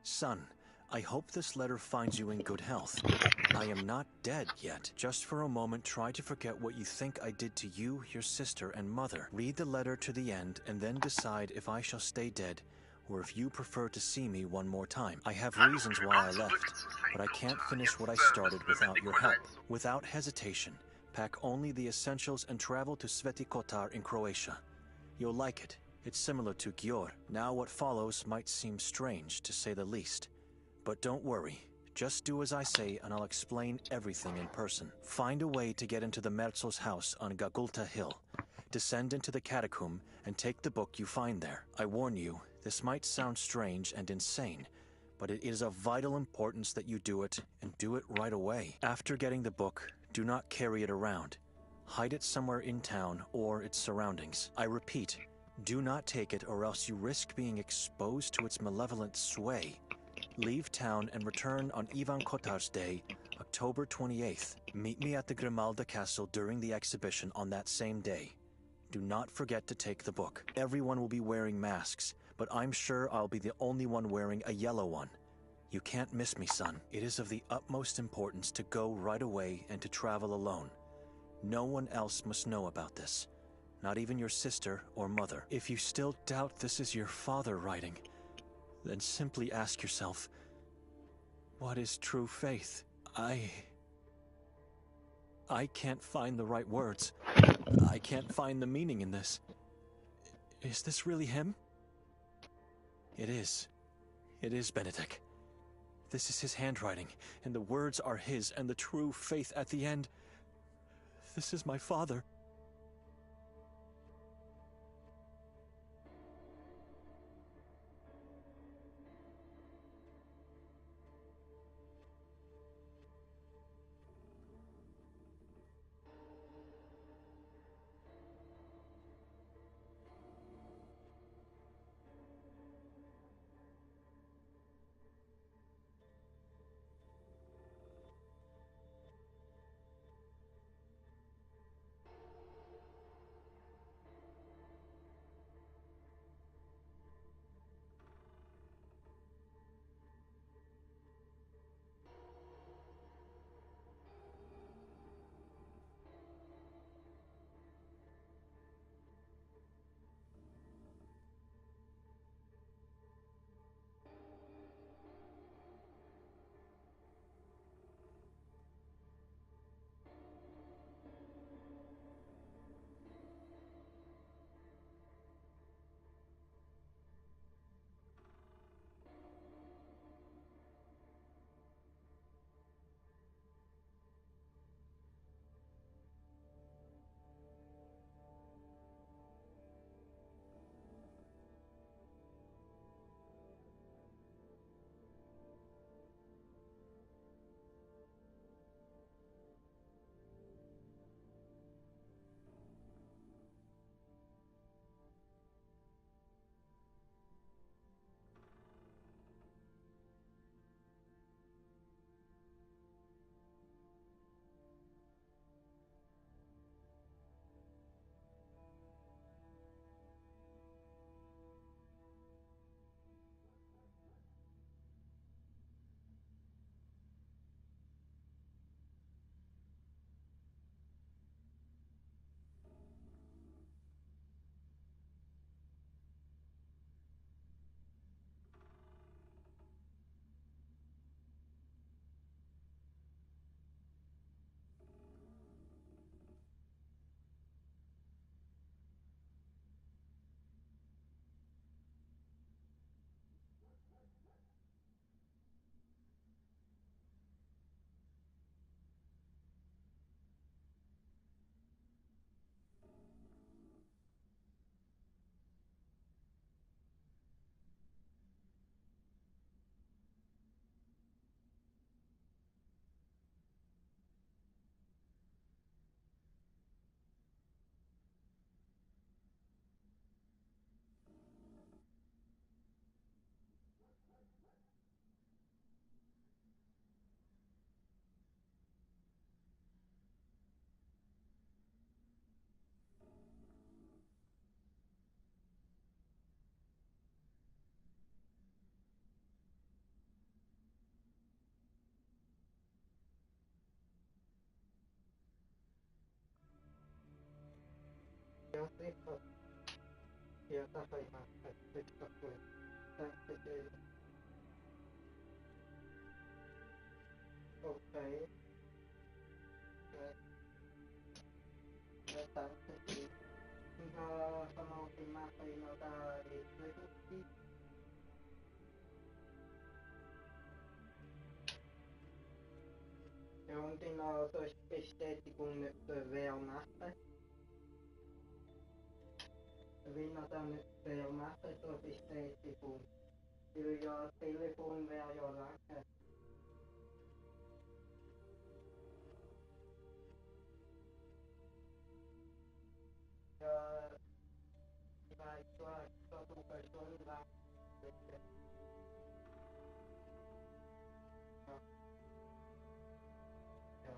Son, I hope this letter finds you in good health. I am not dead yet. Just for a moment, try to forget what you think I did to you, your sister, and mother. Read the letter to the end, and then decide if I shall stay dead, or if you prefer to see me one more time. I have reasons why I left, but I can't finish what I started without your help. Without hesitation, pack only the essentials and travel to Sveti Kotar in Croatia. You'll like it. It's similar to Gjor. Now what follows might seem strange, to say the least. But don't worry. Just do as I say and I'll explain everything in person. Find a way to get into the Merzel's house on Gagulta Hill. Descend into the catacomb and take the book you find there. I warn you, this might sound strange and insane, but it is of vital importance that you do it, and do it right away. After getting the book, do not carry it around. Hide it somewhere in town or its surroundings. I repeat, do not take it or else you risk being exposed to its malevolent sway. Leave town and return on Ivan Kotar's Day, October 28th. Meet me at the Grimalda Castle during the exhibition on that same day. Do not forget to take the book. Everyone will be wearing masks, but I'm sure I'll be the only one wearing a yellow one. You can't miss me, son. It is of the utmost importance to go right away and to travel alone. No one else must know about this. Not even your sister or mother. If you still doubt this is your father writing, then simply ask yourself, what is true faith? I can't find the right words. I can't find the meaning in this. Is this really him? It is. It is Benedict. This is his handwriting, and the words are his, and the true faith at the end. This is my father. Okay. Ja, und genau solche Bestätigungen Wehrmacht. Wenn er dann Wehrmacht so Bestätigung. Weil ja das Telefon wäre ja lange. Ja, ich weiß, du hast versucht schon lange. Ja. Ja.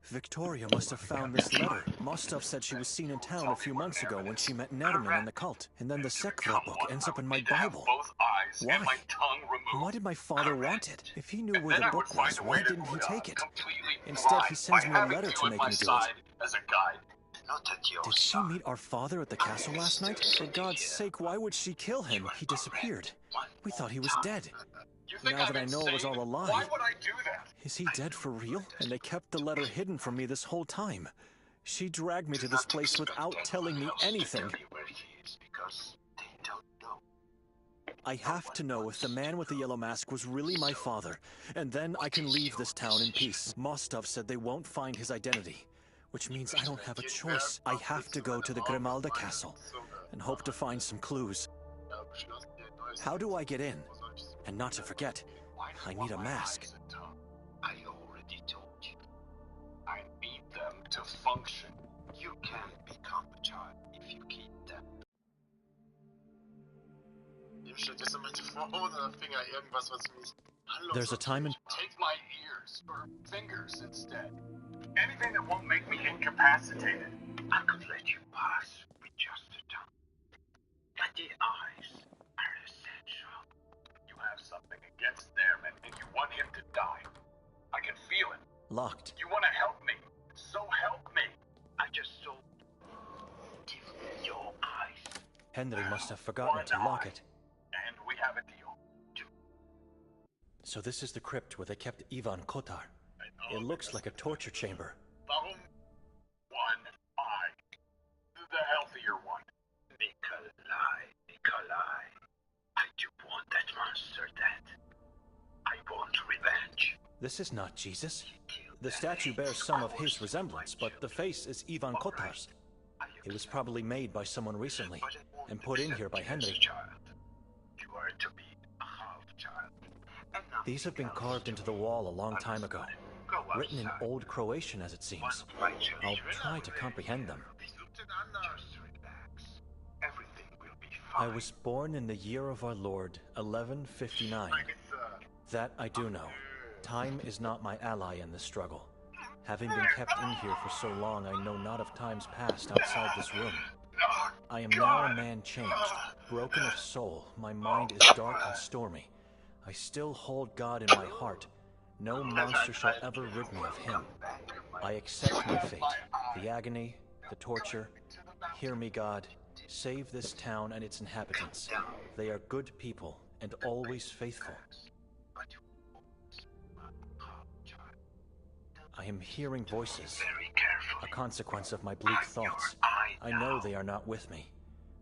Victoria must have found this letter. Mostov said she was seen in town a few months ago when she met Nerman and the cult. And then the Sekvra book ends up in my Bible. Why? And why did my father want it? If he knew where the book was, why didn't he take it? Instead, he sends me a letter to make me do it. Did she meet our father at the castle last night? For God's sake, why would she kill him? He disappeared. We thought he was dead. Now that I know it was all a lie. Why would I do that? Is he dead for real? And they kept the letter hidden from me this whole time. She dragged me to this place without telling me anything. I have to know if the man with the yellow mask was really my father, and then I can leave this town in peace. Mostov said they won't find his identity, which means I don't have a choice. I have to go to the Grimalda castle and hope to find some clues. How do I get in? And not to forget, I need a mask. I already told you. I need them to function. You can't become a child if you keep them. There's a time and... Take my ears or fingers instead. Anything that won't make me incapacitated. I could let you pass with just a tongue. But the eyes are essential. You have something against Nerman and you want him to die. I can feel it. Locked. You want to help me. So help me. I just told you. Give me your eyes. Henry must have forgotten to lock it. And we have a deal. So this is the crypt where they kept Ivan Kotar. It looks like a torture chamber. Warum one eye? The healthier one. Nikolai. I do want that monster dead. I want revenge. This is not Jesus. The statue bears some of his resemblance, but the face is Ivan Kotar's. It was probably made by someone recently, and put in here by Henry. You are to be a half-child. These have been carved into the wall a long time ago. Written in Old Croatian, as it seems. I'll try to comprehend them. I was born in the year of our Lord, 1159. That I do know. Time is not my ally in this struggle. Having been kept in here for so long, I know not of times past outside this room. I am now a man changed, broken of soul. My mind is dark and stormy. I still hold God in my heart. No monster shall ever rid me of him. I accept my fate, the agony, the torture. Hear me, God. Save this town and its inhabitants. They are good people and always faithful. I am hearing voices, a consequence of my bleak thoughts. I know they are not with me.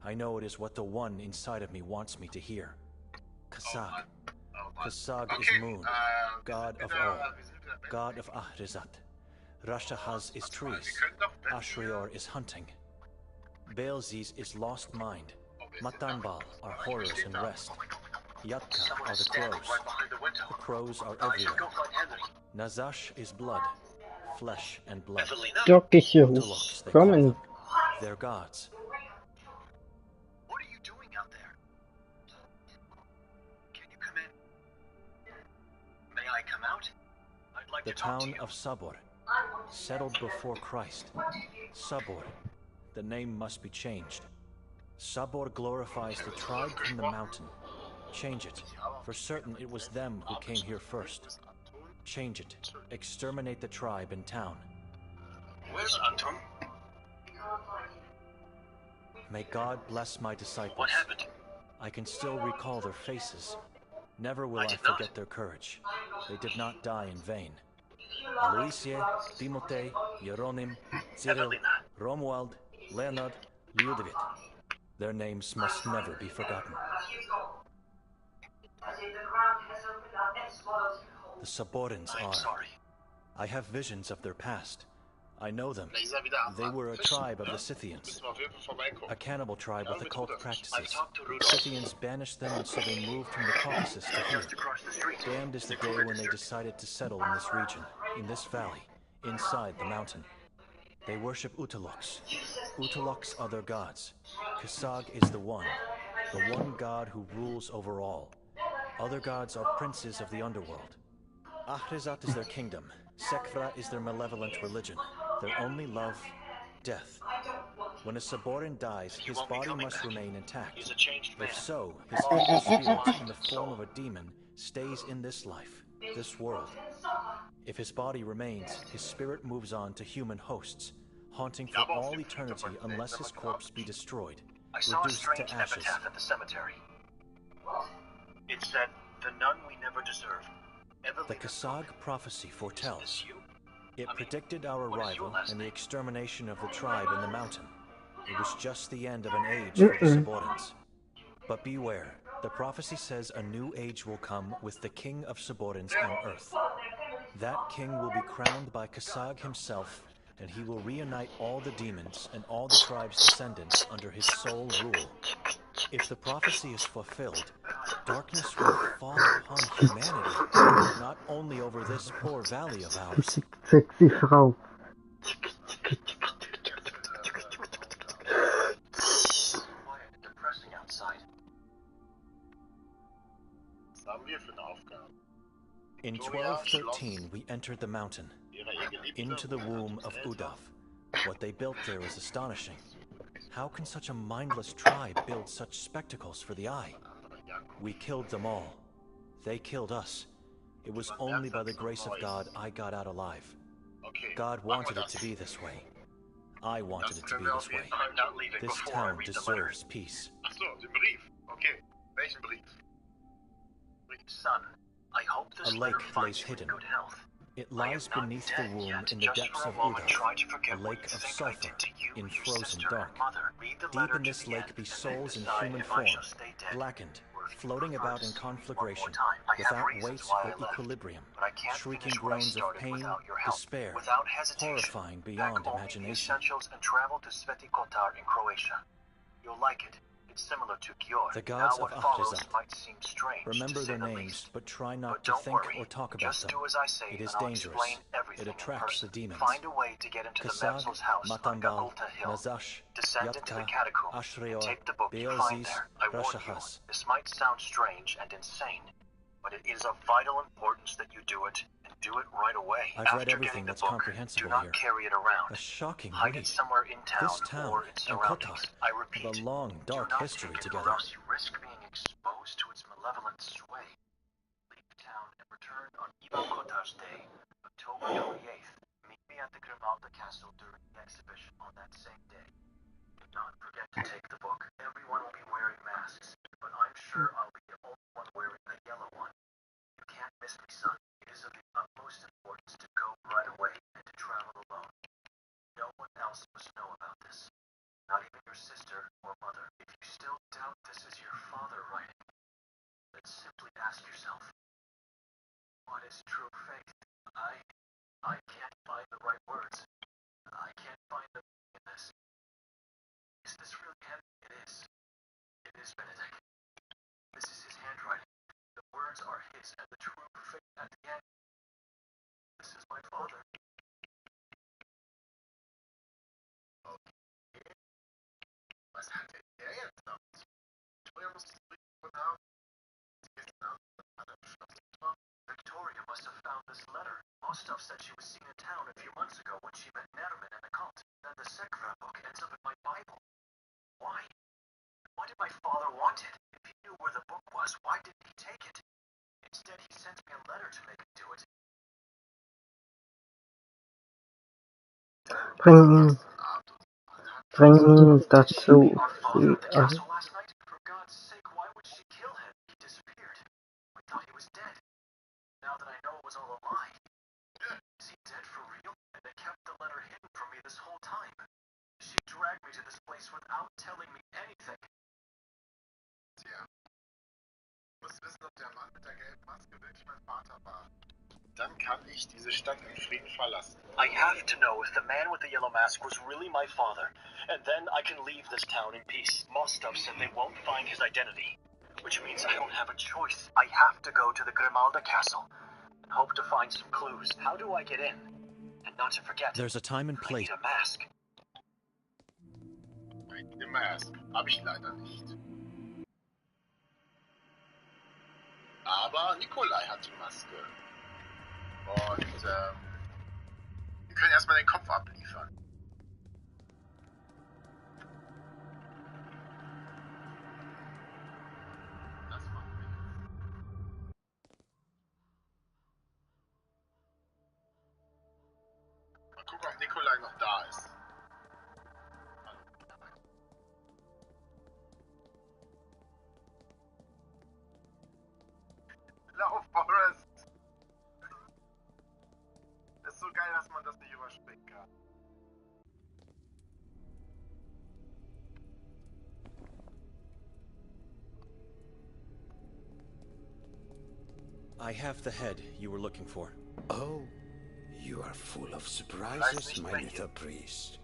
I know it is what the one inside of me wants me to hear. Kasag. Kasag is moon, god of all, god of Ahrizat. Rashahaz is trees. Ashrior is hunting. Beelzes is lost mind. Matanbal are horrors and rest. Yatka are the crows. The crows are everywhere. Nazash is blood, flesh and blood. Turkish Utaloks, they call them. They're gods. What are you doing out there? Can you come in? May I come out? I'd like The to talk to town you. of Sabor, settled before Christ. Sabor, the name must be changed. Sabor glorifies the tribe from the mountain. Change it. For certain it was them who came here first. Change it. Exterminate the tribe in town. Where's Anton? May God bless my disciples. What happened? I can still recall their faces. Never will I forget their courage. They did not die in vain. Aloysie, Timote, Jeronim, Cyril, Romuald, Leonard, Ludwig. Their names must never be forgotten. The Saborans are. I have visions of their past. I know them. They were a tribe of the Scythians. A cannibal tribe with occult practices. Scythians banished them and so they moved from the Caucasus to here. Damned is the day when they decided to settle in this region, in this valley, inside the mountain. They worship Utaloks. Utaloks are their gods. Kasag is the one god who rules over all. Other gods are princes of the underworld. Ahrizat is their kingdom, Sekra is their malevolent religion. Their only love, death. When a Saborin dies, his body must remain intact. If so, his evil spirit, in the form of a demon, stays in this life, this world. If his body remains, his spirit moves on to human hosts, haunting for all eternity unless his corpse be destroyed, reduced to ashes. At the cemetery. It said, "The nun we never deserved." The Kasag prophecy foretells. It predicted our arrival and the extermination of the tribe in the mountain. It was just the end of an age for the Saborins. But beware, the prophecy says a new age will come with the king of Saborins on Earth. That king will be crowned by Kasag himself, and he will reunite all the demons and all the tribe's descendants under his sole rule. If the prophecy is fulfilled, darkness will fall upon humanity, not only over this poor valley of ours. Sexy Frau. Depressing outside. In 1213, we entered the mountain, into the womb of Udav. What they built there is astonishing. How can such a mindless tribe build such spectacles for the eye? We killed them all. They killed us. It was only by the grace of God I got out alive. God wanted it to be this way. I wanted it to be this way. This town deserves peace. Son, I hope this A lake lays you hidden. in good health. It lies beneath the womb in the depths of Udav, a lake of sulfur, in frozen dark. Deep in this lake be souls in human form, blackened, floating about in conflagration, without weight or equilibrium, shrieking groans of pain, despair, horrifying beyond imagination. And travel to Sveti Kotar in Croatia. You'll like it. It's similar to Gjord. The gods now, of what follows Ahtizat. might seem strange, Remember to say their the names, least. but try not But to don't think worry. or talk about Just them. do as I say, It is and I'll dangerous. explain everything It in attracts person. the demons. Find a way to get into the Kasag, Mepsil's house on Matambal, Gagulta Hill. Nazash, Descend into the Yatka, catacombs Ashreor, and take the book you find Beelzes, there. I warn you, Rashahas. this might sound strange and insane, but it is of vital importance that you do it, and do it right away. I've After read everything getting the that's book, comprehensible do not here. carry it around. A shocking Hide read. it somewhere in town, This town or its and surroundings. Kotar I repeat, have a long, dark do not history take it, together. or else you risk being exposed to its malevolent sway. Leave town and return on Ivan Kotar's Day, October 28th. Meet me at the Grimalda Castle during the exhibition on that same day. Do not forget to take the book. Everyone will be wearing masks, but I'm sure I'll be the only one wearing a yellow one. You can't miss me, son. It is of the utmost importance to go right away and to travel alone. No one else must know about this. Not even your sister or mother. If you still doubt this is your father writing, then simply ask yourself, what is true faith? I can't find the right words. I can't find the meaning in this. Is this really him? It is. It is Benedict. This is his handwriting. The words are his, and the true faith at the end. This is my father. Was hat er jetzt damit? Victoria must sleep without. Victoria must have found this letter. Mostov said she was seen in town a few months ago when she met Nerman and the cult. Then the Sekra book ends up in my Bible. Why? Why did my father want it? If he knew where the book was, why didn't he take it? Instead, he sent me a letter to make me do it. Bring ihn dazu. Last night? For God's sake, why would she kill him? He disappeared. We thought he was dead. Now that I know it was all a lie. Is he dead for real? And they kept the letter hidden from me this whole time. She dragged me to this place without telling me anything. Tja. Muss wissen, ob der Mann mit der gelben Maske wirklich mein Vater war. Dann kann ich diese Stadt in Frieden verlassen. I have to know if the man with the yellow mask was really my father, and then I can leave this town in peace. Mostov said they won't find his identity, which means I don't have a choice. I have to go to the Grimalda Castle and hope to find some clues. How do I get in? And not to forget, There's a time and place. I need a mask. Eine Mask habe ich leider nicht. Aber Nikolai hat die Maske. Und Wir können erstmal den Kopf abliefern. Das machen wir jetzt. Mal gucken, ob Nikolai noch da ist. Lauf, Forrest! Ist so geil, dass man das nicht überspringen kann. I have the head you were looking for. Oh, you are full of surprises, my little priest.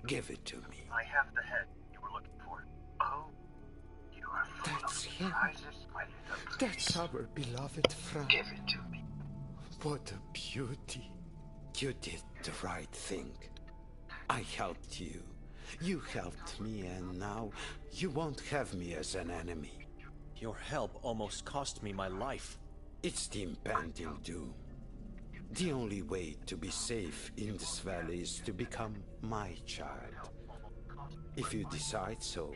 Give it to me. I have the head you were looking for. Oh, you are full of surprises, my little priest. That's our beloved friend. Give it to me. What a beauty. You did the right thing. I helped you. You helped me, and now you won't have me as an enemy. Your help almost cost me my life. It's the impending doom. The only way to be safe in this valley is to become my child. If you decide so,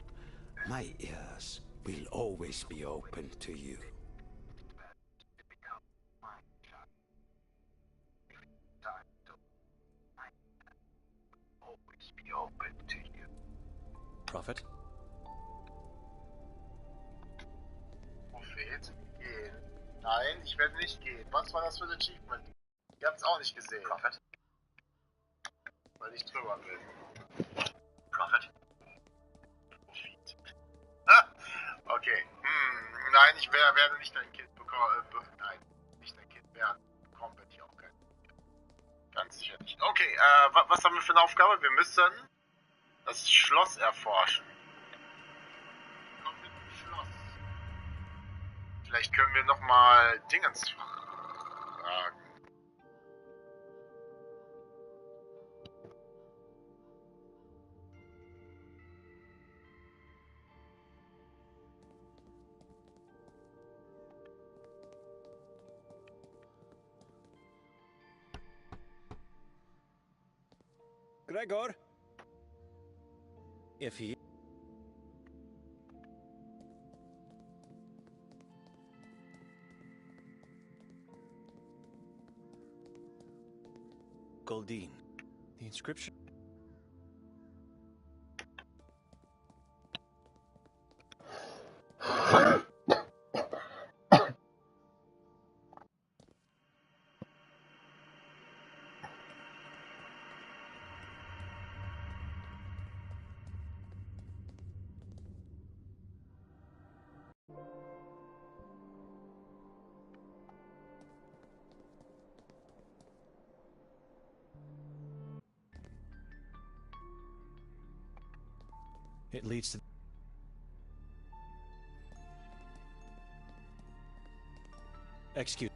my ears will always be open to you. Prophet? Prophet, gehen. Nein, ich werde nicht gehen. Was war das für ein Achievement? Ihr habt es auch nicht gesehen. Prophet? Weil ich drüber will. Prophet? Prophet. Ah, okay. Nein, ich werde nicht dein Kind bekommen. Nein, nicht dein Kind werden. Bekommen wird hier auch kein Kind. Ganz sicher nicht. Okay, was haben wir für eine Aufgabe? Wir müssen das Schloss erforschen. Kommt mit dem Schloss. Vielleicht können wir nochmal Dingens fragen. Gregor? If he... Goldine. The inscription? It leads to... Excuse...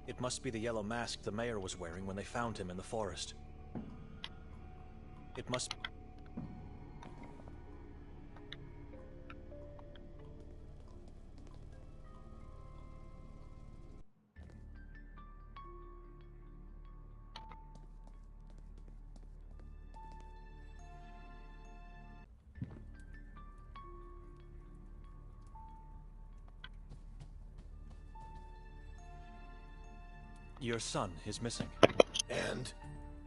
It must be the yellow mask the mayor was wearing when they found him in the forest. It must... Your son is missing. And?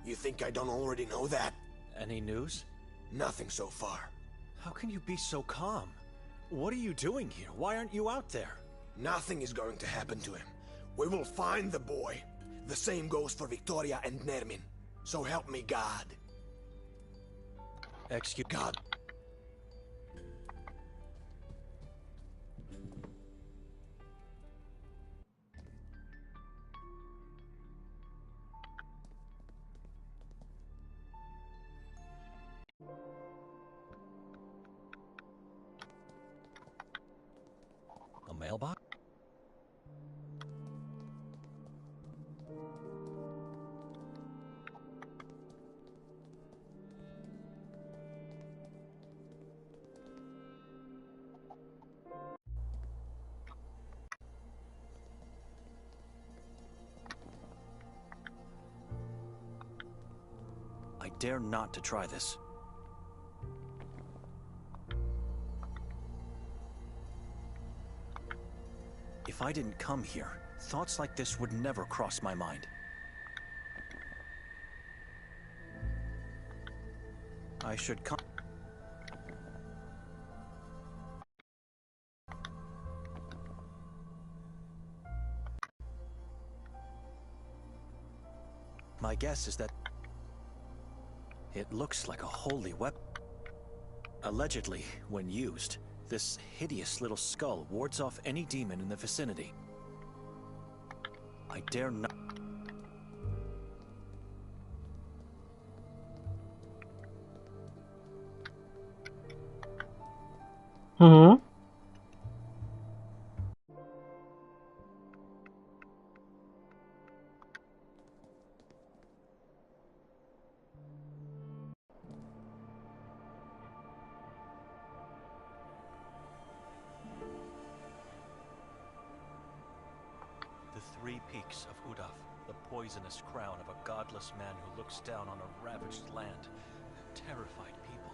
You think I don't already know that? Any news? Nothing so far. How can you be so calm? What are you doing here? Why aren't you out there? Nothing is going to happen to him. We will find the boy. The same goes for Victoria and Nermin. So help me God. Excuse... God. A mailbox? dare not to try this. If I didn't come here, thoughts like this would never cross my mind. I should come. My guess is that it looks like a holy weapon. Allegedly, when used, this hideous little skull wards off any demon in the vicinity. I dare not. The three peaks of Udaf, the poisonous crown of a godless man who looks down on a ravaged land, terrified people.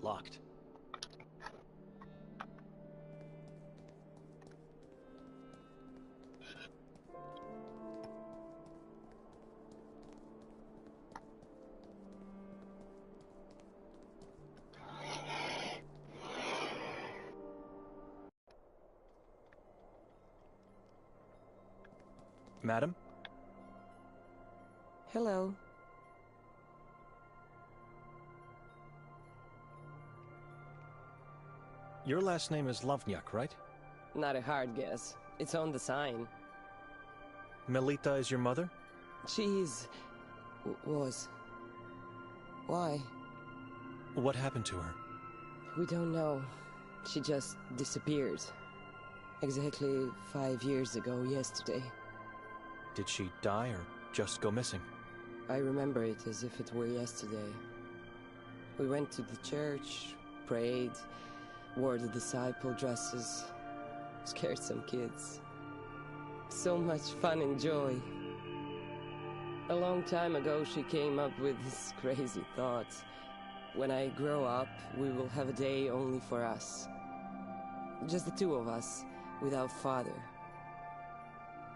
Locked. Madam? Hello. Your last name is Lovnyak, right? Not a hard guess. It's on the sign. Melita is your mother? She is... was. Why? What happened to her? We don't know. She just disappeared. Exactly 5 years ago yesterday. Did she die or just go missing? I remember it as if it were yesterday. We went to the church, prayed, wore the disciple dresses, scared some kids. So much fun and joy. A long time ago she came up with this crazy thought. When I grow up, we will have a day only for us. Just the two of us, without father.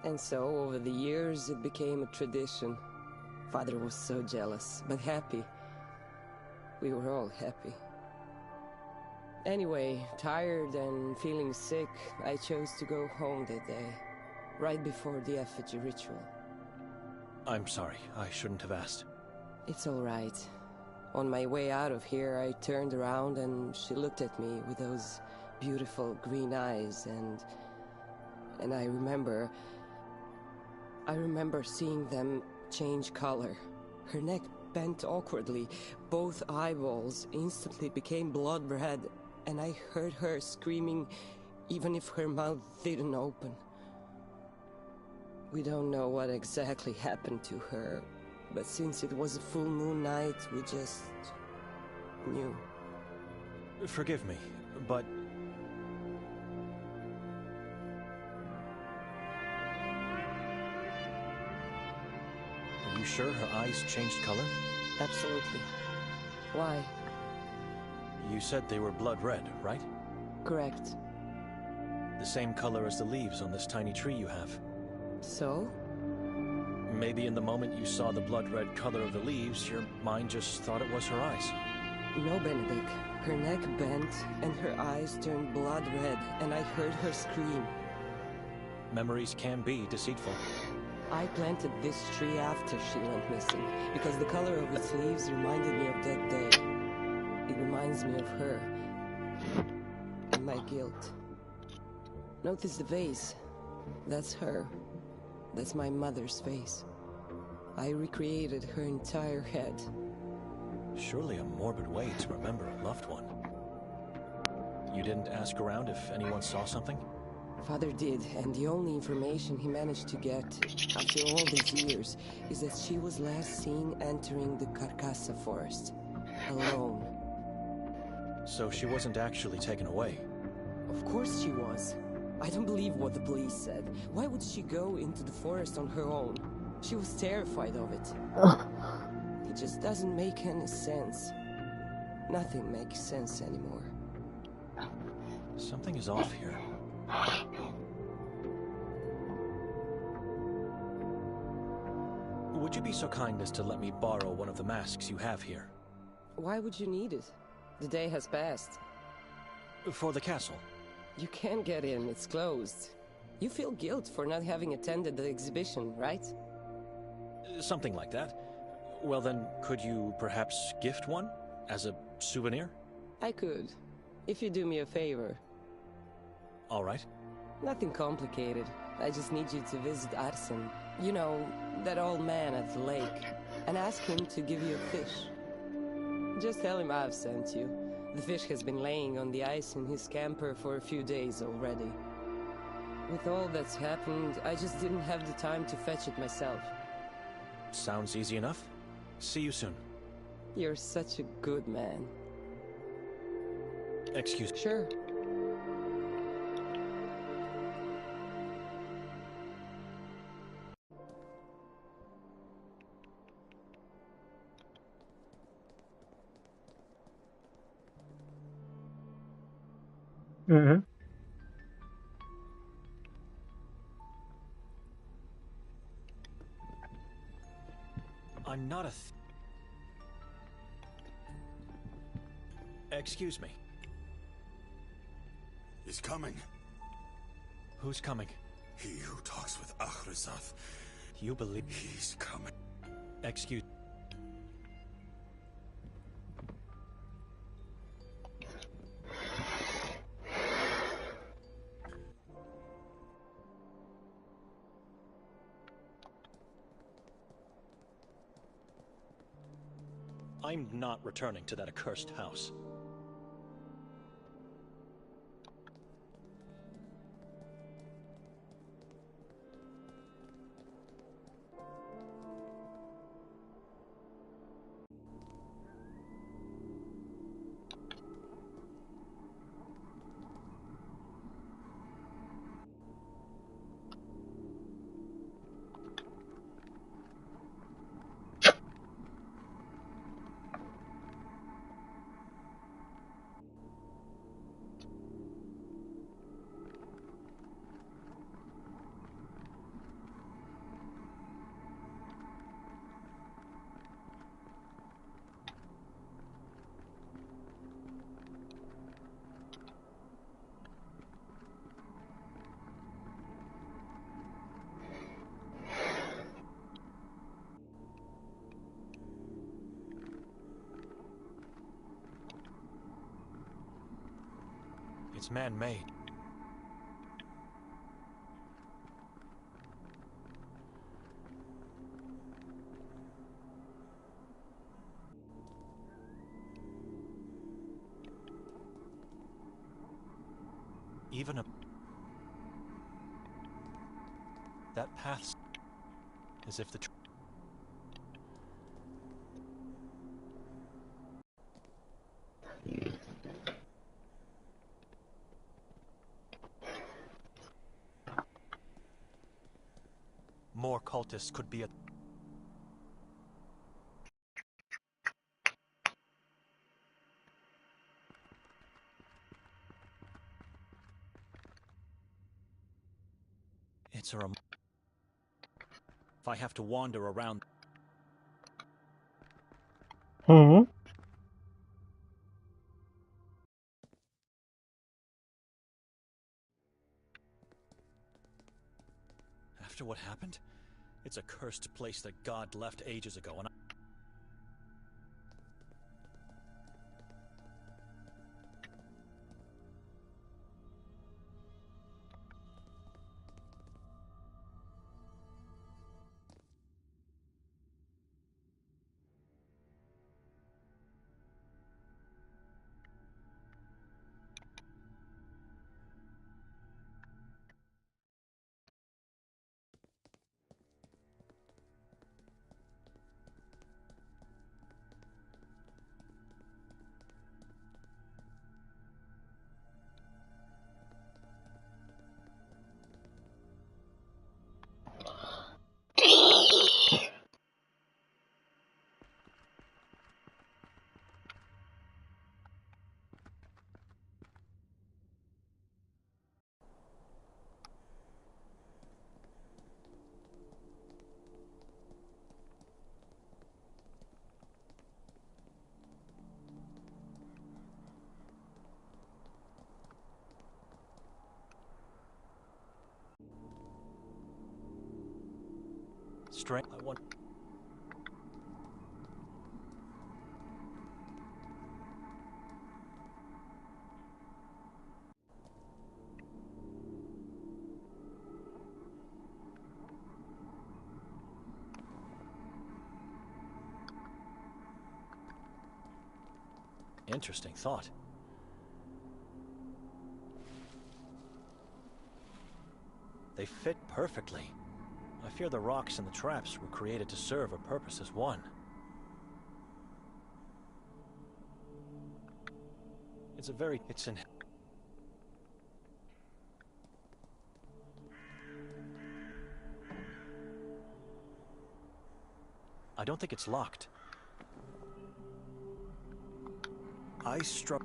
And so, over the years, it became a tradition. Father was so jealous, but happy. We were all happy. Anyway, tired and feeling sick, I chose to go home that day, right before the effigy ritual. I'm sorry, I shouldn't have asked. It's all right. On my way out of here, I turned around and she looked at me with those beautiful green eyes, and I remember seeing them change color. Her neck bent awkwardly, both eyeballs instantly became blood red, and I heard her screaming even if her mouth didn't open. We don't know what exactly happened to her, but since it was a full moon night, we just knew. Forgive me, but... Are you sure her eyes changed color? Absolutely. Why? You said they were blood red, right? Correct. The same color as the leaves on this tiny tree you have. So? Maybe in the moment you saw the blood red color of the leaves, your mind just thought it was her eyes. No, Benedict. Her neck bent and her eyes turned blood red, and I heard her scream. Memories can be deceitful. I planted this tree after she went missing, because the color of its leaves reminded me of that day. It reminds me of her. And my guilt. Notice the vase. That's her. That's my mother's face. I recreated her entire head. Surely a morbid way to remember a loved one. You didn't ask around if anyone saw something? Father did, and the only information he managed to get, after all these years, is that she was last seen entering the Carcassa forest, alone. So she wasn't actually taken away? Of course she was. I don't believe what the police said. Why would she go into the forest on her own? She was terrified of it. It just doesn't make any sense. Nothing makes sense anymore. Something is off here. Would you be so kind as to let me borrow one of the masks you have here? Why would you need it? The day has passed. For the castle. You can't get in, it's closed. You feel guilt for not having attended the exhibition, right? Something like that. Well then, could you perhaps gift one? As a souvenir? I could, if you do me a favor. All right. Nothing complicated. I just need you to visit Arsen. You know, that old man at the lake. And ask him to give you a fish. Just tell him I've sent you. The fish has been laying on the ice in his camper for a few days already. With all that's happened, I just didn't have the time to fetch it myself. Sounds easy enough. See you soon. You're such a good man. Excuse me. Sure. Mm-hmm. I'm not a Excuse me. He's coming. Who's coming? He who talks with Ahrizath. You believe... He's coming. Excuse... I'm not returning to that accursed house. It's man-made. Even a... That path... as if the... More cultists could be at... It's a if I have to wander around... Mm-hmm. After what happened? It's a cursed place that God left ages ago, and Strength. I want. Interesting thought. They fit perfectly. I fear the rocks and the traps were created to serve a purpose as one. It's an... I don't think it's locked. I struck...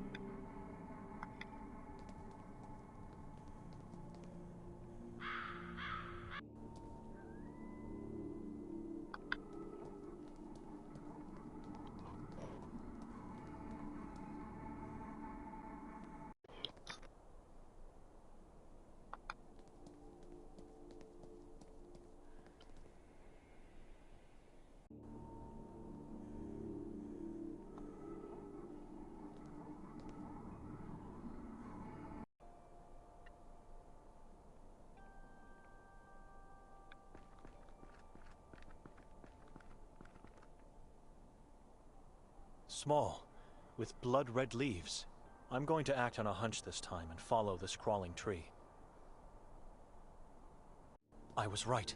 Small, with blood-red leaves. I'm going to act on a hunch this time and follow this crawling tree. I was right.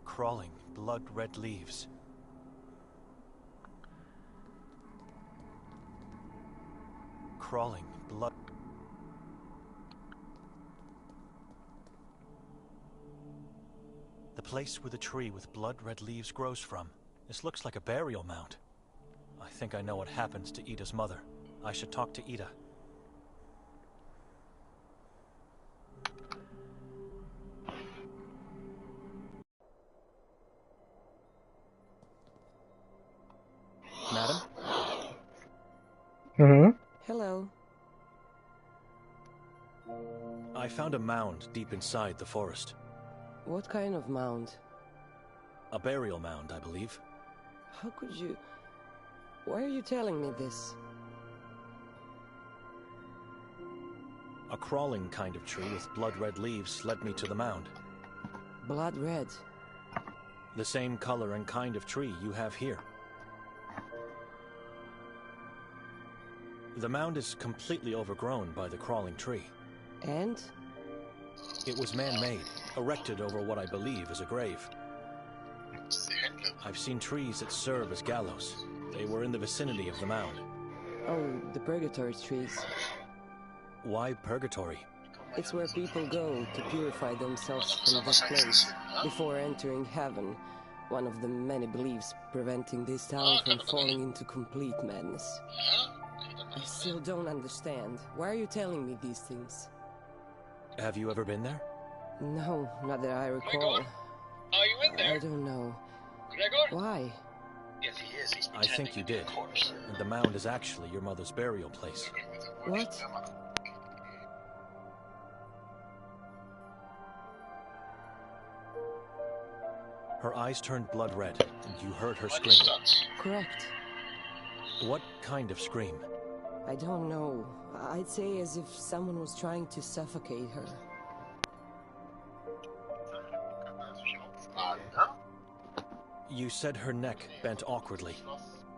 Crawling, blood-red leaves. Crawling, blood... The place where the tree with blood-red leaves grows from. This looks like a burial mound. I think I know what happens to Ida's mother. I should talk to Ida. Madam? Hello. I found a mound deep inside the forest. What kind of mound? A burial mound, I believe. How could you... Why are you telling me this? A crawling kind of tree with blood-red leaves led me to the mound. Blood red? The same color and kind of tree you have here. The mound is completely overgrown by the crawling tree. And? It was man-made, erected over what I believe is a grave. I've seen trees that serve as gallows. They were in the vicinity of the mound. Oh, the purgatory trees. Why purgatory? It's where people go to purify themselves from this place before entering heaven. One of the many beliefs preventing this town from falling into complete madness. I still don't understand. Why are you telling me these things? Have you ever been there? No, not that I recall. Are you in there? I don't know. Gregor? Why? If he is, he's I think you did. And the mound is actually your mother's burial place. What? Her eyes turned blood red, and you heard her scream. Correct. What kind of scream? I don't know. I'd say as if someone was trying to suffocate her. You said her neck bent awkwardly.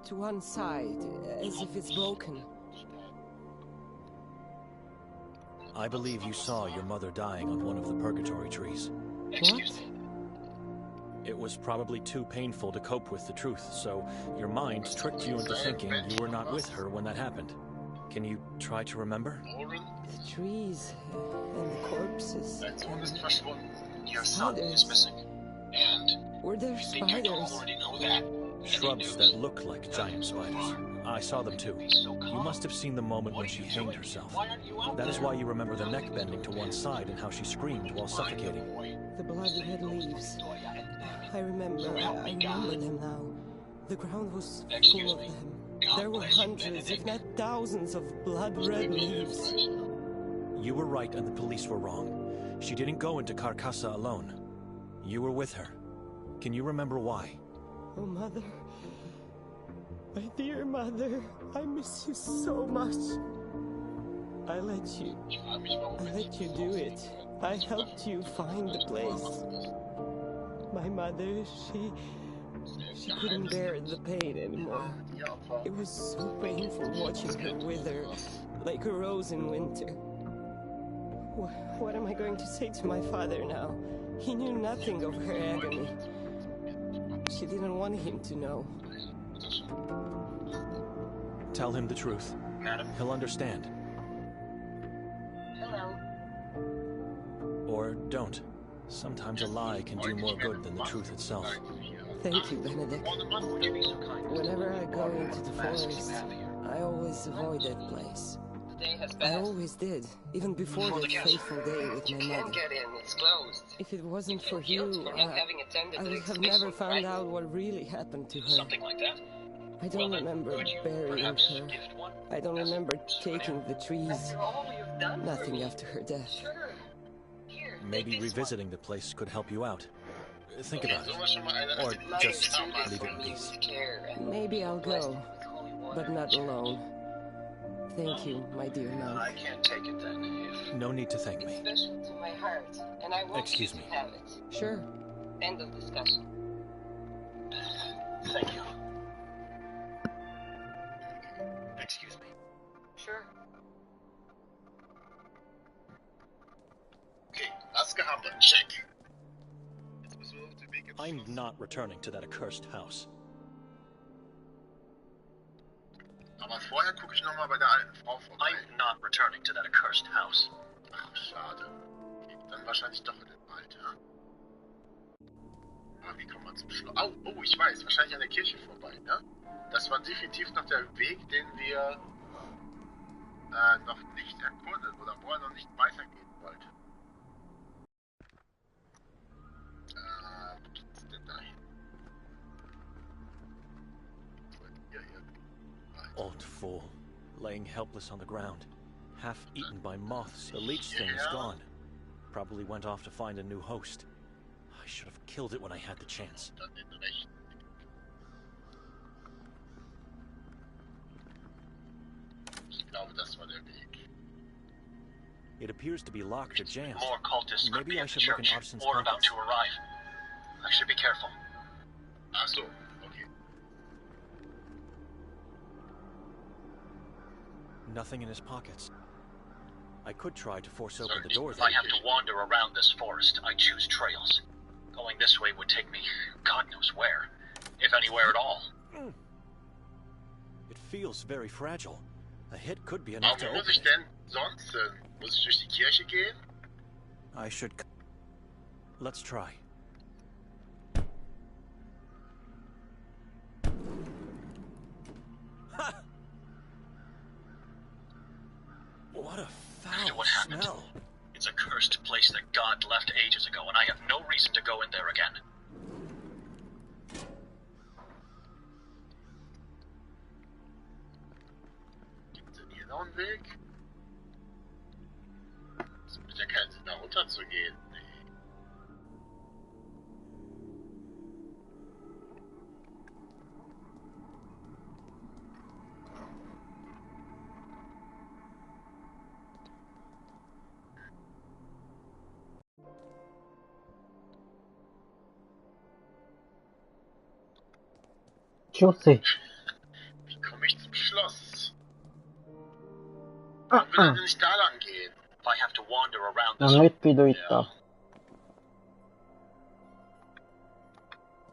To one side, as if it's broken. I believe you saw your mother dying on one of the purgatory trees. What? It was probably too painful to cope with the truth, so your mind tricked you into thinking you were not with her when that happened. Can you try to remember? The trees and the corpses. Your son is missing. And were there spiders? already know that. Shrubs that look like giant spiders. I saw them too. You must have seen the moment when she hanged herself. That is why you remember the neck bending to one side and how she screamed while suffocating. The blood-red leaves. I remember them now. The ground was full of them. There were hundreds, if not thousands, of blood-red leaves. You were right and the police were wrong. She didn't go into Carcassa alone. You were with her. Can you remember why? Oh, Mother. My dear Mother, I miss you so much. I let you do it. I helped you find the place. My mother, she couldn't bear the pain anymore. It was so painful watching her wither like a rose in winter. What am I going to say to my father now? He knew nothing of her agony. She didn't want him to know. Tell him the truth. Madam? He'll understand. Hello. Or don't. Sometimes a lie can do more good than the truth itself. Thank you, Benedict. Whenever I go into the forest, I always avoid that place. I always did, even before that fateful day with my mother. It's closed. If it wasn't for you, I would have never found out what really happened to her. Something like that? I don't remember burying her. I don't remember taking the trees. Nothing after her death. Maybe revisiting the place could help you out. Think about it. Or just leave it in peace. Maybe I'll go, but not alone. Thank you, my dear mom. I can't take it then. No need to thank me. Special to my heart, and I want Excuse you me. to have it. Sure. End of discussion. Thank you. Excuse me. Sure. Okay, das gehabt, check. I'm not returning to that accursed house. Aber vorher gucke ich nochmal bei der alten Frau vorbei. I'm not returning to that accursed house. Ach, schade. Okay, dann wahrscheinlich doch in den Wald, ja? Aber wie kommt man zum Schloss? Oh, ich weiß, wahrscheinlich an der Kirche vorbei, ne? Das war definitiv noch der Weg, den wir noch nicht erkundet oder wo er noch nicht weitergehen wollte. Wo geht's denn dahin? Old fool, laying helpless on the ground, half eaten by moths. The leech thing is gone. Probably went off to find a new host. I should have killed it when I had the chance. Ich glaube, das war der Weg. It appears to be locked or jammed. More cultists could be Maybe I at the should look in church, Arson's or about pockets. to arrive. I should be careful. Ach so, okay. Nothing in his pockets. I could try to force open the door If I have to wander around this forest, I choose trails. Going this way would take me God knows where, if anywhere at all. It feels very fragile. A hit could be enough to Aber wo open muss ich it. denn sonst hin? Muss ich durch die Kirche gehen? I should... Let's try. Ha! What a After foul what happened, smell. it's a cursed place that God left ages ago, and I have no reason to go in there again. Gibt's denn hier noch einen Weg? Es macht ja keinen Sinn, da runter zu gehen. Nee. Tschüssi. Wie komme ich zum Schloss? Warum will er denn nicht da lang gehen? If I have to wander around No this nyt pidyittää.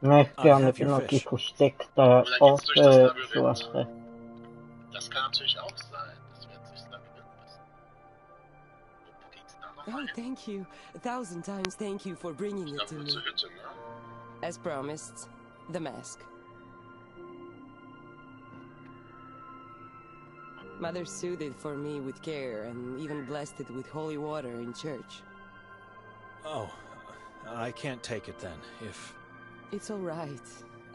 Ehkä on nyt jokin sekta suoste. Das kann natürlich auch sein. Das wird sich Labyrinth wissen. Wo geht's da noch Oh, rein? thank you. 1,000 times thank you for bringing it to me. Zur Hütte, ne? As promised, the mask. Mother soothed it for me with care and even blessed it with holy water in church. Oh, I can't take it then, if... It's all right.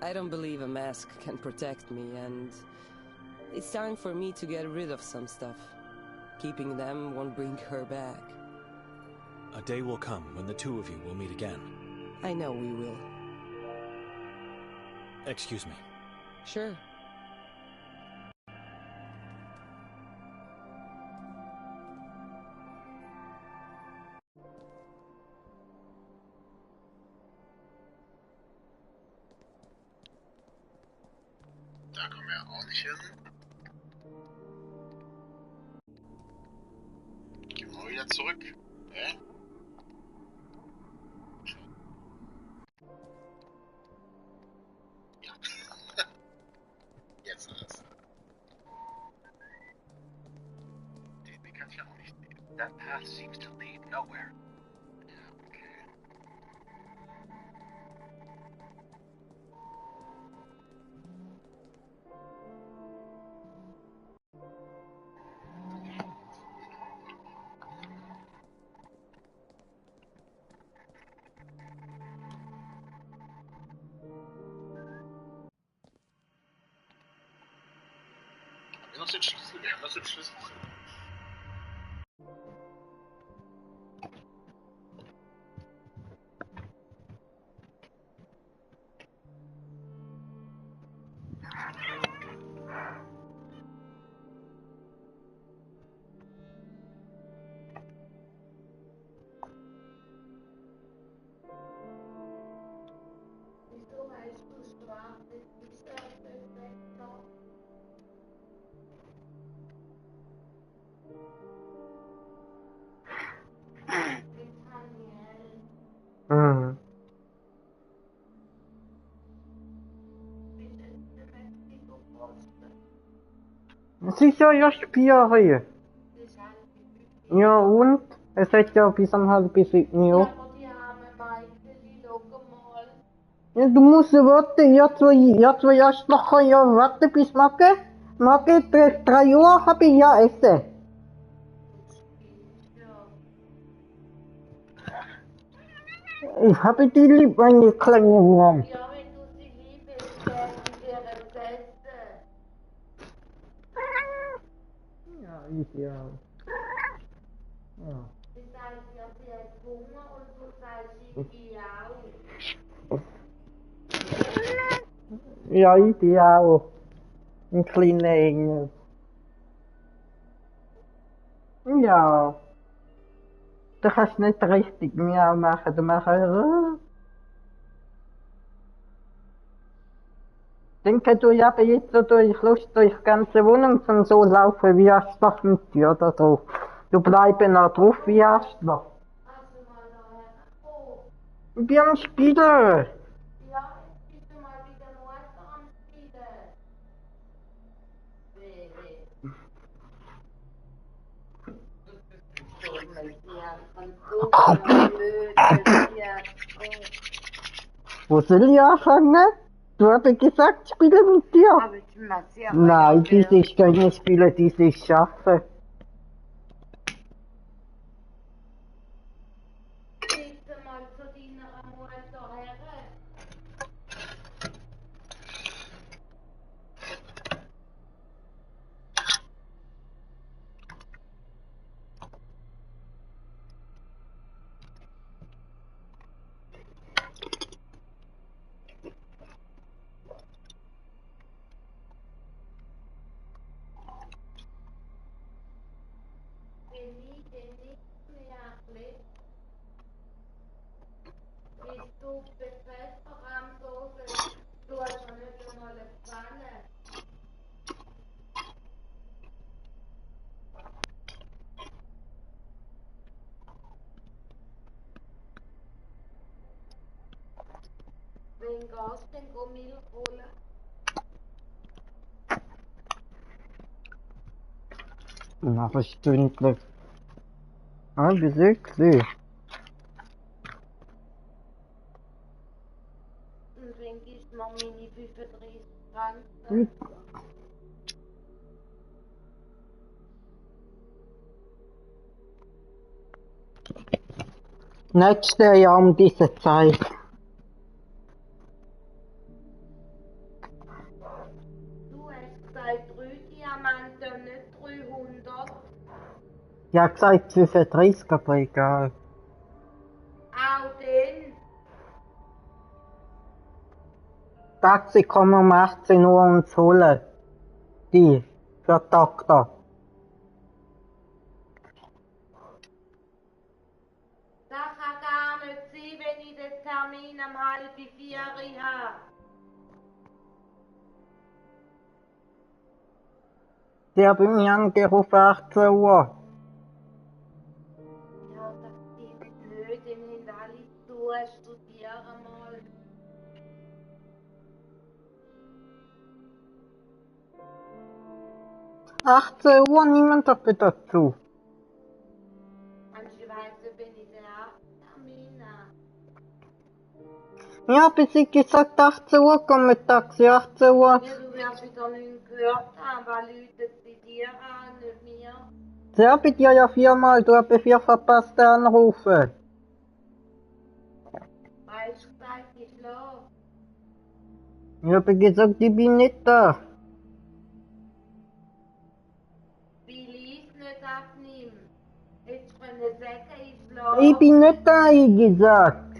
I don't believe a mask can protect me, and it's time for me to get rid of some stuff. Keeping them won't bring her back. A day will come when the two of you will meet again. I know we will. Excuse me. Sure. Da kommen wir auch nicht hin. Gehen wir wieder zurück. Hä? Ja. Jetzt ist es. Den kann ich ja auch nicht sehen. That path seems to lead nowhere. Wir haben noch den Schlüssel. Wir haben noch den Schlüssel. Wieso heißt du schwarze T-Shirt-Reflektor? Mhm. Sicher, ja, Spiere. Ja, und? Es hat ja bis um 6:30, ja. Ja, du musst warten, ja, zwei erst nachher, ja, warten bis morgen. Morgen, 3 Uhr, hab ich ja Essen. Ich habe die lieb, meine kleine Wurm. Ja, wenn du sie liebst, werden wir es essen. Ja, ich ja. Ja. Sie sagt ja, sie hat Hunger und du sagst, ich gehe auch. Ja, ich bin auch ein kleiner Engel. Ja. Du kannst nicht richtig Miau machen, du machst denke du, ja, aber jetzt so durch Lust durch die ganze Wohnung und so laufen wie Asbach mit dir oder so. Du bleibst noch drauf wie Asbach. Ich bin am Spielen. Ja, jetzt bist du mal wieder Mutter am Spielen. Wo soll ich anfangen? Du hast gesagt, spiele mit dir. Aber ich mach sie aber Nein, ja dies ist keine Spiele, dies ist Schaffen. Gehst du mal zu deiner Mutter her? Bist du befestigt am Soße? Du hast doch nicht einmal eine Pfanne. Wen gehst du denn Milch holen? Nach einer Stunde. Ah, bis 6 Uhr. Und wen gibst du mir meine 35 Franken? Nächstes Jahr um diese Zeit. Du hast gesagt 3 Diamanten und nicht 300. Ich habe gesagt 35, aber egal. Auch den. Taxi kommen um 18 Uhr uns holen. Die, für den Doktor. Das kann gar nicht sein, wenn ich den Termin um 3:30 habe. Sie haben mich angerufen 18 Uhr. Ja, das stimmt nicht, denn haben alle zu, studieren mal. Achtzehn Uhr, niemand sagt dazu. Und ich weiss nicht, wenn ich den Termin habe. Ja, bis ich gesagt 18 Uhr kommen Taxi, 18 Uhr. Ja, du wirst wieder nichts gehört haben, weil Leute sie dir an, nicht mir. Sie haben dir ja 4-mal, du hast 4 verpasste Anrufe. Weißt du gesagt, ich schlafe. Ich habe gesagt, ich bin nicht da. Weil ich es nicht abnehme. Jetzt können sagen, ich schlafe. Ich bin nicht da, ich gesagt.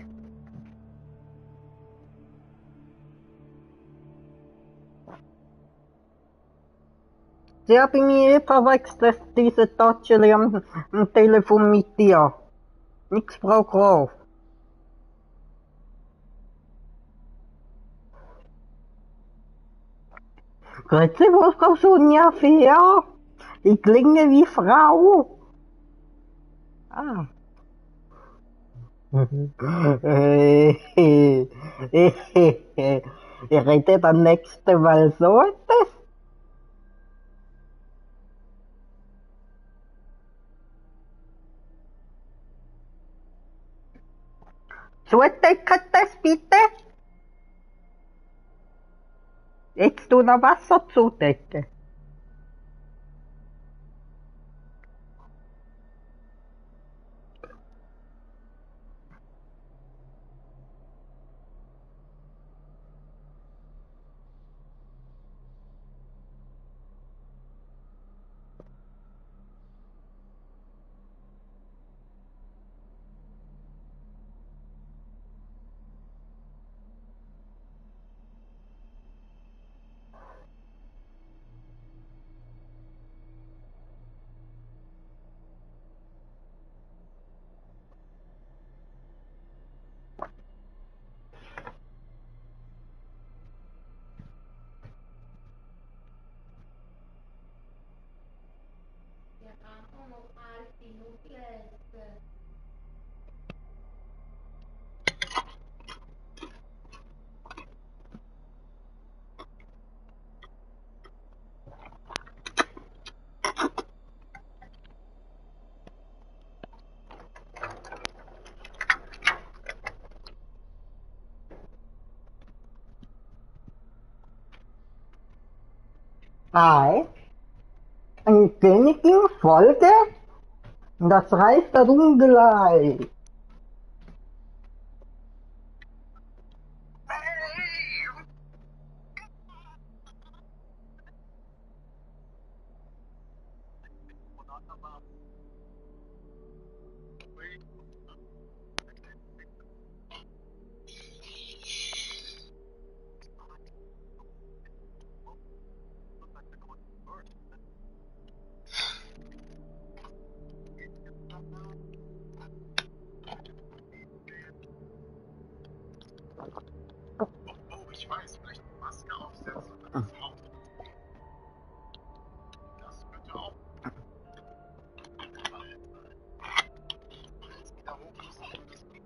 Sie haben mich verwechselt, diese Tatschele am Telefon mit dir. Nix, Frau Graf. Grüezi wohl, Frau Sonja Fair. Ich klinge wie Frau. Ah. Ihr redet am nächsten Mal so etwas? Zudecken das bitte. Jetzt tu noch Wasser zudecken. Wir haben noch alte Nudeln essen. Ei. Eine Königin Folge? Das reicht das ungleich. Oh, ich weiß, vielleicht eine Maske aufsetzen und dann Frau. Das könnte auch. Jetzt geht er hoch, das ist das Ding.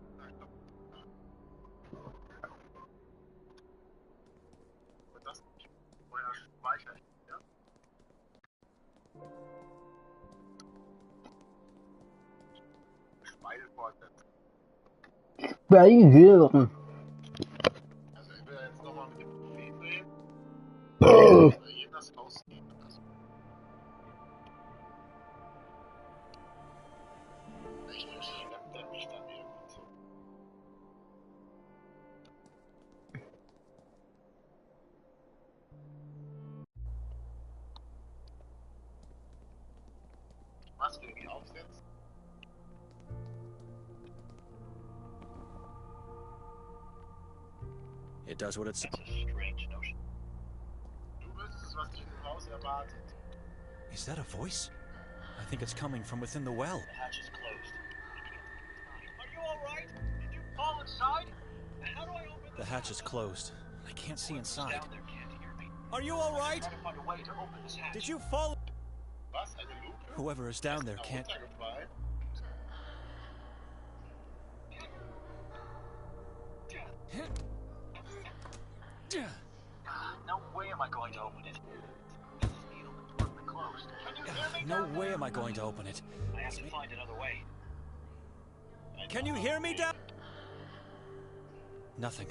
Und das nicht vorher speichern, ja? Speil fortsetzen. Beihören. Also entweder jetzt nochmal mit dem Propheten reden, Oh. oder jedem das Haus geben lassen. Ich wünsche, der mich dann wieder gut so. Maske irgendwie aufsetzt. It does what it's supposed to. Strange notion. Du wüsstest, was dich im Haus erwartet. Is that a voice? I think it's coming from within the well. The hatch is closed. Are you all right? Did you fall inside? How do I open the hatch is closed. I can't see inside. Down there can't hear me. Are you all right? I'm trying to find a way to open this hatch. Did you fall? Was? Eine Luke? Whoever is down there can't. No way am I going to open it. This is sealed and partly closed. Can you hear me? No way am I going to open it. I have to find another way. Can you hear me down? Nothing.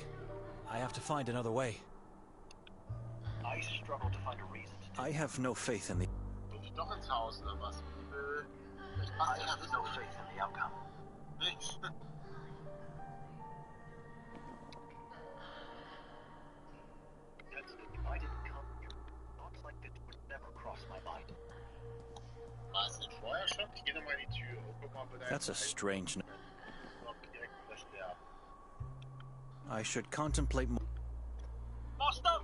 I have to find another way. I struggle to find a reason to I have no faith in the... Doch ins Haus, oder was? I have no faith in the outcome. Nichts. If I didn't come here, thoughts like this would never cross my mind. War es denn vorher schon? Ich geh noch mal in die Tür. Guck mal, ob That's a strange... direkt übersterben. I should contemplate more... Master!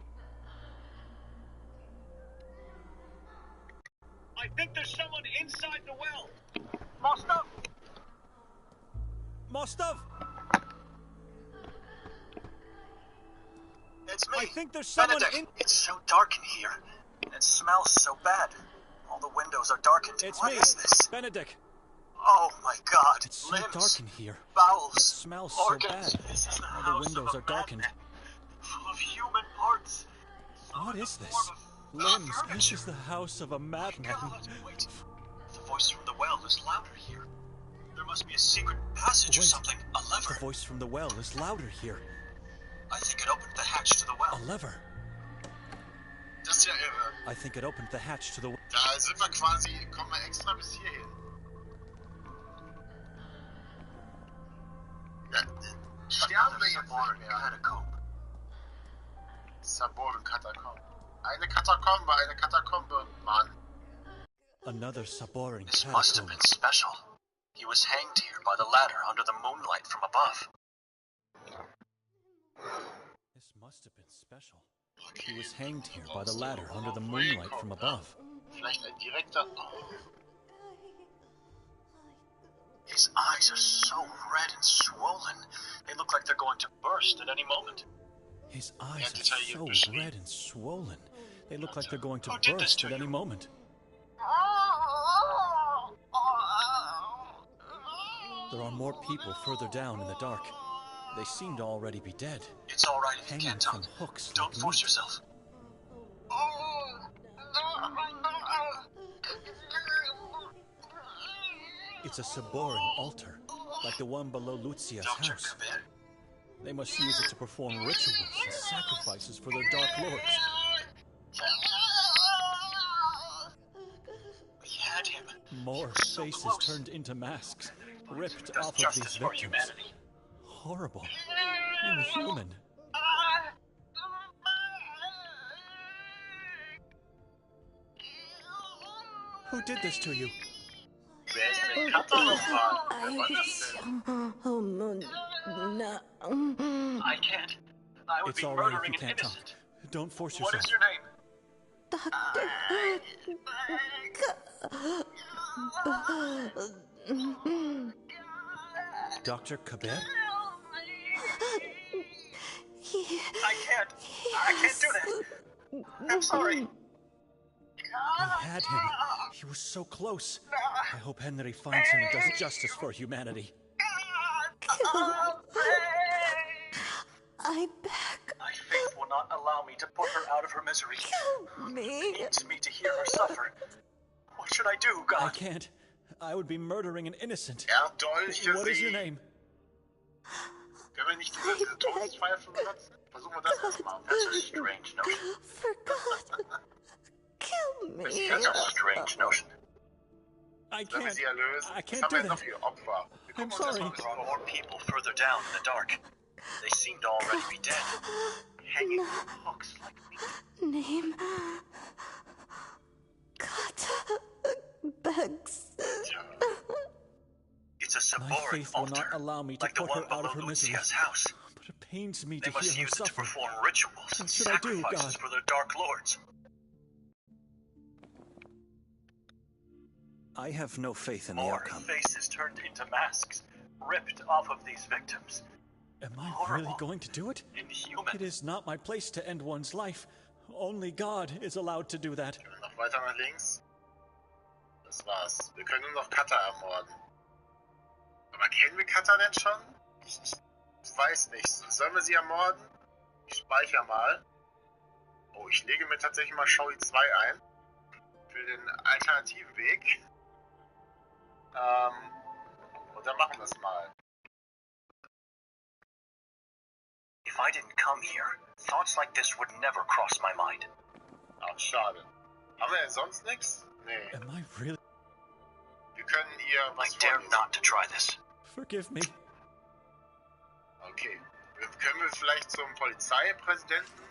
I think there's someone inside the well. Mostov! Mostov! It's me. I think there's someone Benedict. It's so dark in here. It smells so bad. All the windows are darkened. It's What me, is this? Benedict. Oh my God! It's so Limbs, dark in here. bowels, It smells organs. so bad. This is the All house the windows of are a darkened. madman, full of human parts. What is this? Limbs. This is the house of a madman. Wait. The voice from the well is louder here. There must be a secret passage or something. A lever. The voice from the well is louder here. I think it opened the hatch to the well. A lever. Das ist ja irre. I think it opened the hatch to the... Da sind wir quasi, kommen wir extra bis hierhin. Ja, sterben wir jetzt nicht mehr. Saboren Katakombe. Eine Katakombe, Mann. Another Saboring This must have been special. He was hanged here by the ladder under the moonlight from above. This must have been special. He was hanged here by the ladder under the moonlight from above. Vielleicht ein direkter... His eyes are so red and swollen. They look like they're going to burst at any moment. His eyes are so red and swollen. They look like they're going to burst at any moment. There are more people further down in the dark. They seem to already be dead. It's all right if you Hanging can't from talk. hooks. Don't like force meat. yourself. It's a Saboring altar, like the one below Lucia's Dr. house. Kabir. They must use it to perform rituals and sacrifices for their dark lords. We had him. More So faces close. turned into masks, ripped Does off of justice these for victims. humanity. Horrible. Inhuman. Who did this to you? I can't. I would It's be all right if murdering you an can't talk. innocent. Don't force What yourself. is your name? Dr. Kabir? I can't do that. I'm sorry. We had him. He was so close. I hope Henry finds him and does justice for humanity. I beg. My faith will not allow me to put her out of her misery. Me. It needs me to hear her suffer. What should I do, God? I can't. I would be murdering an innocent. Erdolche What is your sie. name? Können wir nicht diese Todesfeier versetzen? Versuchen wir das erstmal. That's a strange notion. For God, kill me. That's a strange notion. I Wenn wir can't. sie erlösen, I was can't haben do wir jetzt noch that. für Opfer? Wir I'm gucken uns sorry. das There are mal more people further down in the dark. They seem to already be dead. Hanging from hooks like meat. Name. Kata begs. boring altar, like the one below Lucia's house. But it pains me They to must hear her use it to suffer. perform rituals and What should I do, sacrifices God? for their dark lords. I have no faith in the outcome. Faces turned into masks, ripped off of these victims. Am I Horrible. really going to do it? Inhuman. It is not my place to end one's life. Only God is allowed to do that. Noch weiter nach links. Das war's. Wir können nur noch Kotar ermorden. Aber kennen wir Kotar denn schon? Ich weiß nicht. Sollen wir sie ermorden? Ich speichere mal. Oh, ich lege mir tatsächlich mal Showy 2 ein. Für den alternativen Weg. Und dann machen wir es mal. If I didn't come here, thoughts like this would never cross my mind. Ach, schade. Haben wir denn sonst nichts? Nee. Am I really? Wir können ihr was I dare not to try this. Forgive me. Okay. Können wir vielleicht zum Polizeipräsidenten?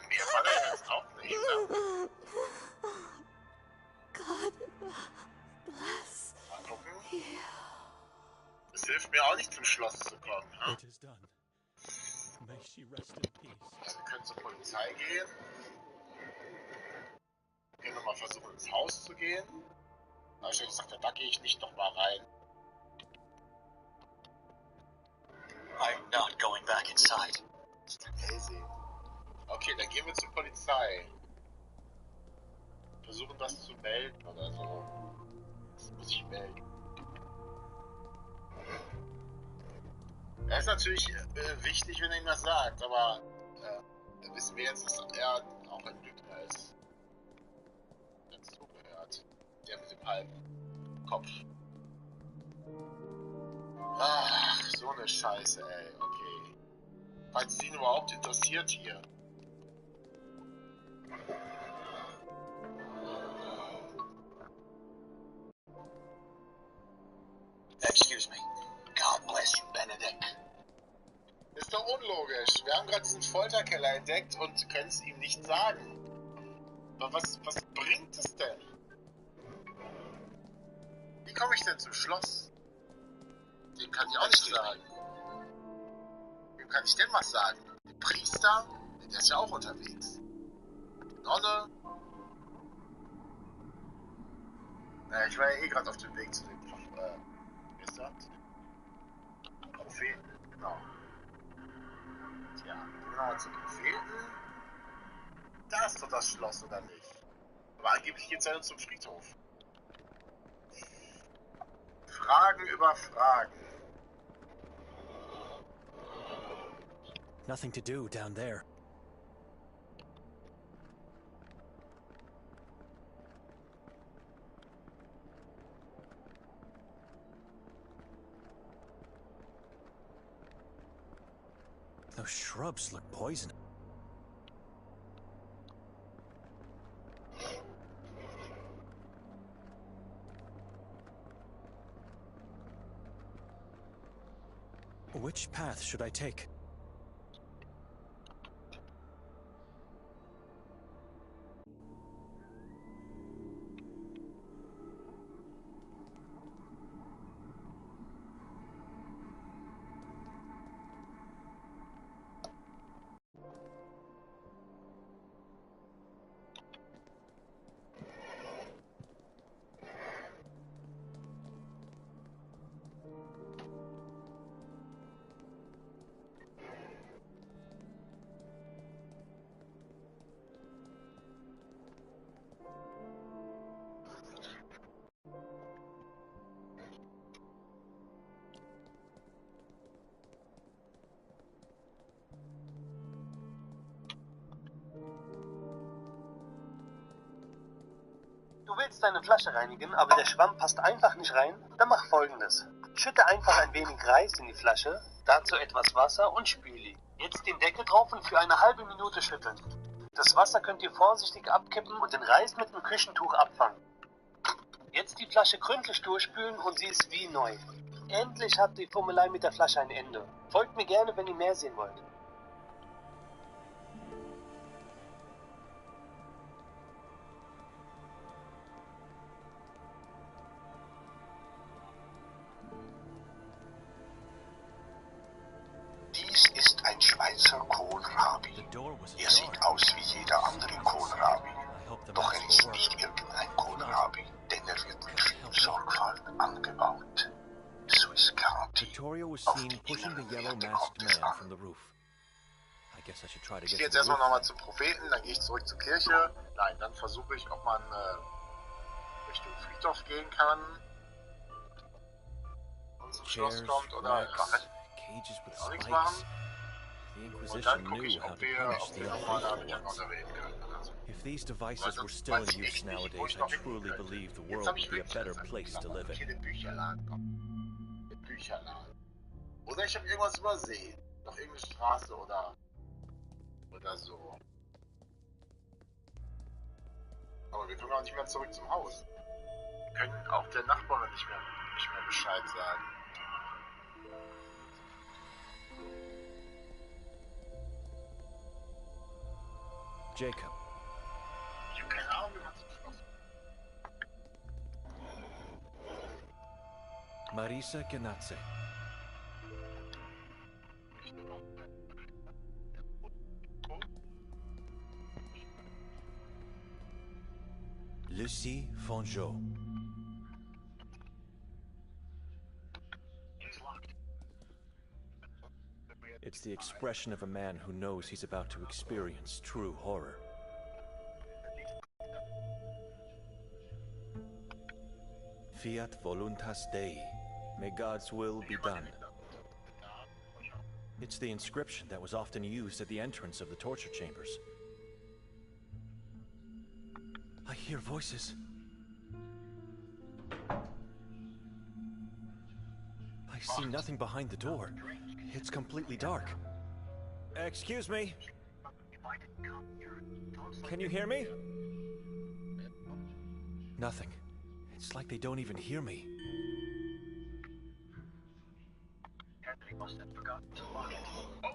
Mehr war da jetzt auch nicht, ne? God bless. Mal gucken. Es hilft mir auch nicht, zum Schloss zu kommen. Hm? It is done. May she rest in peace. Ja, wir können zur Polizei gehen. Wir können nochmal versuchen, ins Haus zu gehen. Aber ich habe gesagt, da gehe ich nicht nochmal rein. I'm not going back inside. Hellsehen. Okay, dann gehen wir zur Polizei. Versuchen das zu melden oder so. Das muss ich melden. Er ist natürlich wichtig, wenn er ihm das sagt, aber wissen wir jetzt, dass er auch ein Lügner ist. Der zugehört. Der mit dem halben Kopf. Ach, so eine Scheiße, ey. Okay. Falls es ihn überhaupt interessiert hier. Excuse me. God bless you, Benedict. Ist doch unlogisch. Wir haben gerade diesen Folterkeller entdeckt und können es ihm nicht sagen. Aber was bringt es denn? Wie komme ich denn zum Schloss? Dem kann ich auch nicht sagen. Wem kann ich denn was sagen? Dem Priester? Der ist ja auch unterwegs. Nonne? Naja, ich war ja eh gerade auf dem Weg zu dem Priester. Propheten, genau. Tja, genau zu Propheten. Da ist doch das Schloss, oder nicht? Aber angeblich geht's ja nur zum Friedhof. Fragen über Fragen. Nothing to do down there. Those shrubs look poisonous. Which path should I take? Du willst deine Flasche reinigen, aber der Schwamm passt einfach nicht rein? Dann mach Folgendes. Schütte einfach ein wenig Reis in die Flasche, dazu etwas Wasser und spül ihn. Jetzt den Deckel drauf und für eine halbe Minute schütteln. Das Wasser könnt ihr vorsichtig abkippen und den Reis mit einem Küchentuch abfangen. Jetzt die Flasche gründlich durchspülen und sie ist wie neu. Endlich hat die Fummelei mit der Flasche ein Ende. Folgt mir gerne, wenn ihr mehr sehen wollt. Er sieht aus wie jeder andere Kohlrabi. Doch er ist nicht irgendein Kohlrabi, denn er wird mit viel Sorgfalt angebaut. Swiss County. Victoria was seen pushing the yellow masked man from the roof. I guess I should try to Ich get gehe to jetzt the erstmal roof. nochmal zum Propheten, dann gehe ich zurück zur Kirche. Nein, dann versuche ich, ob man Richtung Friedhof gehen kann. Und zum Schloss kommt oder cages with auch nichts spikes. machen. The Und Inquisition dann gucke knew ich, how ob to wir punish the nochmal unfaithful damit ones. reden können. Also, If these devices were still in use nowadays, I truly believe the world would be a better place to live in. hier den Bücherladen kommen. Den Bücherladen. Oder ich habe irgendwas übersehen. Noch irgendeine Straße oder so. Aber wir können auch nicht mehr zurück zum Haus. Wir können auch der Nachbarin nicht mehr Bescheid sagen. Jacob. Ich habe keine Ahnung, wie man zum Schloss. Marisa Genatze. Lucie Fongeau. It's the expression of a man who knows he's about to experience true horror. Fiat voluntas Dei. May God's will be done. It's the inscription that was often used at the entrance of the torture chambers. I hear voices. I see nothing behind the door. It's completely dark. Excuse me? Can you hear me? Nothing. It's like they don't even hear me. Henry must have forgotten to lock it. Oh!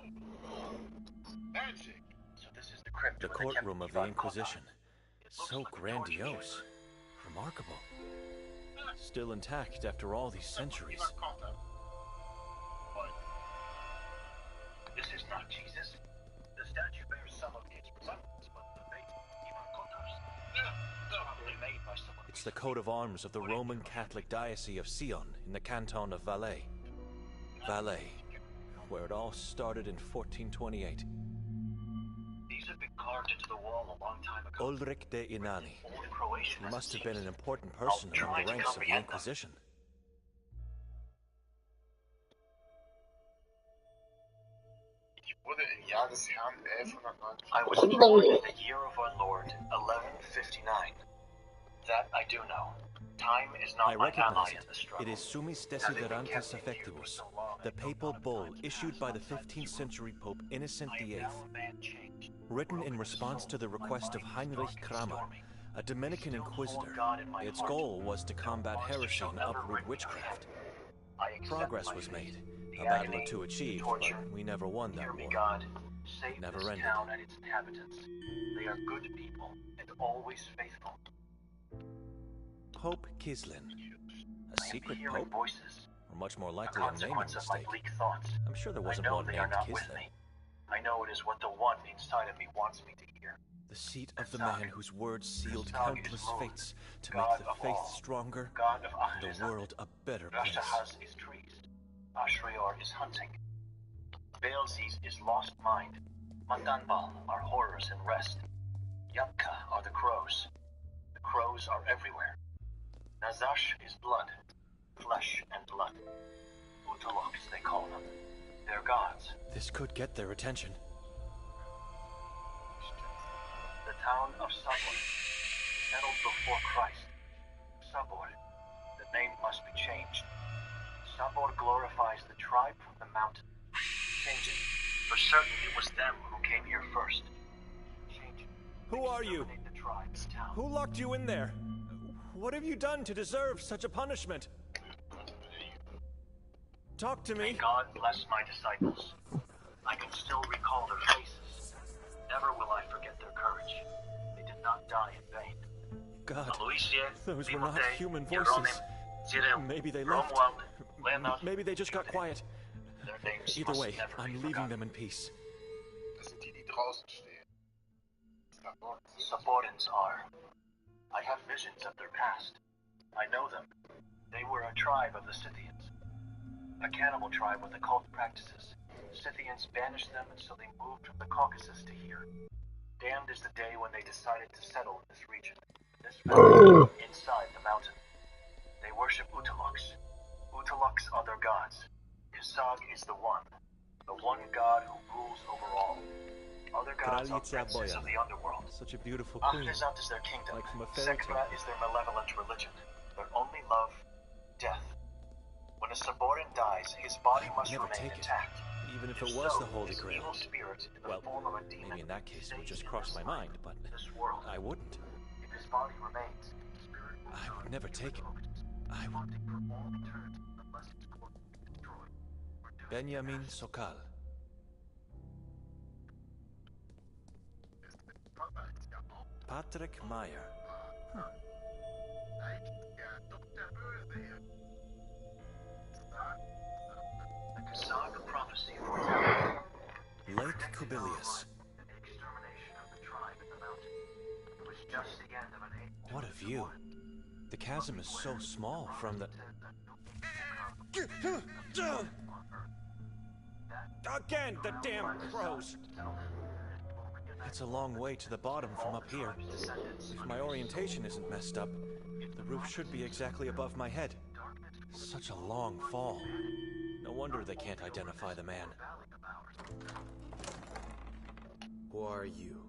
Magic! So this is the crypt. The courtroom of the Inquisition. So grandiose. Remarkable. Still intact after all these centuries. This is not Jesus. The statue bears some of his resemblance, but the face is even Kotar's. Probably made by someone. It's the coat of arms of the Roman Catholic Diocese of Sion in the canton of Valais. Valais, where it all started in 1428. These have been carved into the wall a long time ago. Ulrich de Inani. Only Croatian He has must have seen been an it. important person I'll among try the to ranks of the comprehend them. Inquisition. I was born in the year of our Lord, 1159. That I do know. Time is not I my recognize ally it. in the struggle. It is Sumis Desiderantis Affectibus, the papal bull issued by the 15th century Pope Innocent VIII, written in response to the request of Heinrich Kramer, a Dominican inquisitor. Its goal was to combat heresy and uproot witchcraft. Progress was made, a battle or two achieved, but we never won that war. Save Never this ended. town and its inhabitants. They are good people and always faithful. Pope Kislin. A secret Hearing pope? voices. Or much more A likely a naming consequence of my mistake. bleak thoughts. I'm sure there I wasn't know one they are named not with Kislin. me. I know it is what the one inside of me wants me to hear. The seat of the man whose words sealed Zag is countless Lord, fates to God make the of faith all, stronger God of and the Ahrizat. world a better place. Rashahaz is trees. Ashrayor is hunting. Beelzes is lost mind. Mandanbal are horrors and rest. Yapka are the crows. The crows are everywhere. Nazash is blood. Flesh and blood. Utaloks, they call them. They're gods. This could get their attention. The town of Sabor, settled before Christ. Sabor, the name must be changed. Sabor glorifies the tribe from the mountain. Change it. For certain it was them who came here first. Change it. Who are you? Exterminate the tribe's town. Who locked you in there? What have you done to deserve such a punishment? Talk to May me. God bless my disciples. I can still recall their faces. Never will I forget their courage. They did not die in vain. God, Aloysia, those were not Timotei, human Jeronim, voices. Cyril, Maybe they left. Romuald, Leonard. Maybe they just got quiet. Their names Either must way, never I'm be leaving forgotten. them in peace. draußen stehen. Subordinates are. I have visions of their past. I know them. They were a tribe of the Scythians. A cannibal tribe with occult practices. Scythians banished them, and so they moved from the Caucasus to here. Damned is the day when they decided to settle in this region. This valley, inside the mountain. They worship Utaloks. Utaloks are their gods. Kasag is the one god who rules over all. Other gods are princes of the underworld. Such a beautiful queen. Akhnazat is their kingdom. Like from a fairy tale. Sekra is their malevolent religion. Their only love, death. When a subordinate dies, his body must remain intact. Even if it was the Holy Grail. Well, maybe in that case it would just cross my mind, but I wouldn't. If his body remains, I would never take it. I would. Benjamin Sokal. Patrick Meyer. Saga prophecy Lake Kubilius. What a view. The chasm is so small from the... Again, the damn crows! It's a long way to the bottom from up here. If my orientation isn't messed up, the roof should be exactly above my head. Such a long fall. No wonder they can't identify the man. Who are you?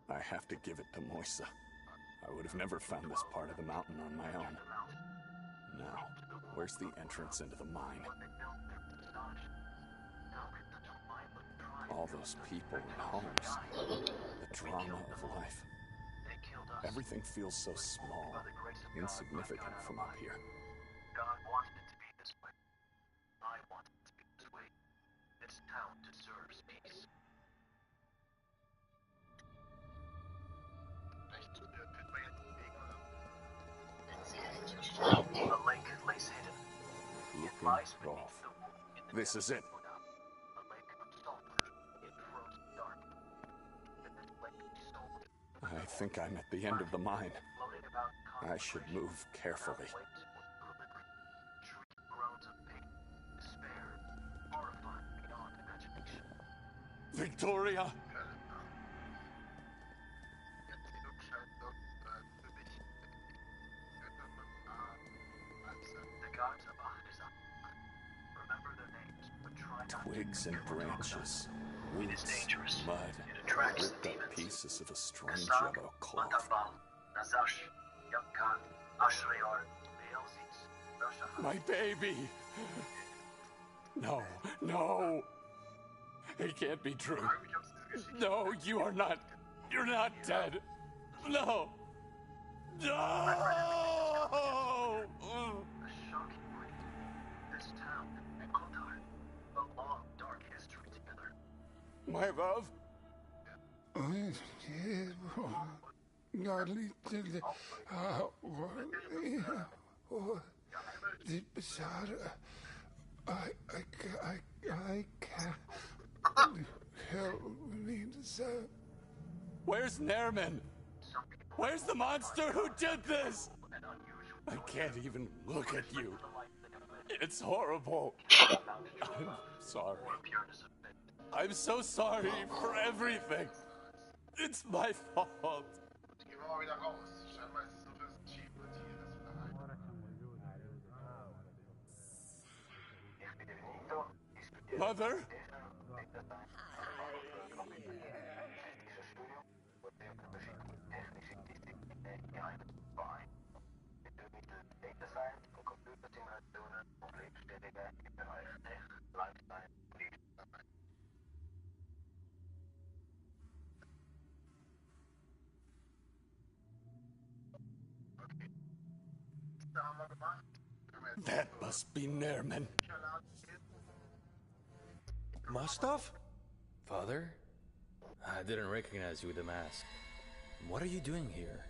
I have to give it to Moisa. I would have never found this part of the mountain on my own. Now, where's the entrance into the mine? All those people and homes. The drama of life. Everything feels so small, insignificant from up here. God wanted it to be this way. I want it to be this way. This town deserves peace. The lake lays hidden. It lies beneath the wood. This is it. A lake of sulfur. It grows dark. And this lake is sold. I think I'm at the end of the mine. Floating about I should move carefully. Victoria! Twigs and branches, roots, mud, ripped up pieces of a strange yellow cloth. My baby! No, no! It can't be true. No, you are not. You're not dead. No! No! This town and Kotar, a long, dark history together. My love? I can't help me to say. Where's Nerman? Where's the monster who did this? I can't even look at you. It's horrible. I'm sorry. I'm so sorry for everything. It's my fault. Mother? That must be Nerman. Mostov? Father? I didn't recognize you with the mask. What are you doing here?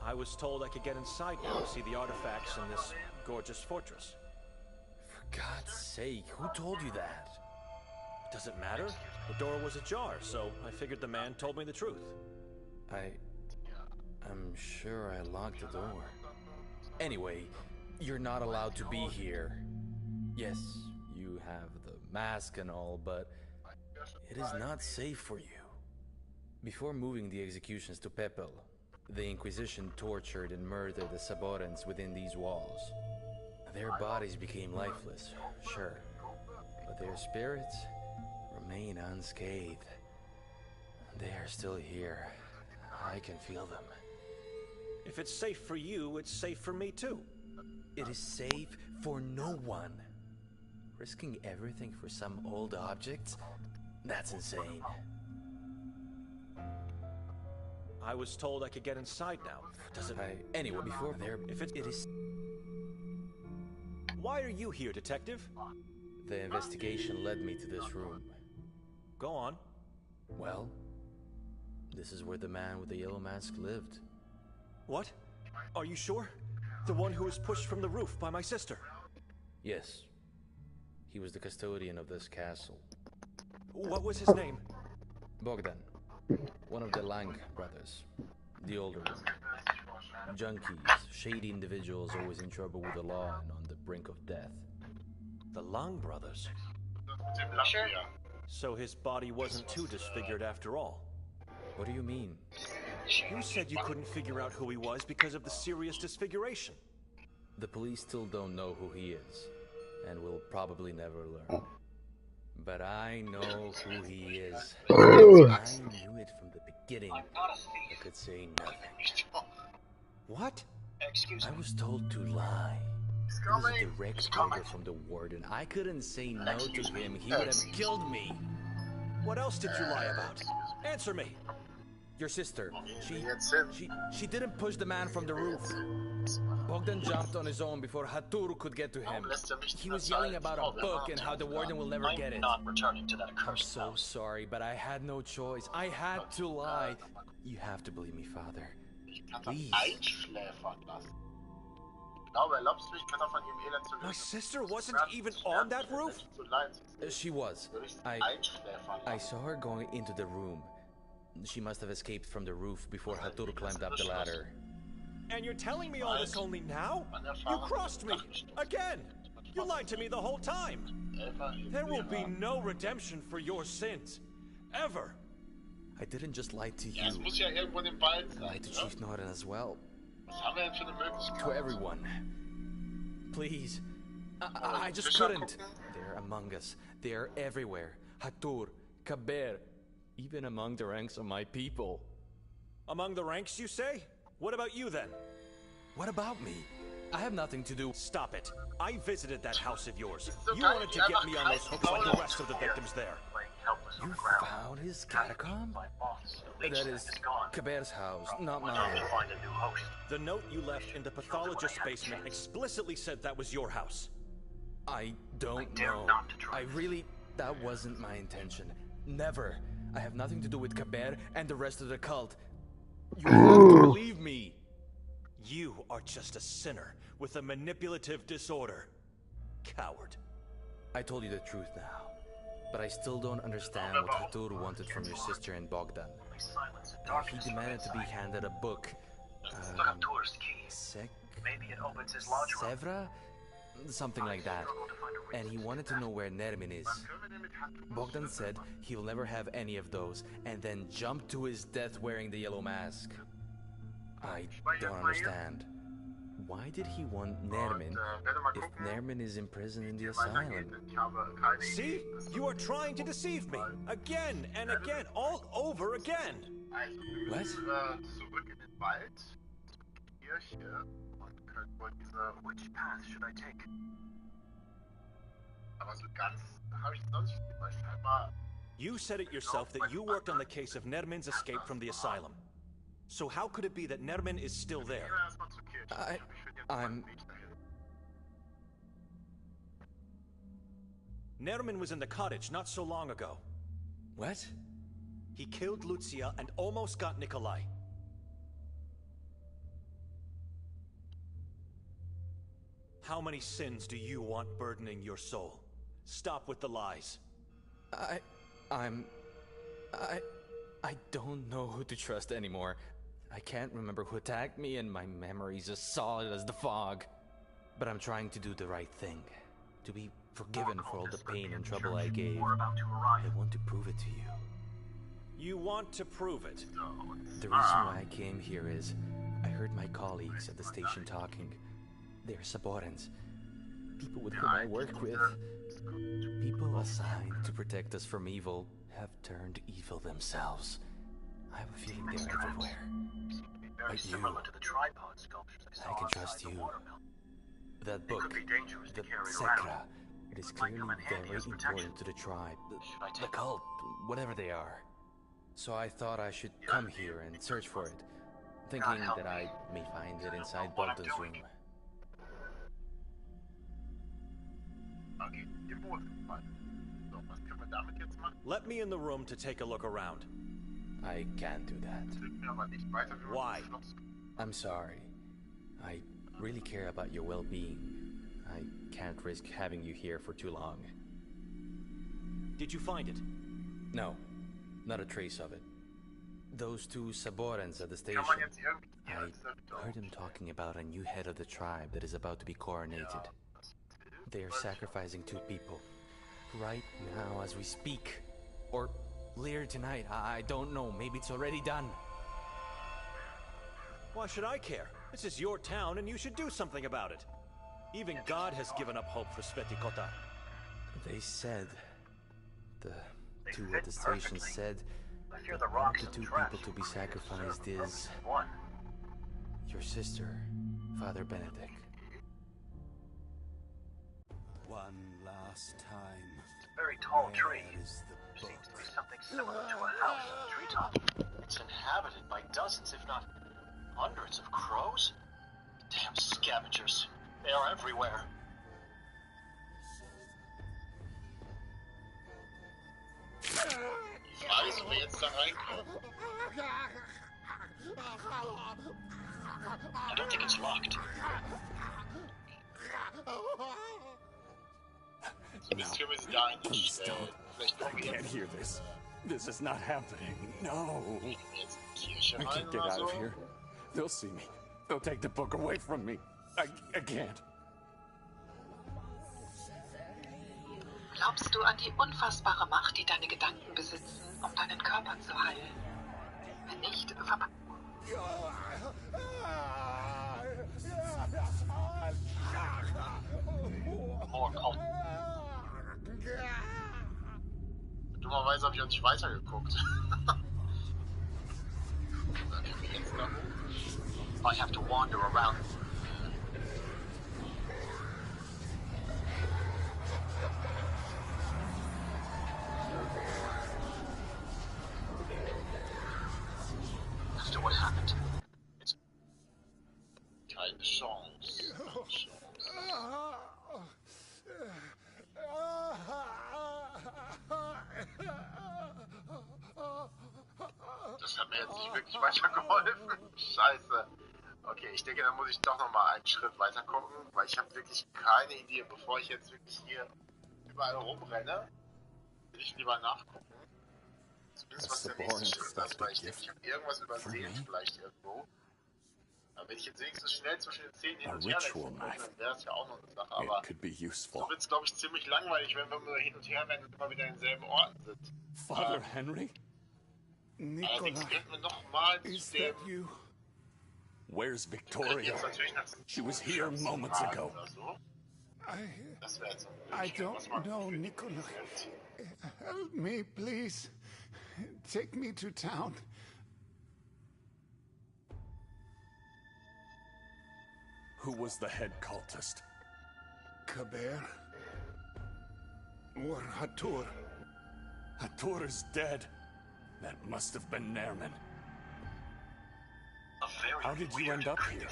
I was told I could get inside now to see the artifacts in this gorgeous fortress. God's sake, who told you that? Does it matter? The door was ajar, so I figured the man told me the truth. I'm sure I locked the door. Anyway, you're not allowed to be here. Yes, you have the mask and all, but it is not safe for you. Before moving the executions to Pepel, the Inquisition tortured and murdered the Saborans within these walls. Their bodies became lifeless, sure, but their spirits remain unscathed. They are still here. I can feel them. If it's safe for you, it's safe for me too. It is safe for no one. Risking everything for some old objects? That's insane. I was told I could get inside now. Does it... Anyway, before there... If it is... Why are you here, detective? The investigation led me to this room. Go on. Well, this is where the man with the yellow mask lived. What? Are you sure? The one who was pushed from the roof by my sister? Yes. He was the custodian of this castle. What was his name? Bogdan. One of the Lang brothers. The older one. Junkies, shady individuals always in trouble with the law and on the brink of death. The Lang brothers? Sure. So his body wasn't too disfigured after all? What do you mean? You said you couldn't figure out who he was because of the serious disfiguration. The police still don't know who he is, and will probably never learn. But I know who he is. I knew it from the beginning. I could say nothing. What? I was told to lie. He was a direct order from the warden. I couldn't say no to him. He would have killed me. What else did you lie about? Answer me. Your sister. She didn't push the man from the roof. Bogdan jumped on his own before Hatur could get to him. He was yelling about a book and how the warden will never get it. I'm so sorry, but I had no choice. I had to lie. You have to believe me, Father. Please. My sister wasn't even on that roof? She was. I saw her going into the room. She must have escaped from the roof before Hatur climbed up the ladder. And you're telling me all this only now? You crossed me! Again! You lied to me the whole time! There will be no redemption for your sins. Ever! I didn't just lie to you. I lied to Chief Norden as well. To everyone. Please. I just couldn't. They're among us. They're everywhere. Hatur, Kaber, even among the ranks of my people. Among the ranks, you say? What about you, then? What about me? I have nothing to do. Stop it. I visited that house of yours. You wanted to get me on those hooks like the rest of the victims there. You found his catacomb? That is Kaber's house, not mine. The note you left in the pathologist's basement explicitly said that was your house. I don't know. That wasn't my intention. Never. I have nothing to do with Kaber and the rest of the cult. You have to believe me. You are just a sinner with a manipulative disorder. Coward. I told you the truth now. But I still don't understand what Hatur wanted from your sister and Bogdan. He demanded to be handed a book. Sevra? Something like that. And he wanted to know where Nermin is. Bogdan said he'll never have any of those, and then jumped to his death wearing the yellow mask. I don't understand. Why did he want Nermin if Nermin is imprisoned in the asylum? See? You are trying to deceive me. Again and again. All over again. What? Which path should I take? You said it yourself that you worked on the case of Nermin's escape from the asylum. So how could it be that Nermin is still there? Nermin was in the cottage not so long ago. What? He killed Lucia and almost got Nikolai. How many sins do you want burdening your soul? Stop with the lies. I don't know who to trust anymore. I can't remember who attacked me, and my memory's as solid as the fog. But I'm trying to do the right thing. To be forgiven for all the pain and trouble I gave. I want to prove it to you. You want to prove it? The reason why I came here is I heard my colleagues at the station talking. They're Saborans. People with whom I work with. People assigned to protect us from evil have turned evil themselves. I have a feeling they're everywhere. But you, I can trust you. That book, the Sekra, it is clearly very important to the tribe, the cult, whatever they are. So I thought I should come here and search for it, thinking that I may find it inside Bogdan's room. Let me in the room to take a look around. I can't do that. Why? I'm sorry. I really care about your well-being. I can't risk having you here for too long. Did you find it? No, not a trace of it. Those two Saborans at the station, I heard them talking about a new head of the tribe that is about to be coronated. They are sacrificing 2 people. Right now as we speak. Or later tonight, I don't know. Maybe it's already done. Why should I care? This is your town and you should do something about it. Even God has given up hope for Sveti Kotar. They said... The 2 at the station said... that one of the 2 people to be sacrificed is... your sister, Father Benedict. One last time. It's a very tall tree. Seems to be something similar to a house on a treetop. It's inhabited by dozens, if not hundreds of crows. Damn scavengers. They are everywhere. Die Frage ist, ob wir jetzt da reinkommen. I don't think it's locked. Zumindest können wir sie da einstellen. I can't hear this. This is not happening. No. Kirche I rein can't get oder out so. of here. They'll see me. They'll take the book away from me. I can't. Glaubst du an die unfassbare Macht, die deine Gedanken besitzen, um deinen Körper zu heilen? Wenn nicht, Dummerweise habe ich auch nicht weitergeguckt. Dann können wir jetzt da hoch. I have to wander around. After what happened, it's keine Chance. Das hat mir jetzt nicht wirklich weitergeholfen. Scheiße. Okay, ich denke, dann muss ich doch nochmal einen Schritt weiter gucken, weil ich habe wirklich keine Idee, bevor ich jetzt wirklich hier überall rumrenne, will ich lieber nachgucken. Zumindest was der nächste Schritt ist, weil ich denke, ich habe irgendwas übersehen vielleicht irgendwo. Aber wenn ich jetzt wenigstens schnell zwischen den Zähnen hin und her wechseln kann, dann wäre es ja auch noch eine Sache. Aber so wird es, glaube ich, ziemlich langweilig, wenn wir nur hin und her rennen und immer wieder in denselben Orten sind. Father Henry? Allerdings könnten wir nochmal zu dem... Where's Victoria? She was here moments ago. I don't know, Nikolai. Help me, please. Take me to town. Who was the head cultist? Kaber? Or Hatur? Hatur is dead. That must have been Nerman. How did you end up here?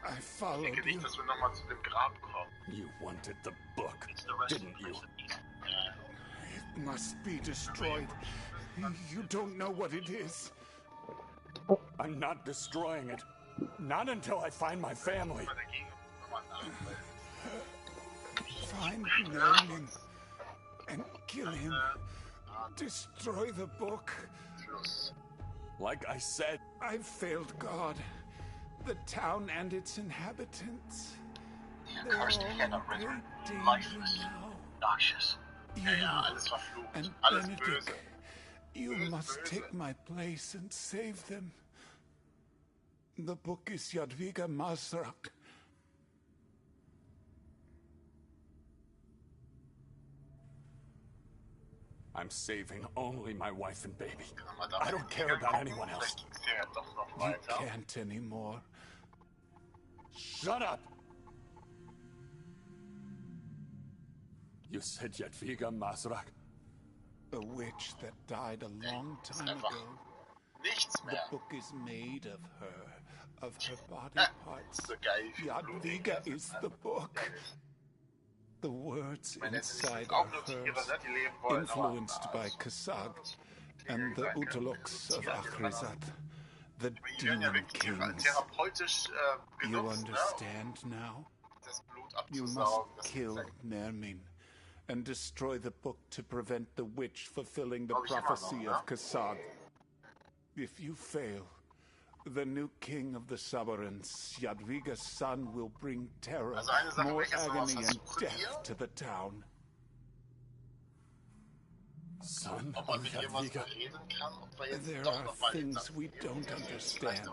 I followed ich denke nicht, dass wir nochmal zu dem Grab kommen. You wanted the book, didn't you? It must be destroyed. You don't know what it is. I'm not destroying it. Not until I find my family. Find Nermin and kill him. Destroy the book. Like I said, I've failed God, the town and its inhabitants. The accursed Henna River, lifeless, noxious. You and Benedict, you must take my place and save them. The book is Jadwiga Masrak. I'm saving only my wife and baby. I don't care about anyone else. You can't anymore. Shut up! You said Jadwiga Masrak? A witch that died a long time ago. The book is made of her body parts. Jadwiga is the book. The words inside are hers, influenced by Kasag and the Utaloks of Akhrizat, the demon kings. You understand now? You must kill Nermin and destroy the book to prevent the witch fulfilling the prophecy of Kasag. If you fail, the new king of the Sabarans, Jadwiga's son, will bring terror, more agony and death to the town. Son of Jadwiga? There are things we don't understand,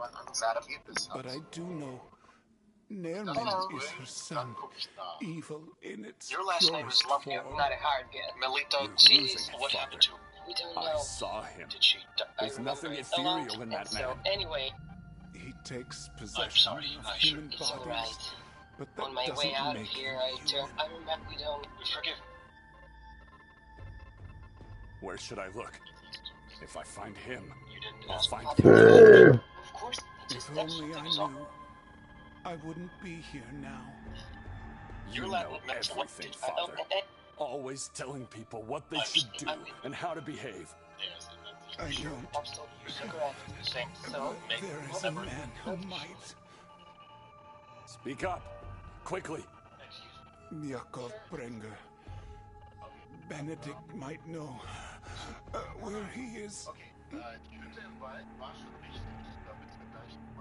but I do know Nermin is her son, evil in its Your last name is purest Lumpkin. form. Not a hard get. Melito, geez, what happened to him? We don't know. I saw him. Did she die? There's nothing ethereal in that man. So, anyway, He takes possession of human it's all bodies, right. but that On my doesn't way out of make here, him I human. remember we don't forgive. Where should I look? If I find him, You didn't I'll ask find Father. him. Of course, If only I knew, I wouldn't be here now. You know everything, Father. Always telling people what they should do and how to behave. I don't. But there is a man who might. Speak up, quickly. Yakov Brenger. Benedict might know where he is.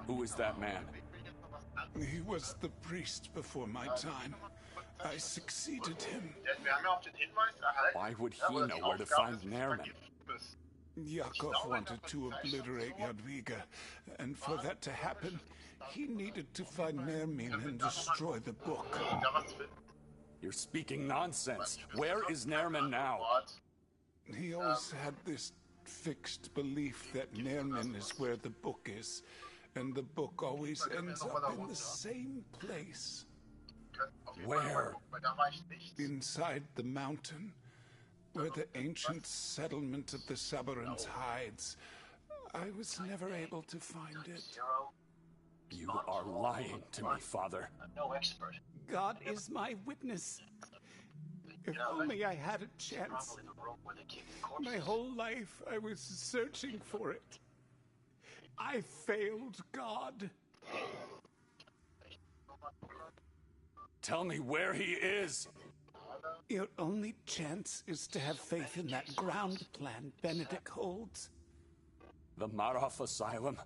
Who is that man? He was the priest before my time. I succeeded him. Why would he know where to find Nermin? Yakov wanted to obliterate Jadwiga, and for that to happen, he needed to find Nermin and destroy the book. You're speaking nonsense. Where is Nermin now? He always had this fixed belief that Nermin is where the book is, and the book always ends up in the same place. Where? Inside the mountain, where the ancient settlement of the Sabarans hides. I was never able to find it. You are lying to me, Father. I'm no expert. God is my witness. If only I had a chance. My whole life I was searching for it. I failed God. Tell me where he is. Your only chance is to have faith in that ground plan Benedict holds. The Maroff Asylum?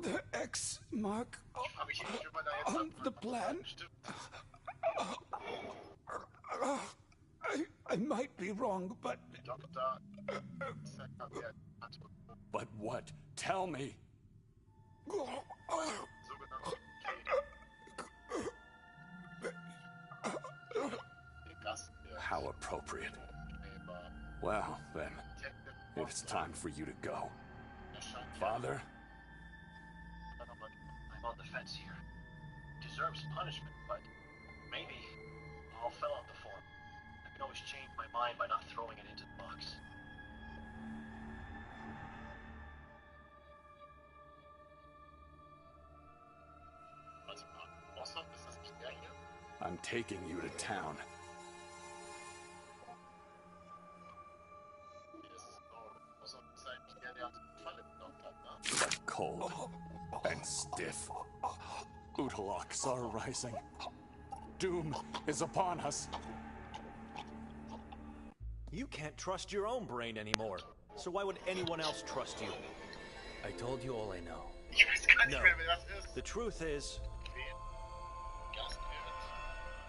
The X mark on the plan. I might be wrong, but... But what? Tell me. How appropriate. Well, then, it's time for you to go. Father? I'm on the fence here. Deserves punishment, but maybe I'll fill out the form. I can always change my mind by not throwing it into the box. I'm taking you to town. The cold and stiff. Utaloks are rising. Doom is upon us. You can't trust your own brain anymore. So why would anyone else trust you? I told you all I know. No. The truth is,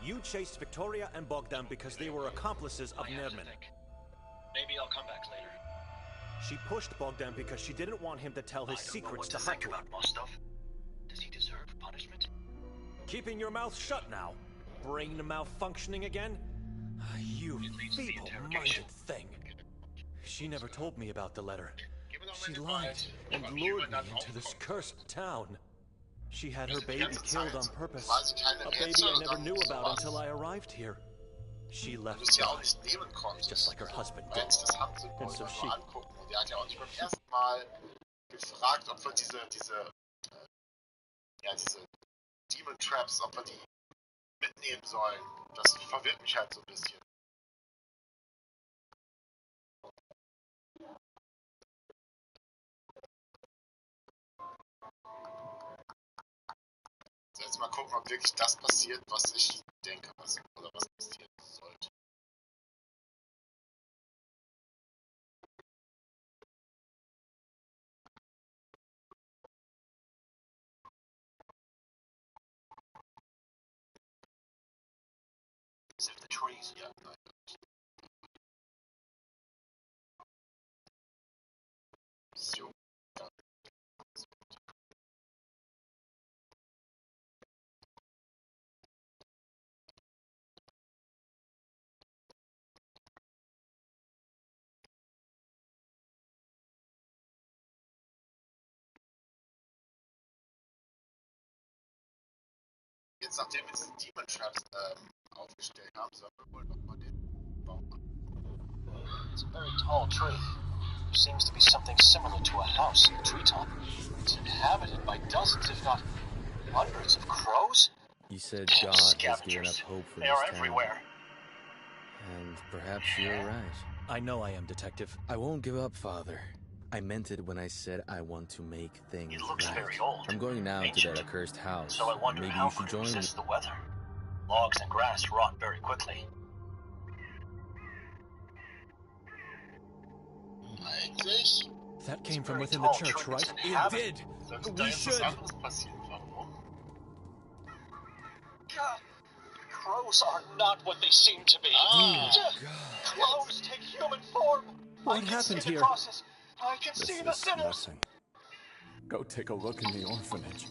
you chased Victoria and Bogdan because they were accomplices of Nerman. Maybe I'll come back later. She pushed Bogdan because she didn't want him to tell his secrets to Hatu. About Mostov. Does he deserve punishment? Keeping your mouth shut now. Brain malfunctioning again? You feeble-minded thing. She never told me about the letter. She lied and lured me into this cursed town. She had her baby killed on purpose. A baby I never knew about until I arrived here. She left God, just like her husband did. And so she... Der hat ja auch nicht beim ersten Mal gefragt, ob wir diese Demon Traps, ob wir die mitnehmen sollen. Das verwirrt mich halt so ein bisschen. So, jetzt mal gucken, ob wirklich das passiert, was ich denke, was passieren sollte. As if the trees. Ja, so. Jetzt, nachdem wir diese Demon Traps aufgestellt haben, sollen wir wohl nochmal den Baum machen. It's a very tall tree. There seems to be something similar to a house in the treetop. It's inhabited by dozens, if not hundreds of crows. You said God has given up hope for this town. Everywhere. And perhaps you're right. I know I am, Detective. I won't give up, Father. I meant it when I said I want to make things It looks right. very old. I'm going now to that accursed house. So I wonder Maybe how you should it join me. resists the weather. Logs and grass rot very quickly. Eigentlich? That came from within the church, right? It did. We should. Crows are not what they seem to be. Crows take human form. What happened here? I can This see the is sinners. nothing. Go take a look in the orphanage.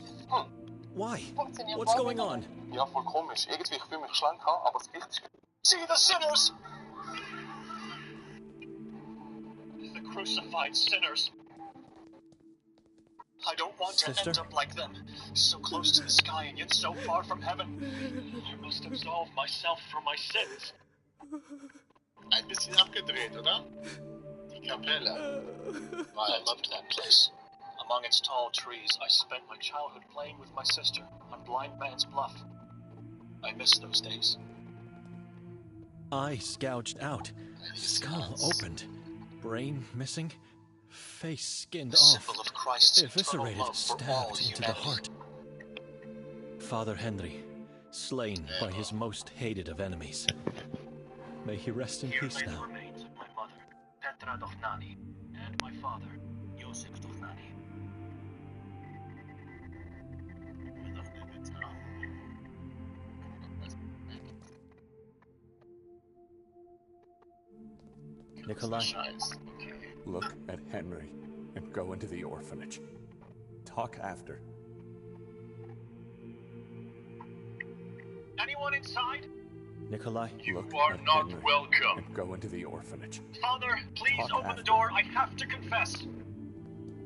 Why? What's going on? Ja, voll komisch. Irgendwie, ich fühle mich schlanker, aber es ist richtig. See the sinners. The crucified sinners. I don't want to end up like them. So close to the sky and yet so far from heaven. I must absolve myself from my sins. Ein bisschen abgedreht, oder? Die Kapelle. I loved that place. Among its tall trees, I spent my childhood playing with my sister on Blind Man's Bluff. I miss those days. Eye gouged out, skull opened, brain missing, face skinned off, Symbol of Christ's eviscerated, eternal love for all stabbed into the humanity. heart. Father Henry, slain by his most hated of enemies. May he rest in peace now. The remains of my mother, Petra Dovnani, and my father, Josef Dovnani. Nikolai, Look at Henry and go into the orphanage. Talk after. Anyone inside? Nikolai, Look are at not Henry welcome. and go into the orphanage. Father, please Talk open after. the door. I have to confess.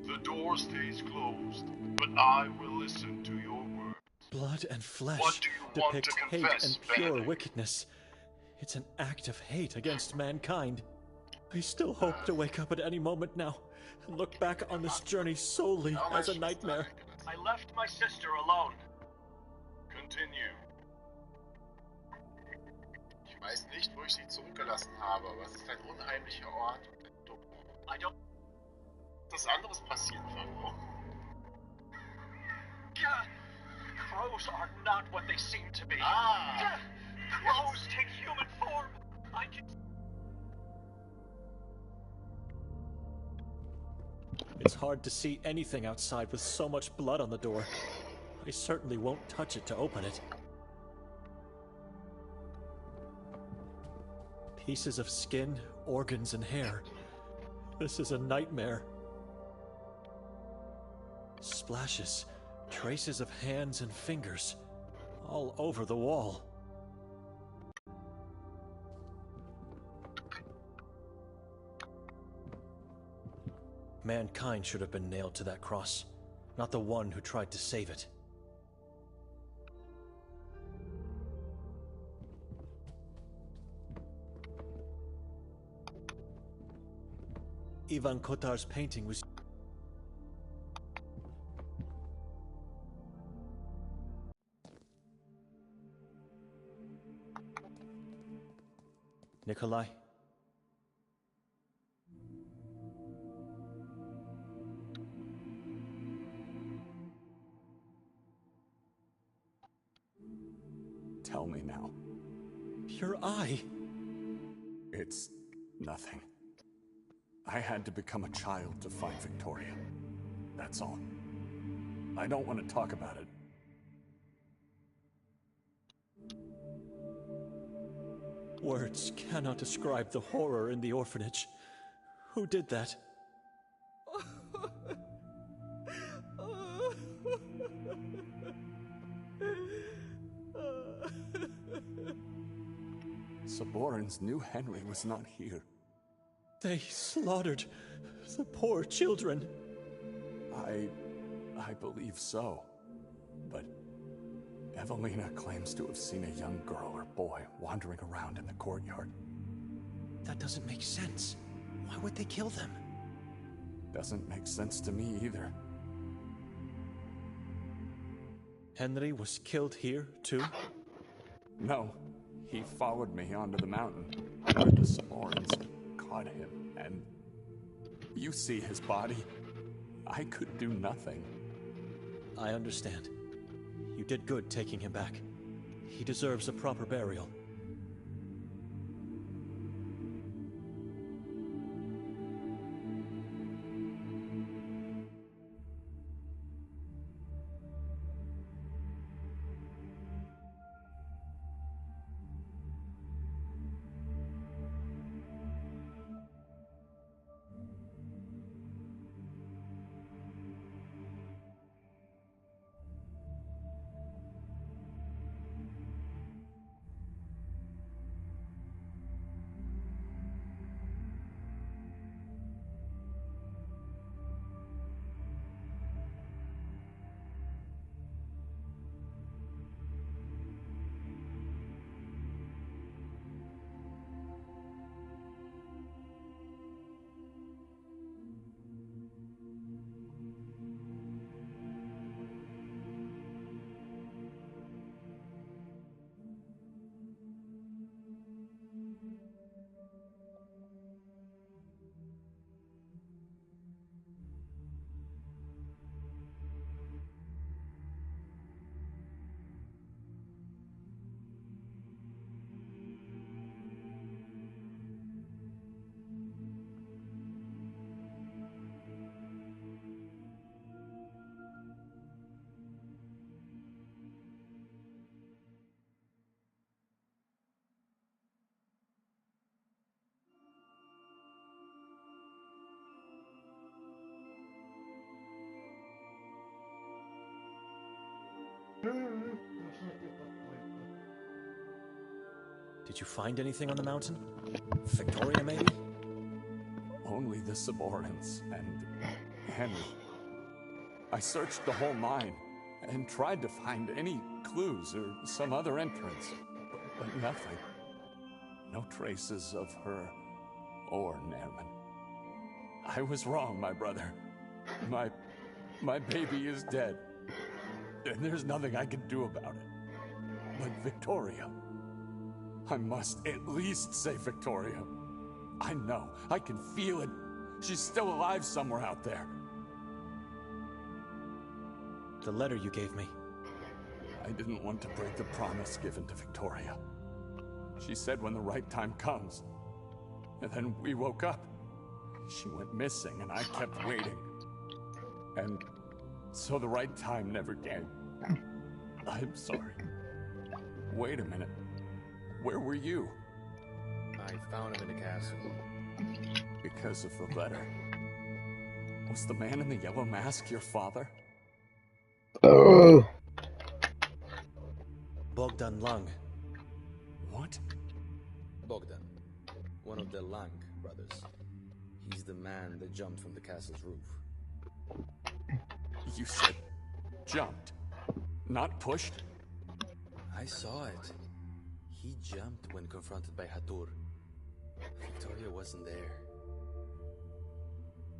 The door stays closed, but I will listen to your words. blood and flesh What do you want depict to hate confess, and pure Benedict? wickedness. It's an act of hate against mankind. I still hope to wake up at any moment now and look back on this journey solely as a nightmare. I left my sister alone. Continue. Ich weiß nicht, wo ich sie zurückgelassen habe, aber es ist ein unheimlicher Ort und ein dunkler Ort. I don't... Was anderes passiert, warum? Crows are not what they seem to be. Crows take human form. I can... It's hard to see anything outside with so much blood on the door. I certainly won't touch it to open it. Pieces of skin, organs, and hair. This is a nightmare. Splashes, traces of hands and fingers, all over the wall. Mankind should have been nailed to that cross, not the one who tried to save it. Ivan Kotar's painting was... Nikolai? Tell me now. Your eye! It's nothing. I had to become a child to find Victoria. That's all. I don't want to talk about it. Words cannot describe the horror in the orphanage. Who did that? Saborans knew Henry was not here. They slaughtered the poor children. I believe so. But Evelina claims to have seen a young girl or boy wandering around in the courtyard. That doesn't make sense. Why would they kill them? Doesn't make sense to me either. Henry was killed here, too? No. He followed me onto the mountain, where the Saborans caught him, and you see his body. I could do nothing. I understand. You did good taking him back. He deserves a proper burial. Did you find anything on the mountain? Victoria, maybe? Only the Saborans and Henry. I searched the whole mine and tried to find any clues or some other entrance, but nothing. No traces of her or Nerman. I was wrong, my brother. My baby is dead, and there's nothing I can do about it. But Victoria, I must at least save Victoria. I know, I can feel it. She's still alive somewhere out there. The letter you gave me. I didn't want to break the promise given to Victoria. She said when the right time comes. And then we woke up. She went missing and I kept waiting. And so the right time never came. I'm sorry. Wait a minute. Where were you? I found him in the castle. Because of the letter. Was the man in the yellow mask your father? Bogdan Lang. What? Bogdan. One of the Lang brothers. He's the man that jumped from the castle's roof. You said jumped, not pushed? I saw it. He jumped when confronted by Hatur. Victoria wasn't there.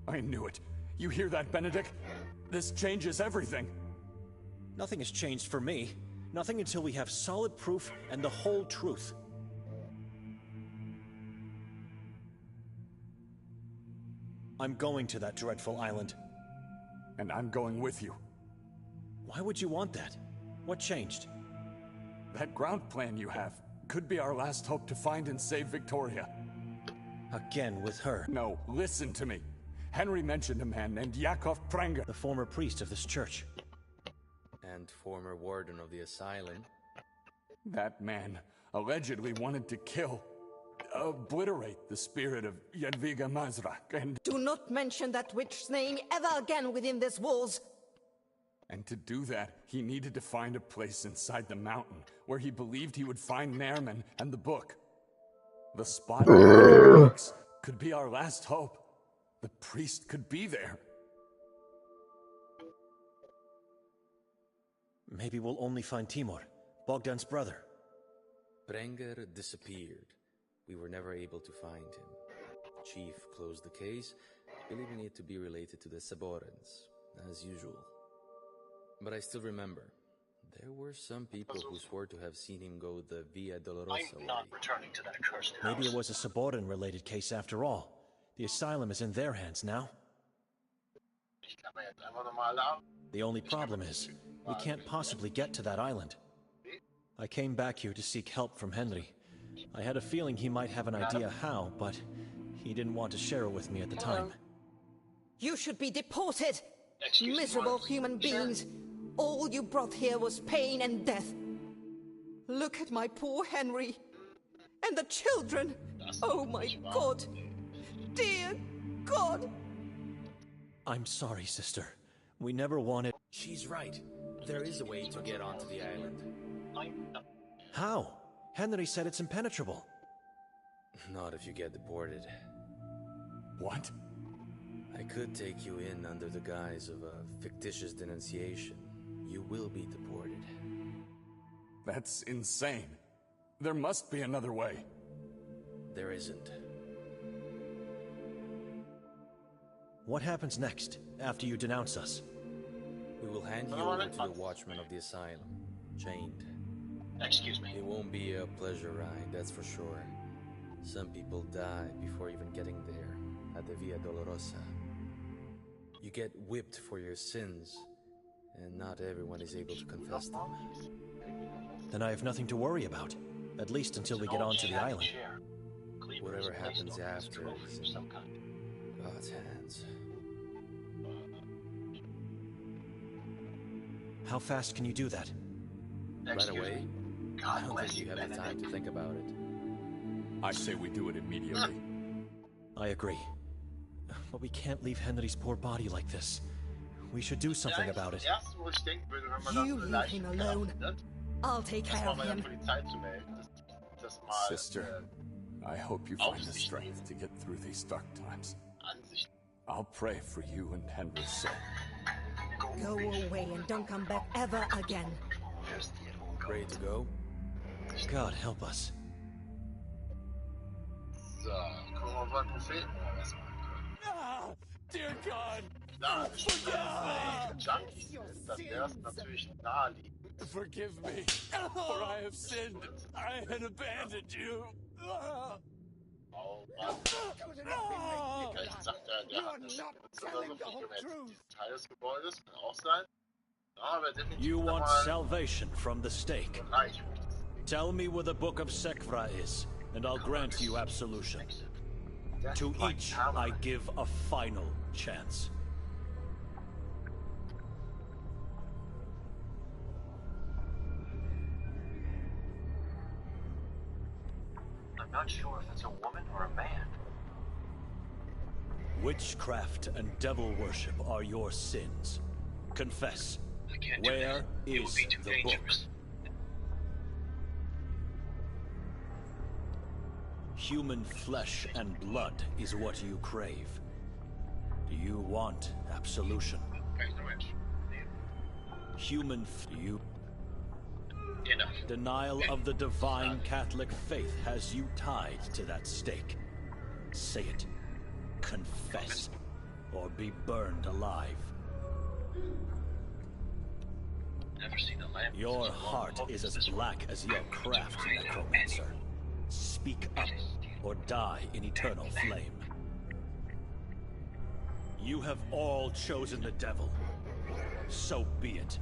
I knew it. You hear that, Benedict? This changes everything. Nothing has changed for me. Nothing until we have solid proof and the whole truth. I'm going to that dreadful island. And I'm going with you. Why would you want that? What changed? That ground plan you have could be our last hope to find and save Victoria. Again with her. No, listen to me. Henry mentioned a man named Yakov Prenger. The former priest of this church. And former warden of the asylum. That man allegedly wanted to kill, obliterate the spirit of Jadwiga Mazrak, and... Do not mention that witch's name ever again within these walls! And to do that, he needed to find a place inside the mountain where he believed he would find Nairman and the book. The spot could be our last hope. The priest could be there. Maybe we'll only find Timur, Bogdan's brother. Prenger disappeared. We were never able to find him. Chief closed the case, believing it to be related to the Saborans, as usual. But I still remember, there were some people who swore to have seen him go the Via Dolorosa I'm not returning to that accursed house. Maybe it was a Saboran-related case after all. The asylum is in their hands now. The only problem is, we can't possibly get to that island. I came back here to seek help from Henry. I had a feeling he might have an idea how, but he didn't want to share it with me at the time. You should be deported! Miserable human beings! All you brought here was pain and death. Look at my poor Henry. And the children! Oh my God! Dear God! I'm sorry, sister. We never wanted... She's right. There is a way to get onto the island. How? Henry said it's impenetrable. Not if you get deported. What? I could take you in under the guise of a fictitious denunciation. You will be deported. That's insane. There must be another way. There isn't. What happens next, after you denounce us? We will hand you over to the watchman of the asylum, chained. Excuse me. It won't be a pleasure ride, that's for sure. Some people die before even getting there, at the Via Dolorosa. You get whipped for your sins, and not everyone is able to confess them. Then I have nothing to worry about, at least until we get onto the island. Whatever happens after is in God's hands. How fast can you do that? Right away? I don't think you have the time to think about it. I say we do it immediately. I agree. But we can't leave Henry's poor body like this. We should do something about it. You leave him alone. I'll take care of him. Sister, I hope you find the strength to get through these dark times. I'll pray for you and Henry's soul. Go away and don't come back ever again. Ready to go? God help us. So, gucken wir mal Propheten erstmal. Ah, dear God! Junkies ist, dann wäre es natürlich naheliegend. Forgive me, for I have sinned. I had abandoned you. Oh Mann. Vielleicht sagt er, der hat eine Spritze oder so, vielleicht Teil des Gebäudes, kann auch sein. You want salvation from the stake. Tell me where the Book of Sekvra is, and I'll grant you absolution. To each, I give a final chance. I'm not sure if it's a woman or a man. Witchcraft and devil worship are your sins. Confess. Where is the book? Human flesh and blood is what you crave. Do you want absolution? Denial of the divine Catholic faith has you tied to that stake. Say it. Confess, or be burned alive. Your heart is as black as your craft, necromancer. Speak up, or die in eternal flame. You have all chosen the devil. So be it.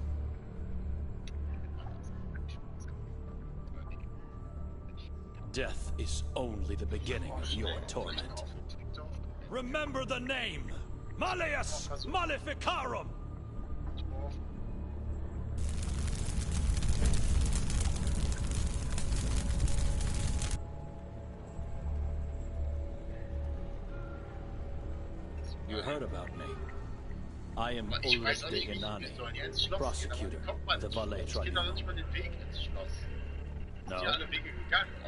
Death is only the beginning of your torment. Remember the name! Malleus Maleficarum! You heard about me. I am Ulrich de Inani, prosecutor of the Valais Tribunal. No?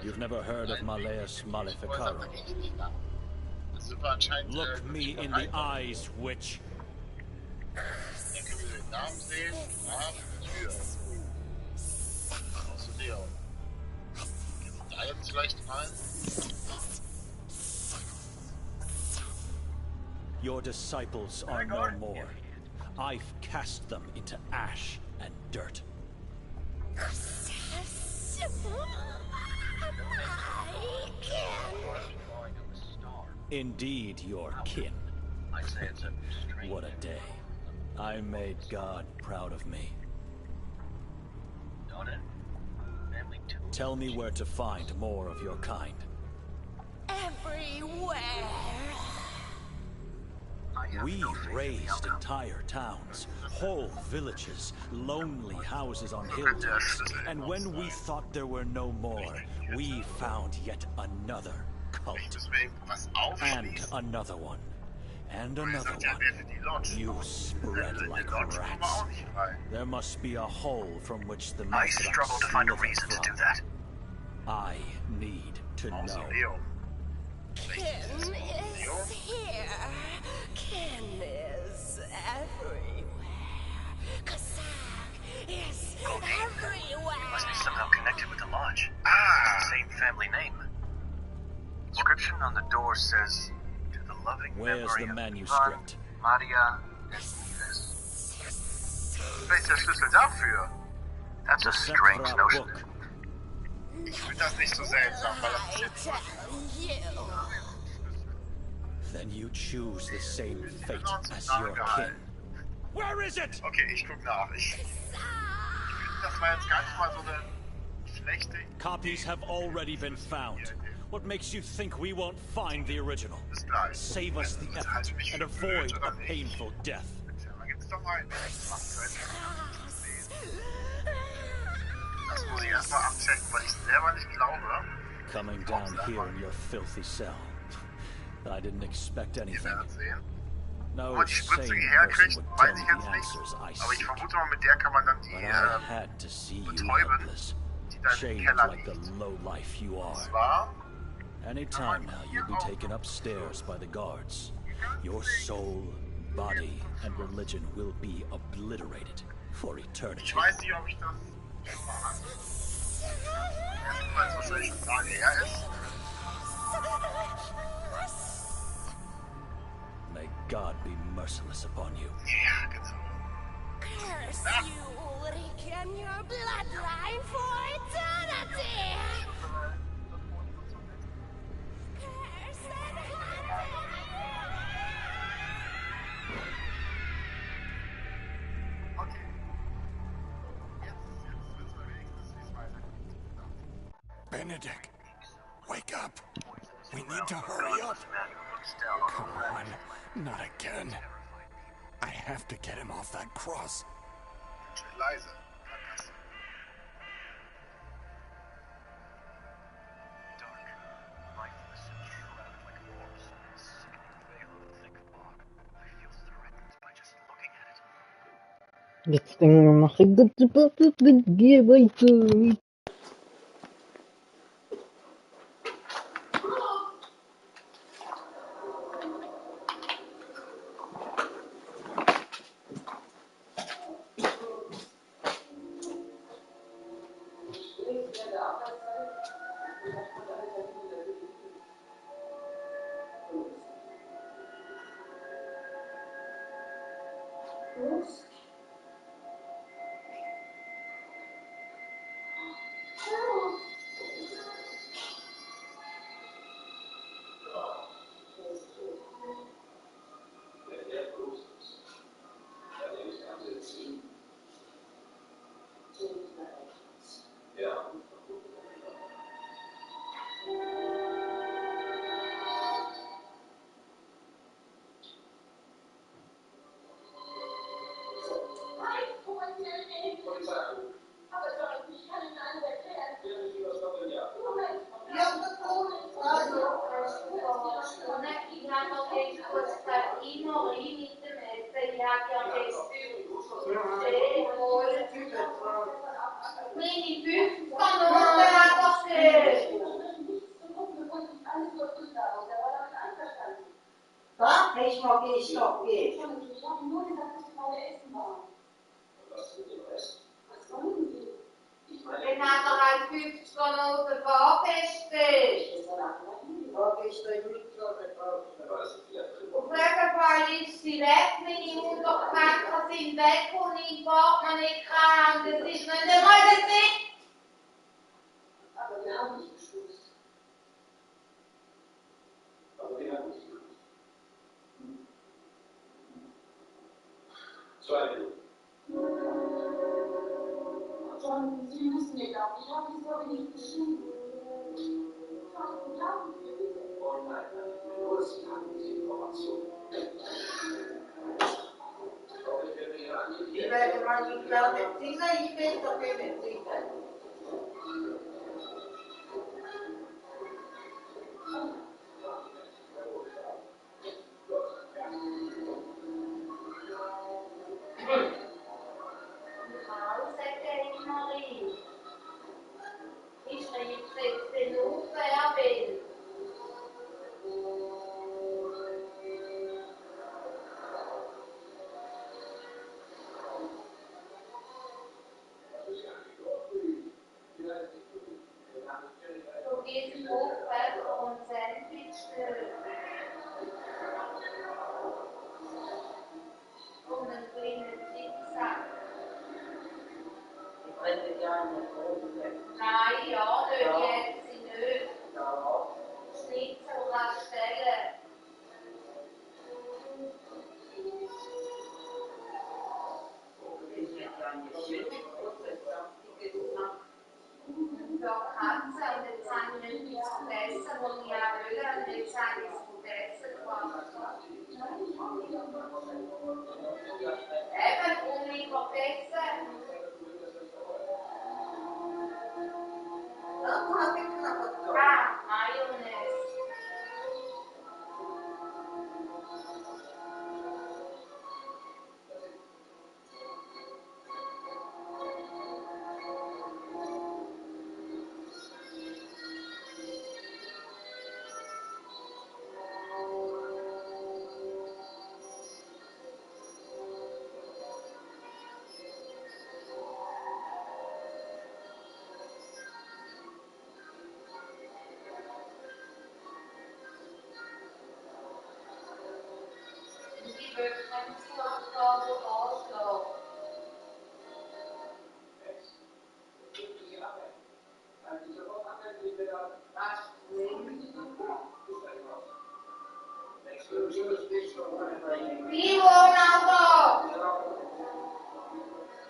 You've never heard of Malleus Maleficarum? Look me in the eyes, witch. Your disciples are no more. I've cast them into ash and dirt. Indeed, your kin. What a day. I made God proud of me. Tell me where to find more of your kind. Everywhere. We razed entire towns, whole villages, lonely houses on hilltops, and when we thought there were no more, we found yet another cult. And another one. And another one. You spread like rats. There must be a hole from which the I struggle to find a reason to do that. I need to know. Kin is here. Kin is everywhere. Kotar is everywhere. Must be somehow connected with the lodge. Same family name. Inscription on the door says, "To the loving Where's memory the of manuscript? Ivan, Maria, and Neves." Vielleicht der Schlüssel dafür. That's a strange notion. Ich finde das nicht so seltsam, weil das ist jetzt... Then you choose the same fate as your kin. Where is it? Okay, ich guck nach. Ich finde, das war jetzt gar nicht mal so eine schlechte... Copies have already been found. What makes you think we won't find the original? Save us the effort and avoid a painful death. Das muss ich erstmal abchecken, weil ich selber nicht glaube. Coming down here in your filthy cell. I didn't expect anything. No Wo die Spritze sane herkriegt, person would weiß tell ich me jetzt the nicht. answers I Aber ich seek. vermute mal, mit der kann man dann die But I had to see you betäuben, helpless, die dann im shaved Keller like the liegt. lowlife you Und are. zwar... Any time now, you'll be taken upstairs by the guards. Your soul, body, and religion will be obliterated for eternity. Ich weiß nicht, ob ich das schon mal hatte. Weil es wahrscheinlich schon Tage her ist. May God be merciless upon you. Ja, genau. Curse you, Ulrich, and your bloodline for eternity! Benedict, wake up. We need to hurry up. Come on, not again. I have to get him off that cross. Leise. Jetzt denken wir noch, geh weiter.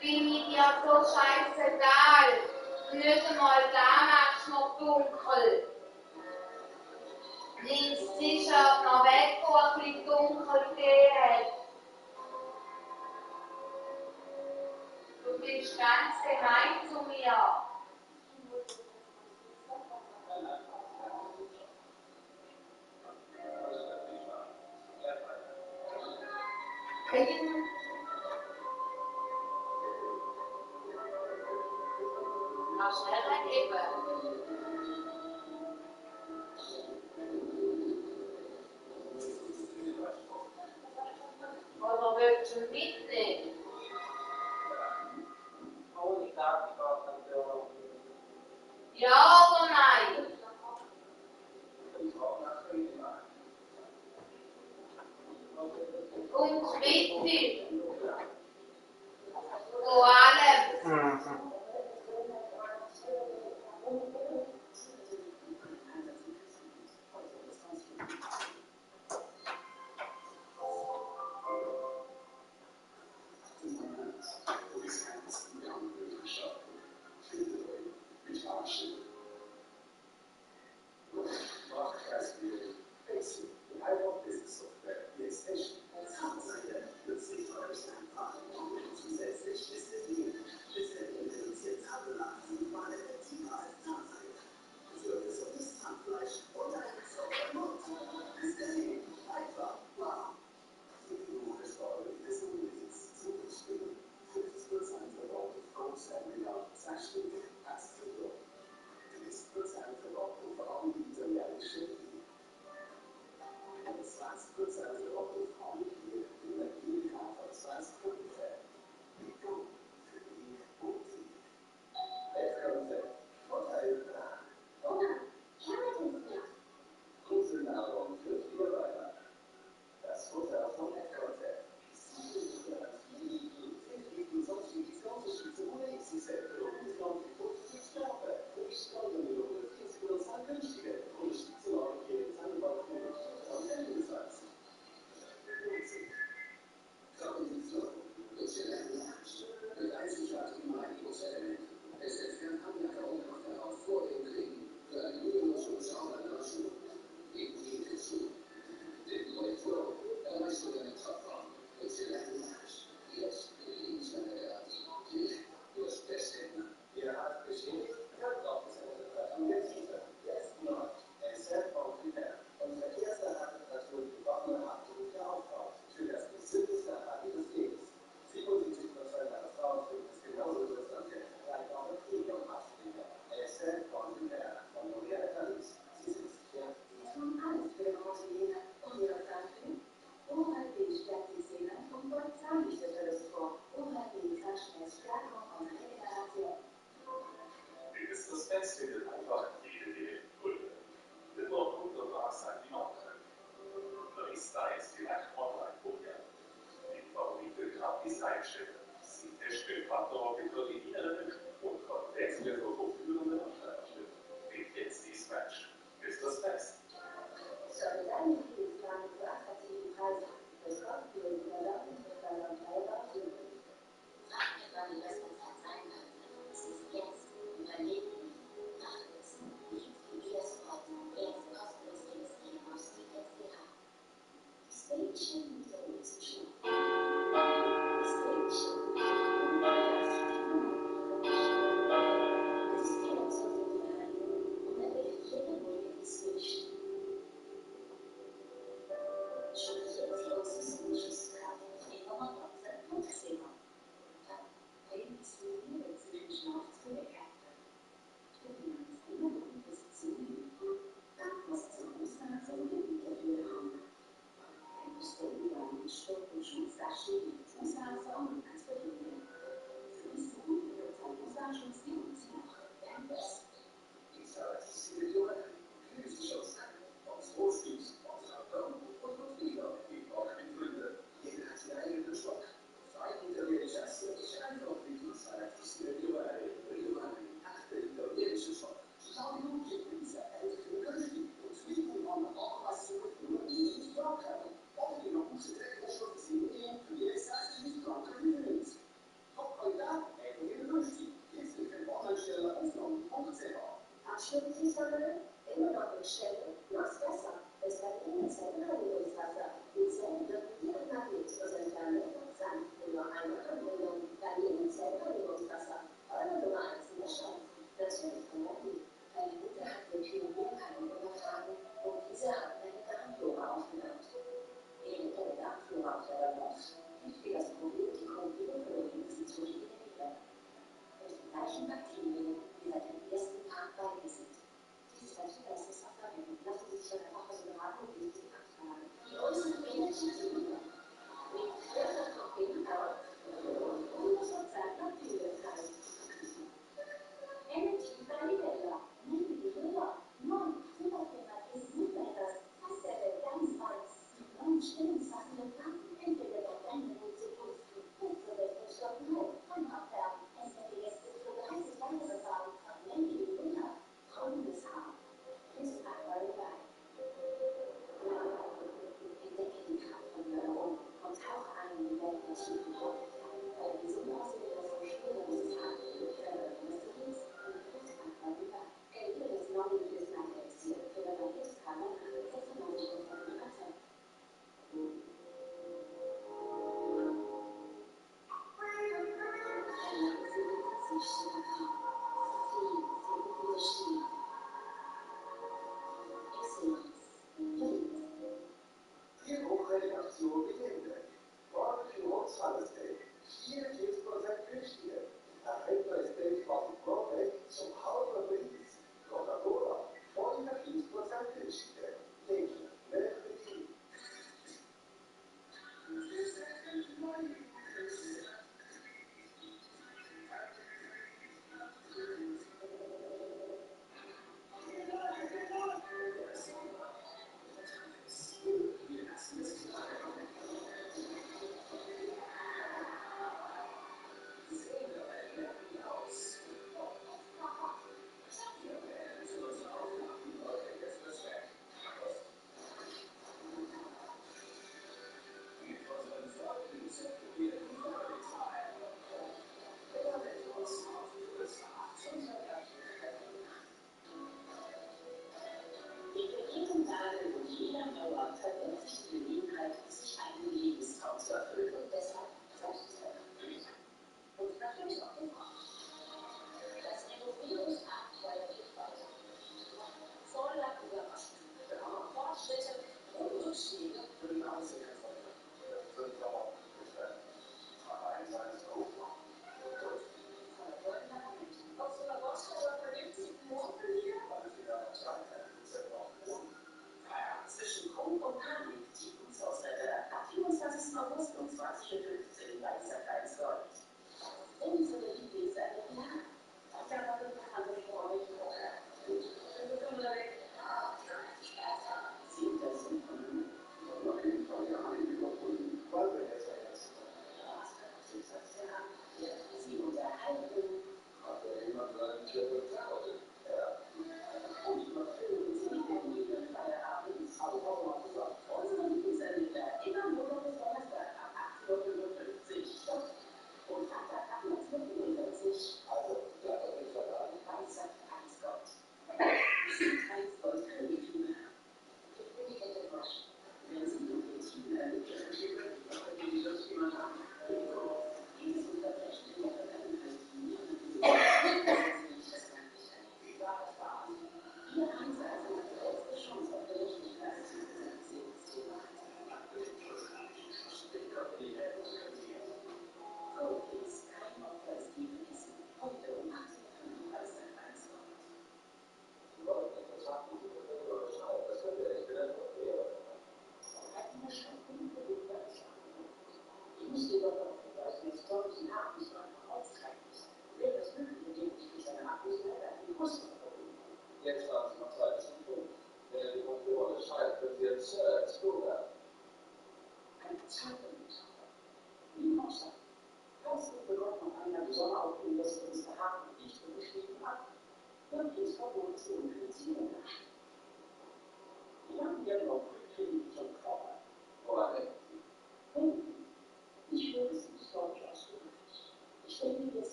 Bin ich ja so scheißegal. Nicht einmal da machst du noch dunkel. Links sicher noch weg, wo ein bisschen dunkel gegeben. Du bist ganz gemein zu mir. Noch schneller geben. Oder willst du mitnehmen? Ja oder nein? Und wichtig. Vor allem.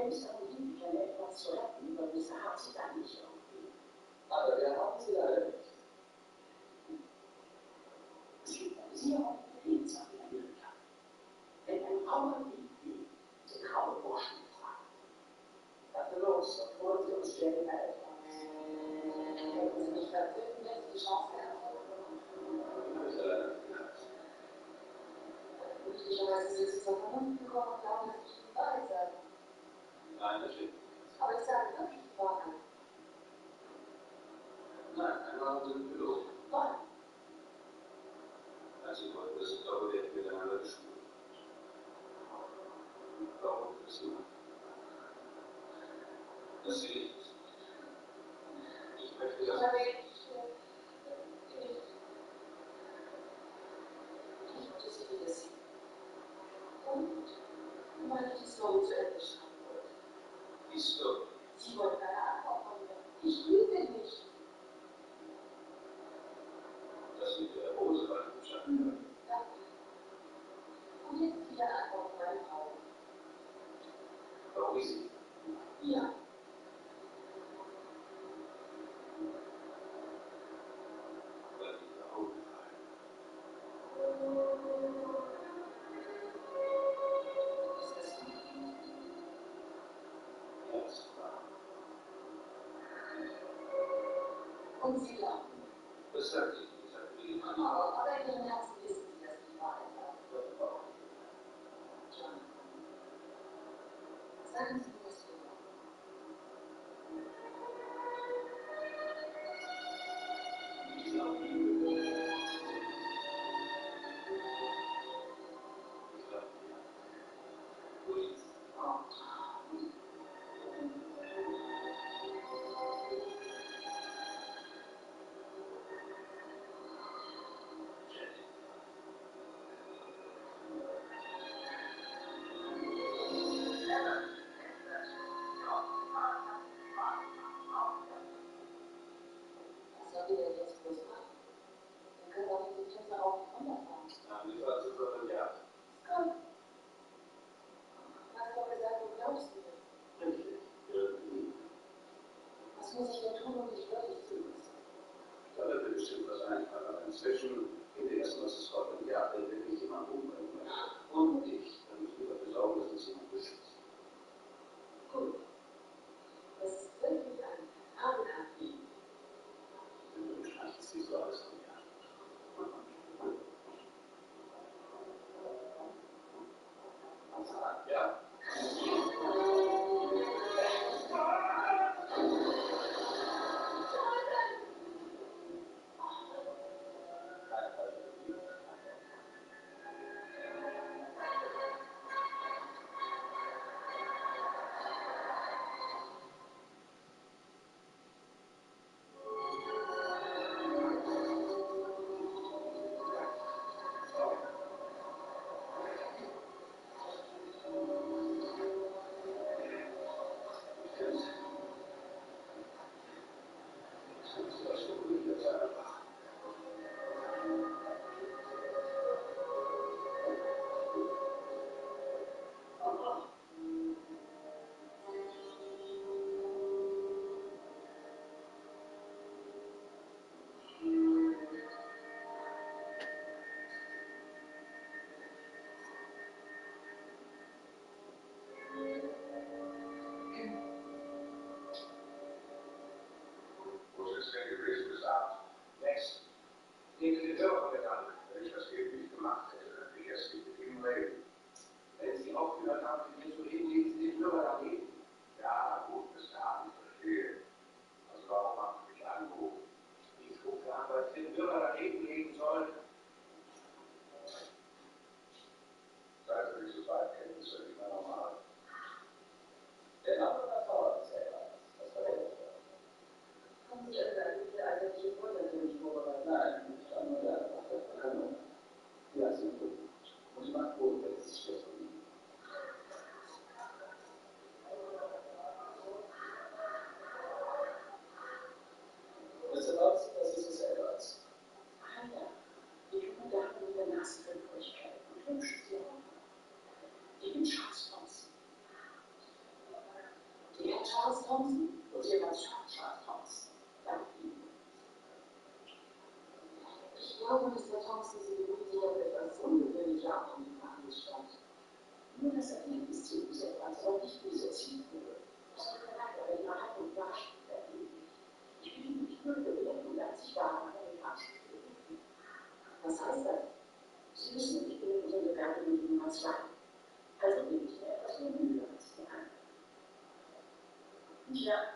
Wenn es darum ging, die Quelle etwas zu retten, dann misshat sie dann nicht irgendwie. Aber wir haben sie leider nicht. Es gibt eine sehr häufige Redensart in Amerika. Wenn ein grauer Baby den grauen Burschen fragt. Was ist los? Obwohl sie uns ständig etwas. Denken Sie nicht verbinden, wenn Sie die Chance haben? Möglicherweise sind Sie zur Vernunft gekommen und glauben, dass ich die Wahrheit sage. Nein, natürlich. Aber ich sage wirklich die Wahrheit. Nein, einmal sind wir los. Nein. Als Sie wollten, dass ich glaube, wir hätten miteinander geschult. Warum bist du? Das sehe ich. Ich möchte das. Ich wollte Sie wiedersehen. Und meine Historie zu Ende schreiben wollte. Historie? Sie wollten eine Antwort von mir. Ich lüge nicht. Das liegt in der Hose, weil du Danke. Und jetzt wieder eine Antwort von meinen Augen. Warum ist sie? Ja. Weil die Augen fallen. Ist das so? Ja, das ist wahr. Und Sie glauben? Das sagt ich nicht. Das sagt die Hand. Aber in Ihrem Herzen wissen Sie, dass ich die Wahrheit sage. John, sagen Sie mir das für mich. Ich glaube Ihnen. Ich glaube Ihnen. Please. Oh. Nur das Ergebnis zählt bis etwas, aber nicht diese Zielgruppe. Das wird Charakter, wenn man hat und wascht, ich bin nicht nur bewerten, als ich war, aber den Abschluss berufen. Was heißt das? Sie wissen, ich bin unsere Bewerbung Nummer 2. Also bin ich etwas mehr Mühe als die anderen. Ja.